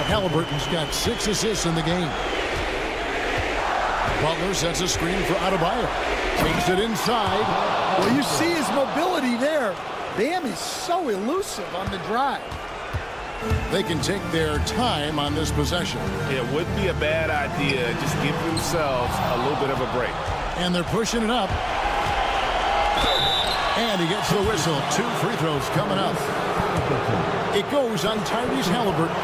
S1: Halliburton's got 6 assists in the game. Butler sets a screen for Adebayo. Takes it inside.
S2: Well, you see his mobility there. Bam is so elusive on the drive.
S1: They can take their time on this possession.
S3: It wouldn't be a bad idea. Just give themselves a little bit of a break.
S1: And they're pushing it up. And he gets the whistle. 2 free throws coming up. It goes on Tyrese Halliburton.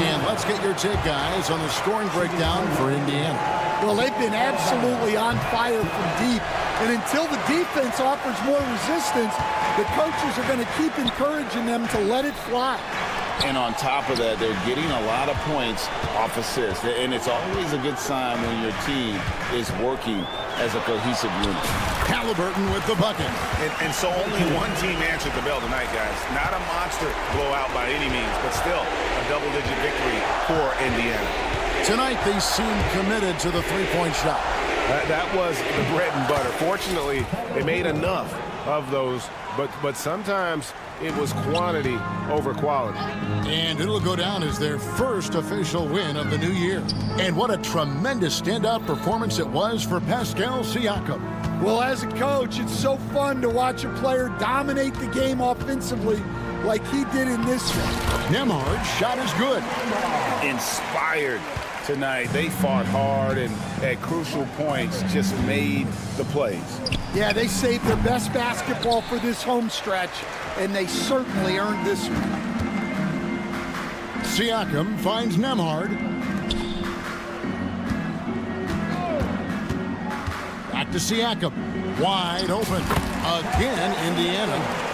S1: And let's get your take, guys, on the scoring breakdown for Indiana.
S2: Well, they've been absolutely on fire from deep. And until the defense offers more resistance, the coaches are going to keep encouraging them to let it fly.
S6: And on top of that, they're getting a lot of points off assists. And it's always a good sign when your team is working as a cohesive unit.
S1: Halliburton with the bucket.
S3: And so only one team answered the bell tonight, guys. Not a monster blowout by any means, but still a double-digit victory for Indiana.
S1: Tonight, they seem committed to the three-point shot.
S18: That was the bread and butter. Fortunately, they made enough of those, but sometimes it was quantity over quality.
S1: And it'll go down as their first official win of the new year. And what a tremendous standout performance it was for Pascal Siakam.
S2: Well, as a coach, it's so fun to watch a player dominate the game offensively like he did in this one.
S1: Nembhard's shot is good.
S3: Inspired tonight. They fought hard and at crucial points just made the plays.
S2: Yeah, they saved their best basketball for this home stretch, and they certainly earned this one.
S1: Siakam finds Nembhard. Back to Siakam. Wide open. Again, Indiana.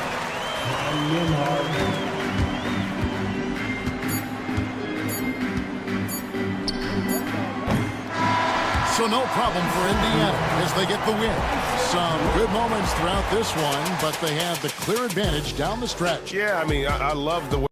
S1: So no problem for Indiana as they get the win. Some good moments throughout this one, but they have the clear advantage down the stretch.
S18: Yeah, I mean, I love the way.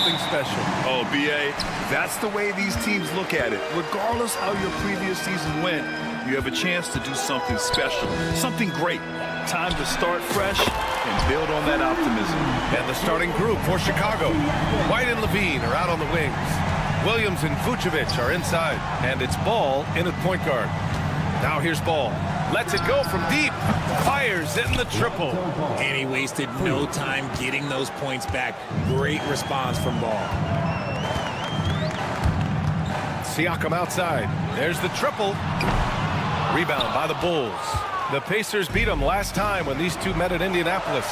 S9: something special.
S10: Oh, B.A., that's the way these teams look at it. Regardless how your previous season went, you have a chance to do something special, something great. Time to start fresh and build on that optimism.
S9: And the starting group for Chicago. White and Levine are out on the wings. Williams and Vucevic are inside. And it's Ball in at point guard. Now here's Ball. Lets it go from deep. Fires in the triple.
S19: And he wasted no time getting those points back. Great response from Ball.
S9: Siakam outside. There's the triple. Rebound by the Bulls. The Pacers beat them last time when these two met at Indianapolis.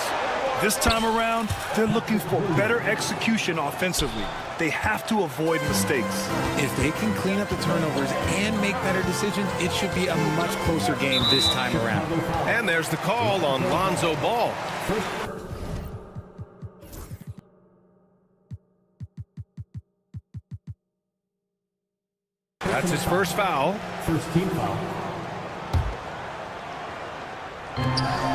S10: This time around, they're looking for better execution offensively. They have to avoid mistakes.
S19: If they can clean up the turnovers and make better decisions, it should be a much closer game this time around.
S9: And there's the call on Lonzo Ball. That's his first foul.
S5: First team foul.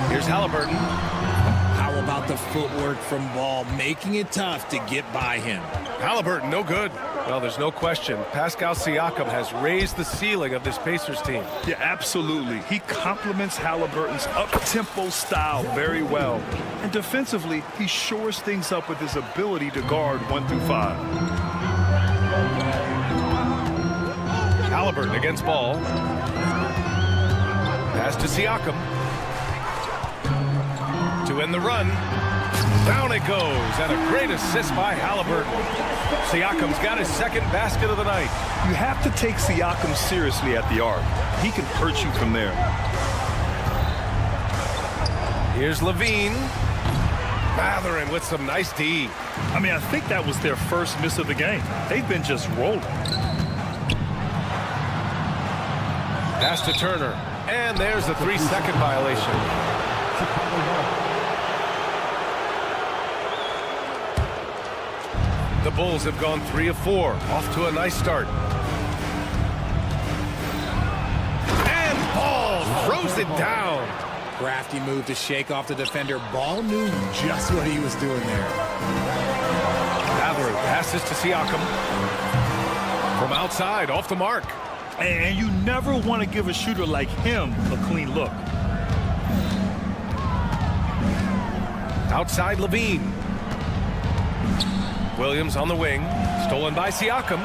S9: Here's Halliburton.
S19: How about the footwork from Ball, making it tough to get by him?
S9: Halliburton, no good. Well, there's no question. Pascal Siakam has raised the ceiling of this Pacers team.
S10: Yeah, absolutely. He complements Halliburton's up-tempo style very well. And defensively, he shores things up with his ability to guard 1 through 5.
S9: Halliburton against Ball. Pass to Siakam. To end the run. Down it goes, and a great assist by Halliburton. Siakam's got his second basket of the night.
S10: You have to take Siakam seriously at the arc. He can hurt you from there.
S9: Here's Levine. Mathering with some nice D.
S10: I mean, I think that was their first miss of the game. They've been just rolling.
S9: Pass to Turner. And there's a 3-second violation. The Bulls have gone 3 of 4, off to a nice start. And Ball throws it down.
S19: Crafty move to shake off the defender. Ball knew just what he was doing there.
S9: Mathurin passes to Siakam. From outside, off the mark.
S10: And you never want to give a shooter like him a clean look.
S9: Outside Levine. Williams on the wing. Stolen by Siakam.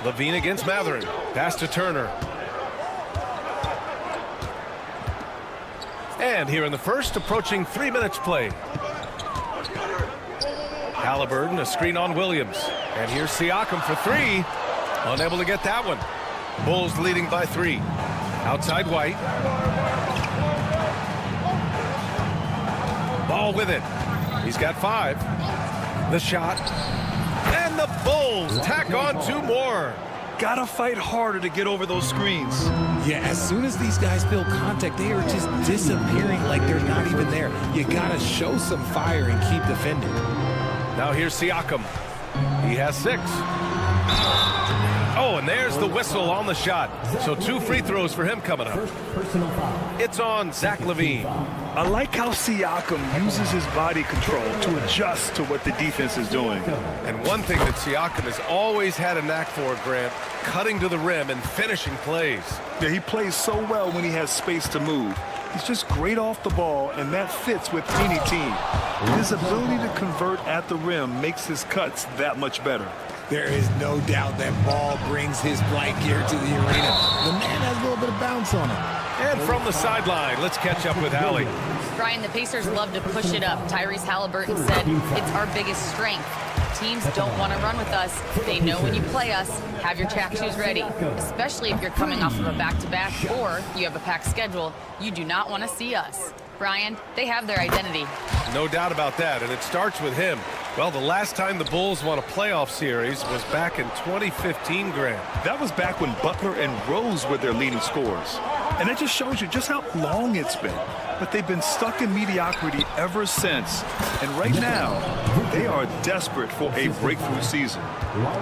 S9: Levine against Matherin. Pass to Turner. And here in the first, approaching 3 minutes play. Halliburton, a screen on Williams. And here's Siakam for 3. Unable to get that one. Bulls leading by 3. Outside White. Ball with it. He's got 5. The shot. And the Bulls tack on 2 more.
S10: Gotta fight harder to get over those screens.
S19: Yeah, as soon as these guys feel contact, they are just disappearing like they're not even there. You gotta show some fire and keep defending.
S9: Now here's Siakam. He has 6. Oh, and there's the whistle on the shot. So 2 free throws for him coming up. It's on Zach LaVine.
S10: I like how Siakam uses his body control to adjust to what the defense is doing.
S9: And one thing that Siakam has always had a knack for, Grant, cutting to the rim and finishing plays.
S10: Yeah, he plays so well when he has space to move. He's just great off the ball, and that fits with any team. His ability to convert at the rim makes his cuts that much better.
S19: There is no doubt that Ball brings his flight gear to the arena. The man has a little bit of bounce on him.
S9: And from the sideline, let's catch up with Hallie.
S12: Brian, the Pacers love to push it up. Tyrese Halliburton said it's our biggest strength. Teams don't want to run with us. They know when you play us, have your track shoes ready. Especially if you're coming off of a back-to-back or you have a packed schedule, you do not want to see us. Brian, they have their identity.
S9: No doubt about that, and it starts with him. Well, the last time the Bulls won a playoff series was back in 2015, Grant.
S10: That was back when Butler and Rose were their leading scorers. And that just shows you just how long it's been. But they've been stuck in mediocrity ever since. And right now, they are desperate for a breakthrough season.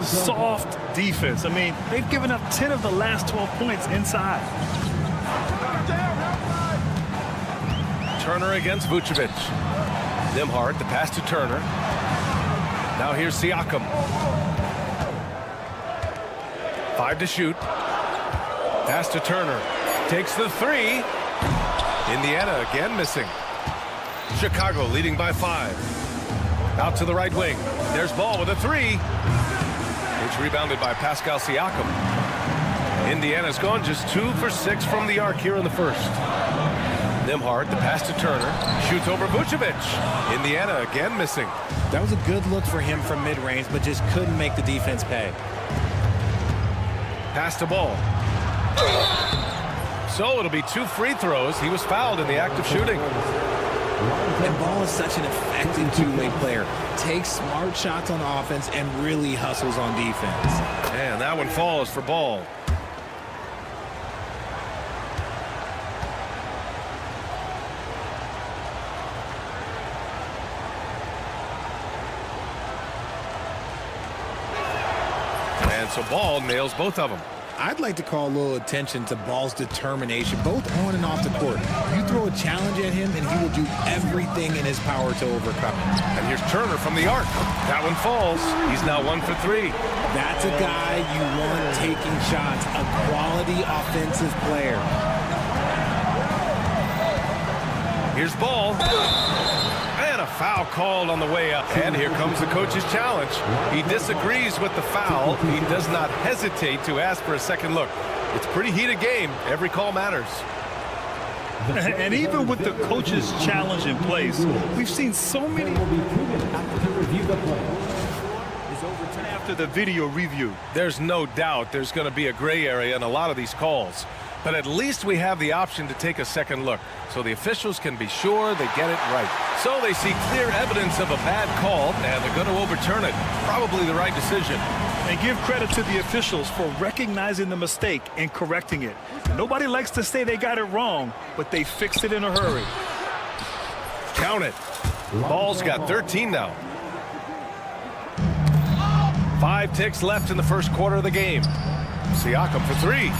S10: Soft defense. I mean, they've given up 10 of the last 12 points inside.
S9: Turner against Vucevic. Nembhard, the pass to Turner. Now here's Siakam. 5 to shoot. Pass to Turner. Takes the 3. Indiana again missing. Chicago leading by 5. Out to the right wing. There's Ball with a 3. It's rebounded by Pascal Siakam. Indiana's gone just 2 for 6 from the arc here in the first. Nembhard, the pass to Turner. Shoots over Vucevic. Indiana again missing.
S19: That was a good look for him from mid-range, but just couldn't make the defense pay.
S9: Pass to Ball. So it'll be 2 free throws. He was fouled in the act of shooting.
S19: And Ball is such an effective two-way player. Takes smart shots on offense and really hustles on defense.
S9: And that one falls for Ball. And so Ball nails both of them.
S19: I'd like to call a little attention to Ball's determination, both on and off the court. You throw a challenge at him, and he will do everything in his power to overcome it.
S9: And here's Turner from the arc. That one falls. He's now 1 for 3.
S19: That's a guy you want taking shots, a quality offensive player.
S9: Here's Ball. And a foul called on the way up. And here comes the coach's challenge. He disagrees with the foul. He does not hesitate to ask for a second look. It's a pretty heated game. Every call matters.
S10: And even with the coach's challenge in place, we've seen so many after the video review.
S9: There's no doubt there's going to be a gray area in a lot of these calls. But at least we have the option to take a second look, so the officials can be sure they get it right. So they see clear evidence of a bad call, and they're going to overturn it. Probably the right decision.
S10: And give credit to the officials for recognizing the mistake and correcting it. Nobody likes to say they got it wrong, but they fixed it in a hurry.
S9: Count it. Ball's got 13 now. 5 ticks left in the first quarter of the game. Siakam for 3.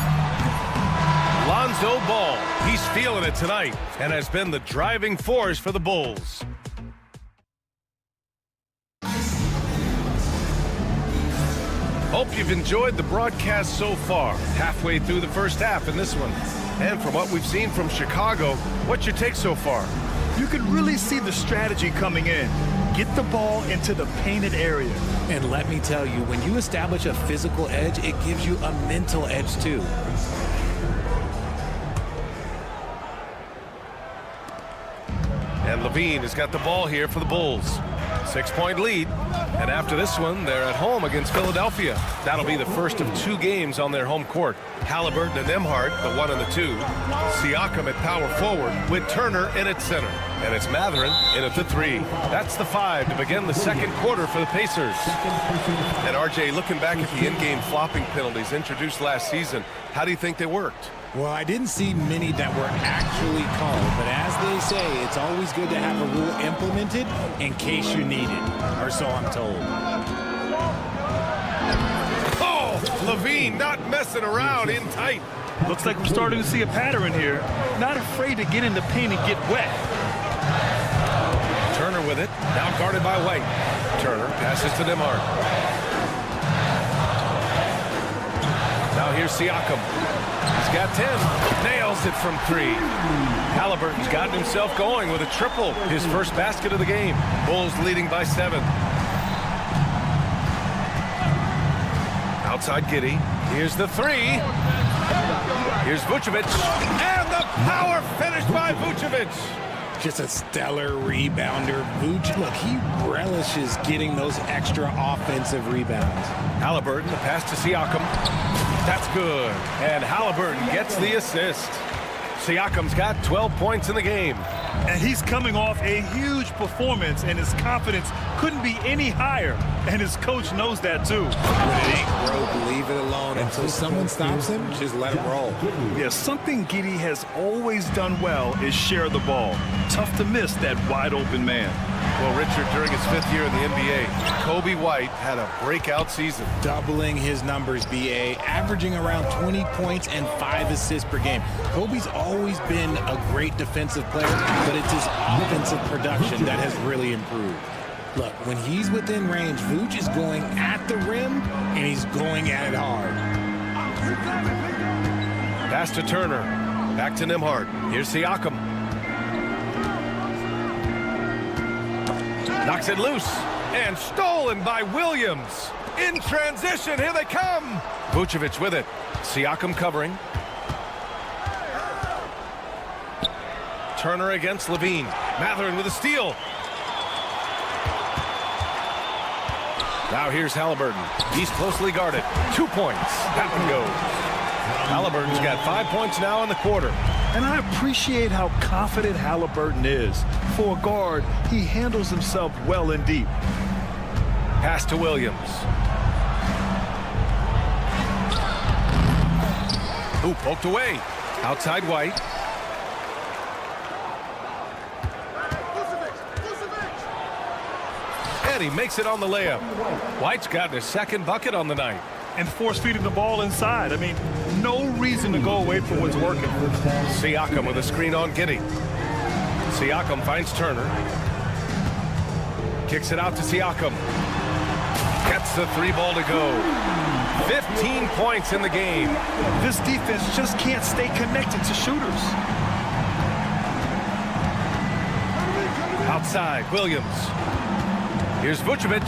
S9: Lonzo Ball, he's feeling it tonight and has been the driving force for the Bulls. Hope you've enjoyed the broadcast so far, halfway through the first half in this one. And from what we've seen from Chicago, what's your take so far?
S10: You can really see the strategy coming in. Get the ball into the painted area.
S19: And let me tell you, when you establish a physical edge, it gives you a mental edge too.
S9: And Levine has got the ball here for the Bulls. 6-point lead. And after this one, they're at home against Philadelphia. That'll be the first of 2 games on their home court. Halliburton and Nembhard, the 1 and the 2. Siakam at power forward with Turner in at center. And it's Mathurin in at the 3. That's the 5 to begin the second quarter for the Pacers. And RJ, looking back at the in-game flopping penalties introduced last season, how do you think they worked?
S19: Well, I didn't see many that were actually called, but as they say, it's always good to have a rule implemented in case you need it, or so I'm told.
S9: Oh, Levine not messing around in tight.
S10: Looks like we're starting to see a pattern here. Not afraid to get in the paint and get wet.
S9: Turner with it, now guarded by White. Turner passes to Nembhard. Now here's Siakam. He's got 10. Nails it from 3. Halliburton's gotten himself going with a triple. His first basket of the game. Bulls leading by 7. Outside Giddey. Here's the 3. Here's Vucevic. And the power finish by Vucevic.
S19: Just a stellar rebounder. Vucevic, look, he relishes getting those extra offensive rebounds.
S9: Halliburton, the pass to Siakam. That's good. And Halliburton gets the assist. Siakam's got 12 points in the game.
S10: And he's coming off a huge performance, and his confidence couldn't be any higher. And his coach knows that, too.
S19: When it ain't broke, leave it alone. Until someone stops him, just let him roll.
S10: Yeah, something Giddey has always done well is share the ball. Tough to miss that wide-open man.
S9: Well, Richard, during his 5th year in the NBA, Kobe White had a breakout season.
S19: Doubling his numbers, BA, averaging around 20 points and 5 assists per game. Kobe's always been a great defensive player, but it's his offensive production that has really improved. Look, when he's within range, Vooch is going at the rim, and he's going at it hard.
S9: Pass to Turner. Back to Nembhard. Here's Siakam. Knocks it loose. And stolen by Williams. In transition, here they come. Vucevic with it. Siakam covering. Turner against Levine. Mathurin with a steal. Now here's Halliburton. He's closely guarded. 2 points. That one goes. Halliburton's got 5 points now in the quarter.
S10: And I appreciate how confident Halliburton is. For a guard, he handles himself well and deep.
S9: Pass to Williams. Ooh, poked away. Outside White. And he makes it on the layup. White's gotten his 2nd bucket on the night.
S10: And force-feeding the ball inside. I mean, no reason to go away from what's working.
S9: Siakam with a screen on Giddey. Siakam finds Turner. Kicks it out to Siakam. Gets the 3-ball to go. 15 points in the game.
S10: This defense just can't stay connected to shooters.
S9: Outside, Williams. Here's Vucevic.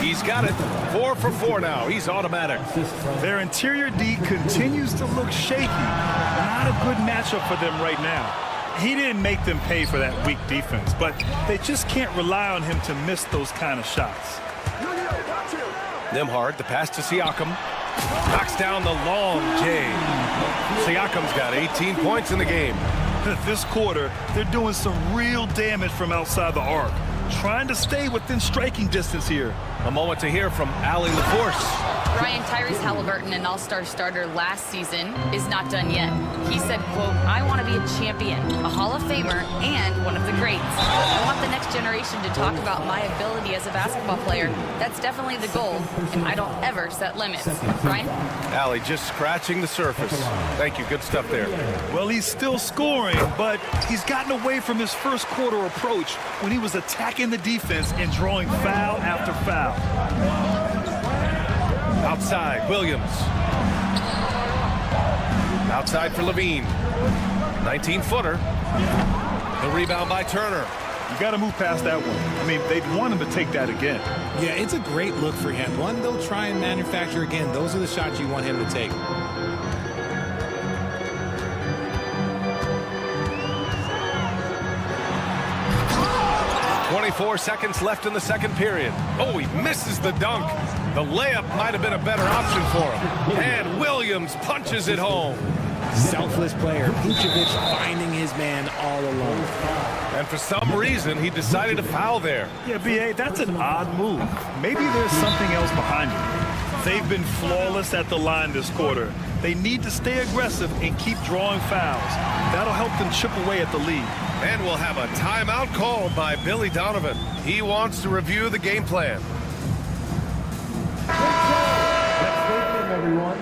S9: He's got it. 4 for 4 now. He's automatic.
S10: Their interior D continues to look shaky. Not a good matchup for them right now. He didn't make them pay for that weak defense, but they just can't rely on him to miss those kind of shots.
S9: Nembhard, the pass to Siakam. Knocks down the long J. Siakam's got 18 points in the game.
S10: This quarter, they're doing some real damage from outside the arc. Trying to stay within striking distance here.
S9: A moment to hear from Allie LaForce.
S12: Ryan, Tyrese Halliburton, an all-star starter last season, is not done yet. He said, quote, I want to be a champion, a Hall of Famer, and one of the greats. I want the next generation to talk about my ability as a basketball player. That's definitely the goal, and I don't ever set limits. Ryan?
S9: Allie just scratching the surface. Thank you. Good stuff there.
S10: Well, he's still scoring, but he's gotten away from his first quarter approach when he was attacking the defense and drawing foul after foul.
S9: Outside, Williams. Outside for Levine. 19-footer. The rebound by Turner.
S10: You got to move past that one. I mean, they'd want him to take that again.
S19: Yeah, it's a great look for him. One they'll try and manufacture again. Those are the shots you want him to take.
S9: 24 seconds left in the second period. Oh, he misses the dunk. The layup might have been a better option for him. And Williams punches it home.
S19: Selfless player. Vucevic finding his man all alone.
S9: And for some reason, he decided to foul there.
S10: Yeah, B.A., that's an odd move. Maybe there's something else behind it. They've been flawless at the line this quarter. They need to stay aggressive and keep drawing fouls. That'll help them chip away at the lead.
S9: And we'll have a timeout called by Billy Donovan. He wants to review the game plan.
S5: Next everyone.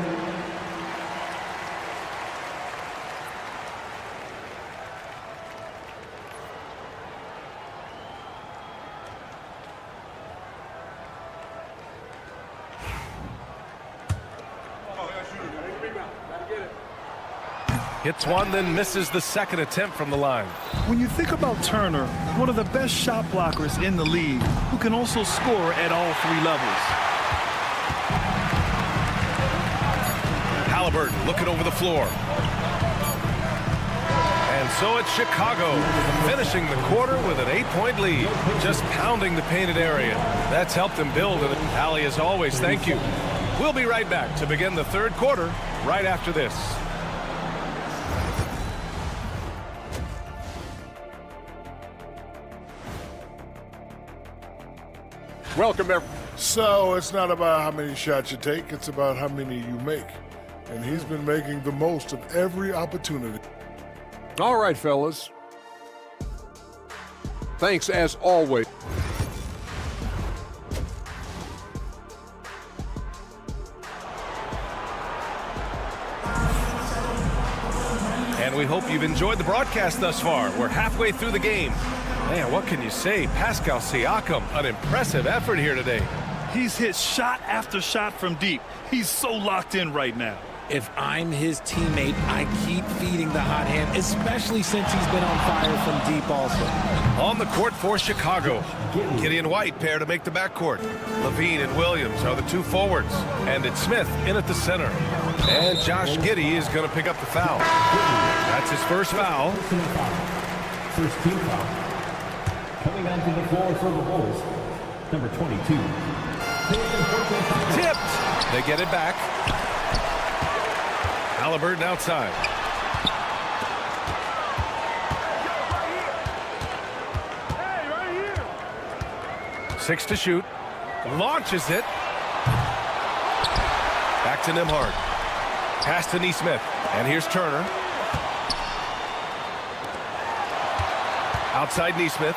S9: Hits one, then misses the second attempt from the line.
S10: When you think about Turner, one of the best shot blockers in the league, who can also score at all three levels.
S9: Halliburton looking over the floor. And so it's Chicago, finishing the quarter with an 8-point lead, just pounding the painted area. That's helped them build, and Allie, as always, thank you. We'll be right back to begin the third quarter right after this.
S8: Welcome, everyone.
S7: So it's not about how many shots you take, it's about how many you make. And he's been making the most of every opportunity.
S8: All right, fellas. Thanks, as always,
S9: And we hope you've enjoyed the broadcast thus far. We're halfway through the game. Man, what can you say? Pascal Siakam, an impressive effort here today.
S10: He's hit shot after shot from deep. He's so locked in right now.
S19: If I'm his teammate, I keep feeding the hot hand, especially since he's been on fire from deep also.
S9: On the court for Chicago, Gideon White pair to make the backcourt. Levine and Williams are the two forwards, and it's Smith in at the center. And Josh Giddey is going to pick up the foul. That's his first foul.
S5: First team foul. Coming onto the floor for the Bulls, number 22.
S9: Tipped. They get it back. Halliburton outside. Six to shoot. Launches it. Back to Nembhard. Pass to Nesmith. And here's Turner. Outside Nesmith.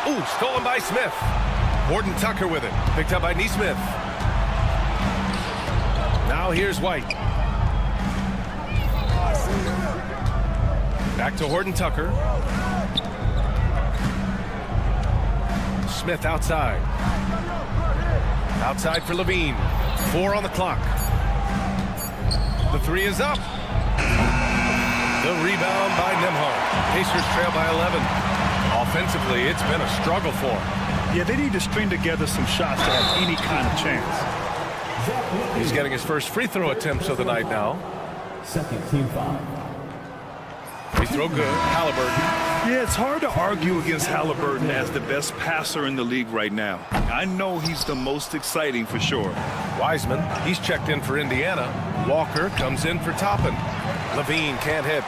S9: Ooh, stolen by Smith. Horton Tucker with it. Picked up by Nesmith. Now here's White. Back to Horton Tucker. Smith outside. Outside for Levine. 4 on the clock. The three is up. The rebound by Nembhard. Pacers trail by 11. Offensively, it's been a struggle for them.
S10: Yeah, they need to string together some shots to have any kind of chance.
S9: He's getting his first free throw attempts of the night now.
S5: Second team foul.
S9: Free throw good. Halliburton.
S10: Yeah, it's hard to argue against Halliburton as the best passer in the league right now. I know he's the most exciting for sure.
S9: Wiseman, he's checked in for Indiana. Walker comes in for Toppin. Levine can't hit.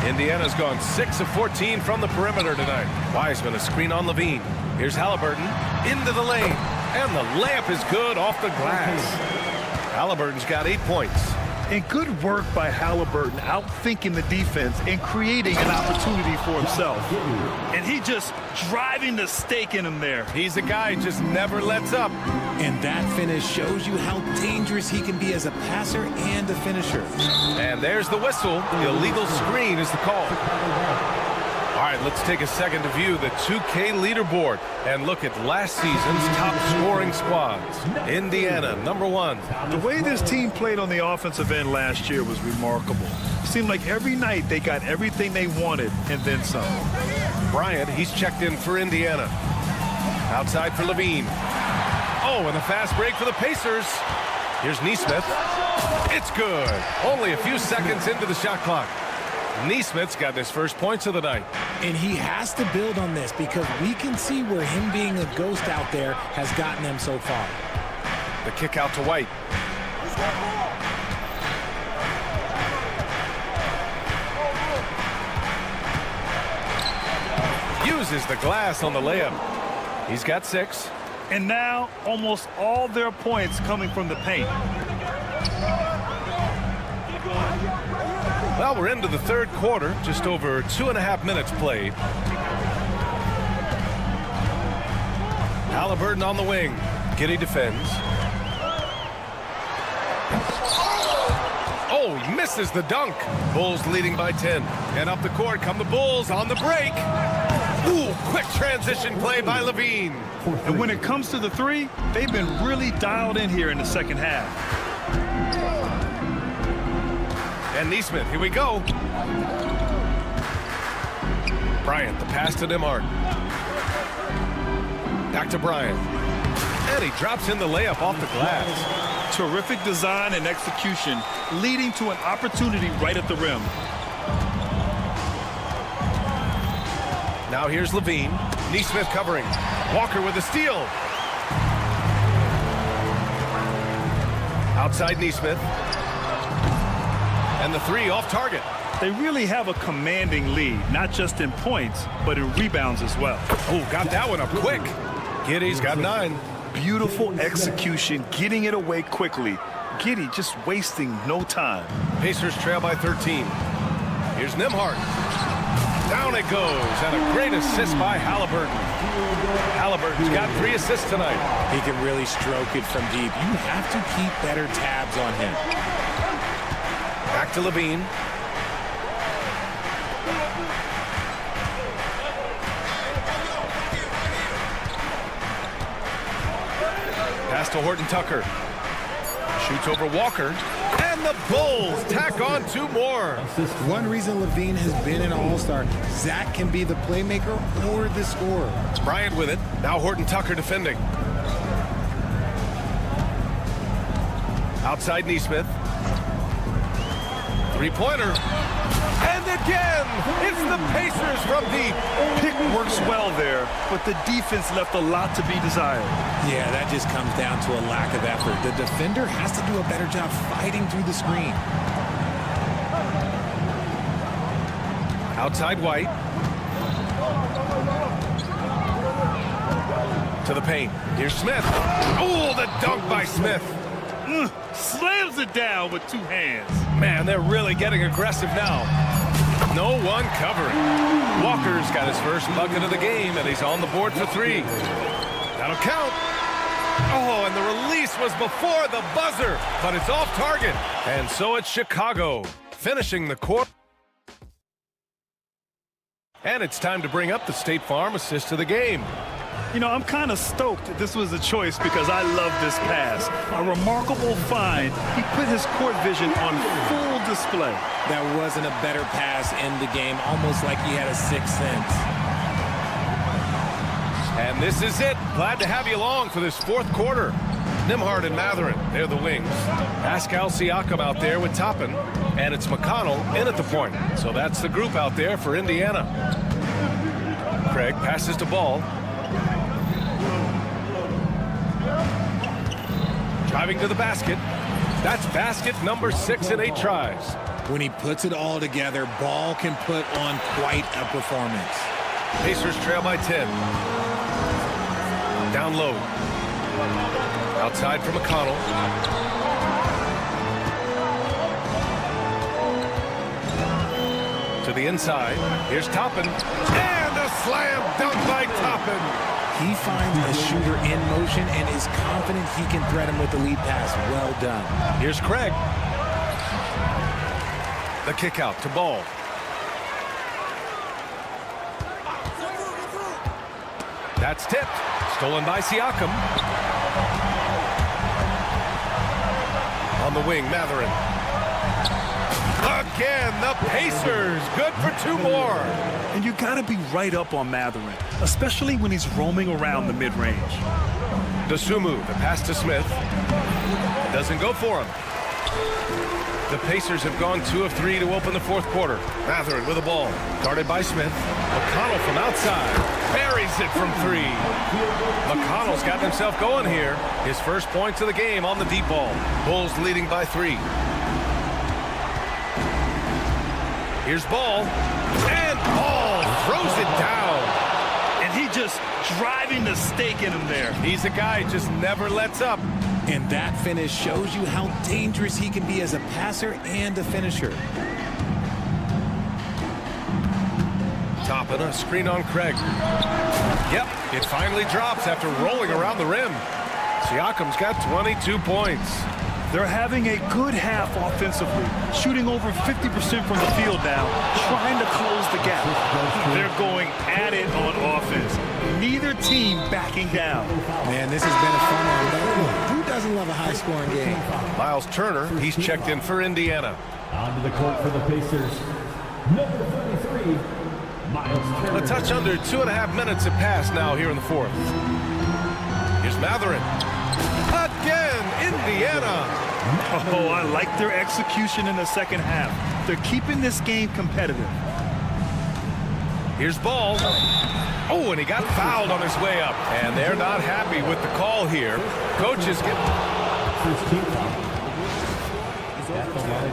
S9: Indiana's gone 6 of 14 from the perimeter tonight. Wiseman, a screen on Levine. Here's Halliburton into the lane. And the layup is good off the glass. Halliburton's got 8 points.
S10: And good work by Halliburton, outthinking the defense and creating an opportunity for himself. And he just driving the stake in him there.
S9: He's a guy who just never lets up.
S19: And that finish shows you how dangerous he can be as a passer and a finisher.
S9: And there's the whistle. The illegal screen is the call. All right, let's take a second to view the 2K leaderboard and look at last season's top scoring squads. Indiana, number 1.
S10: The way this team played on the offensive end last year was remarkable. It seemed like every night they got everything they wanted and then some.
S9: Bryant, he's checked in for Indiana. Outside for Levine. Oh, and a fast break for the Pacers. Here's Nesmith. It's good. Only a few seconds into the shot clock. Nesmith's got his first points of the night.
S19: And he has to build on this because we can see where him being a ghost out there has gotten them so far.
S9: The kick out to White. Uses the glass on the layup. He's got 6.
S10: And now almost all their points coming from the paint.
S9: Well, we're into the third quarter, just over 2.5 minutes played. Halliburton on the wing. Giddey defends. Oh, he misses the dunk. Bulls leading by 10. And up the court come the Bulls on the break. Ooh, quick transition play by Levine.
S10: And when it comes to the three, they've been really dialed in here in the second half.
S9: And Nesmith, here we go. Bryant, the pass to Nembhard. Back to Bryant. And he drops in the layup off the glass.
S10: Terrific design and execution, leading to an opportunity right at the rim.
S9: Now here's Levine. Nesmith covering. Walker with a steal. Outside Nesmith. And the three off target.
S10: They really have a commanding lead, not just in points, but in rebounds as well.
S9: Oh, got that one up quick. Giddey's got 9.
S10: Beautiful execution, getting it away quickly. Giddey just wasting no time.
S9: Pacers trail by 13. Here's Nembhard. Down it goes, and a great assist by Halliburton. Halliburton's got 3 assists tonight.
S19: He can really stroke it from deep. You have to keep better tabs on him.
S9: Back to Levine. Pass to Horton Tucker. Shoots over Walker. And the Bulls tack on 2 more.
S19: One reason Levine has been an all-star, Zach can be the playmaker or the scorer.
S9: Bryant with it. Now Horton Tucker defending. Outside Neesmith. Three-pointer. And again, it's the Pacers from deep.
S10: Pick works well there, but the defense left a lot to be desired.
S19: Yeah, that just comes down to a lack of effort. The defender has to do a better job fighting through the screen.
S9: Outside White. To the paint. Here's Smith. Oh, the dunk by Smith.
S10: Slams it down with 2 hands.
S9: Man, they're really getting aggressive now. No one covering. Walker's got his first bucket of the game, and he's on the board for 3. That'll count. Oh, and the release was before the buzzer, but it's off target. And so it's Chicago finishing the court. And it's time to bring up the State Farm assist of the game.
S10: You know, I'm kind of stoked this was a choice because I love this pass. A remarkable find. He put his court vision on full display.
S19: That wasn't a better pass in the game, almost like he had a 6th sense.
S9: And this is it. Glad to have you along for this 4th quarter. Nembhard and Mathurin, they're the wings. Pascal Siakam out there with Toppin. And it's McConnell in at the point. So that's the group out there for Indiana. Craig passes to Ball. Driving to the basket. That's basket number 6 in 8 tries.
S19: When he puts it all together, Ball can put on quite a performance.
S9: Pacers trail by 10. Down low. Outside for McConnell. To the inside. Here's Toppin. And a slam dunk by Toppin.
S19: He finds a shooter in motion and is confident he can thread him with the lead pass. Well done.
S9: Here's Craig. The kick out to Ball. That's tipped. Stolen by Siakam. On the wing, Mathurin. Again, the Pacers. Good for 2 more.
S10: And you got to be right up on Mathurin, especially when he's roaming around the mid-range.
S9: Dosunmu, the pass to Smith. Doesn't go for him. The Pacers have gone 2 of 3 to open the 4th quarter. Mathurin with the ball. Guarded by Smith. McConnell from outside. Buries it from 3. McConnell's got himself going here. His first points of the game on the deep ball. Bulls leading by 3. Here's Ball. And Ball throws it down.
S10: And he just driving the stake in him there.
S9: He's a guy who just never lets up.
S19: And that finish shows you how dangerous he can be as a passer and a finisher.
S9: Toppin, a screen on Craig. Yep, it finally drops after rolling around the rim. Siakam's got 22 points.
S10: They're having a good half offensively, shooting over 50% from the field now, trying to close the gap. They're going at it on offense. Neither team backing down.
S19: Man, this has been a fun one. Who doesn't love a high-scoring game?
S9: Miles Turner, he's checked in for Indiana.
S5: Onto the court for the Pacers, number 33, Miles Turner.
S9: A touch under 2.5 minutes have passed now here in the 4th. Here's Mathurin. Again, Indiana.
S10: Oh, I like their execution in the second half. They're keeping this game competitive.
S9: Here's Ball. Oh, and he got fouled on his way up. And they're not happy with the call here. Coaches get...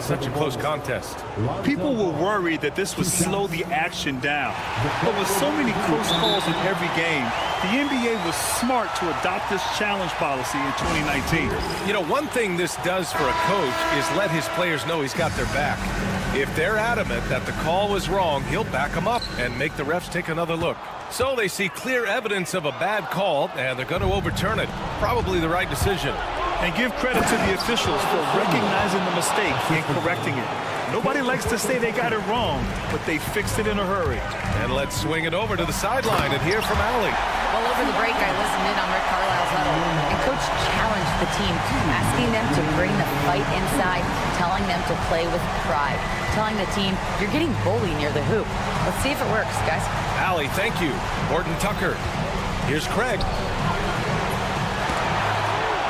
S9: Such a close contest.
S10: People were worried that this would slow the action down. But with so many close calls in every game, the NBA was smart to adopt this challenge policy in 2019.
S9: You know, one thing this does for a coach is let his players know he's got their back. If they're adamant that the call was wrong, he'll back them up and make the refs take another look. So they see clear evidence of a bad call, and they're going to overturn it. Probably the right decision.
S10: And give credit to the officials for recognizing the mistake and correcting it. Nobody likes to say they got it wrong, but they fixed it in a hurry.
S9: And let's swing it over to the sideline and hear from Allie.
S12: Well, over the break, I listened in on Rick Carlisle's huddle, and Coach challenged the team, asking them to bring the fight inside, telling them to play with pride, telling the team, you're getting bullied near the hoop. Let's see if it works, guys.
S9: Allie, thank you. Horton Tucker. Here's Craig.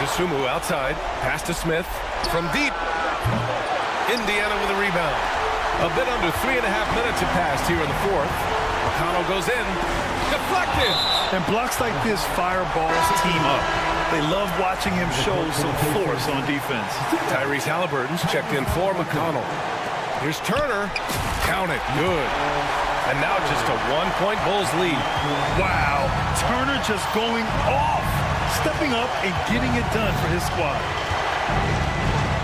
S9: Isumu outside. Pass to Smith. From deep. Indiana with a rebound. A bit under 3.5 minutes have passed here in the fourth. McConnell goes in. Deflected.
S10: And blocks like this fire balls team up. They love watching him show some force on defense.
S9: Tyrese Halliburton's checked in for McConnell. Here's Turner. Count it. Good. And now just a 1-point Bulls lead.
S10: Wow. Turner just going off. Stepping up and getting it done for his squad.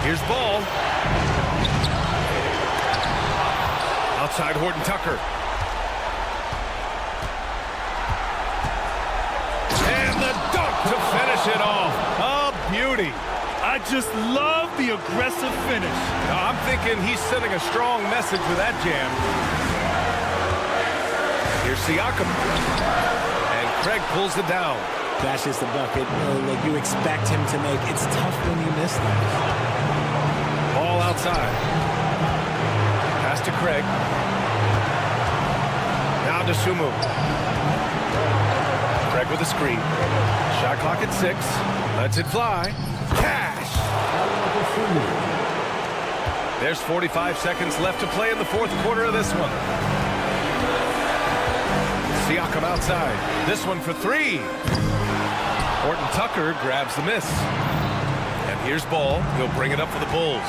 S9: Here's Ball. Outside Horton Tucker. And the dunk to finish it off. A beauty.
S10: I just love the aggressive finish.
S9: I'm thinking he's sending a strong message with that jam. Here's Siakam. And Craig pulls it down.
S19: That's just the bucket like you expect him to make. It's tough when you miss that.
S9: Ball outside. Pass to Craig. Now to Sumu. Craig with a screen. Shot clock at 6. Lets it fly. Cash! There's 45 seconds left to play in the fourth quarter of this one. Siakam outside. This one for 3. Horton Tucker grabs the miss. And here's Ball. He'll bring it up for the Bulls.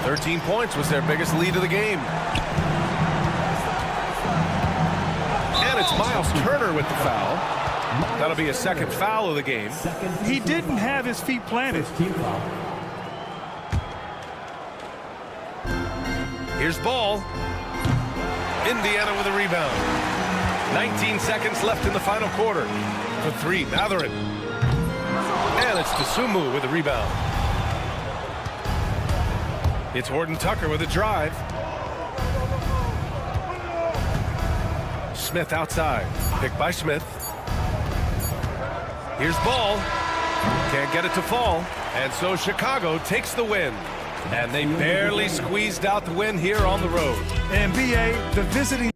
S9: 13 points was their biggest lead of the game. And it's Miles Turner with the foul. That'll be a second foul of the game.
S10: He didn't have his feet planted.
S9: Here's Ball. Indiana with a rebound. 19 seconds left in the final quarter. For 3, Matherin. And it's Dosunmu with a rebound. It's Horton Tucker with a drive. Smith outside. Picked by Smith. Here's Ball. Can't get it to fall. And so Chicago takes the win. And they barely squeezed out the win here on the road.
S10: And BA, the visiting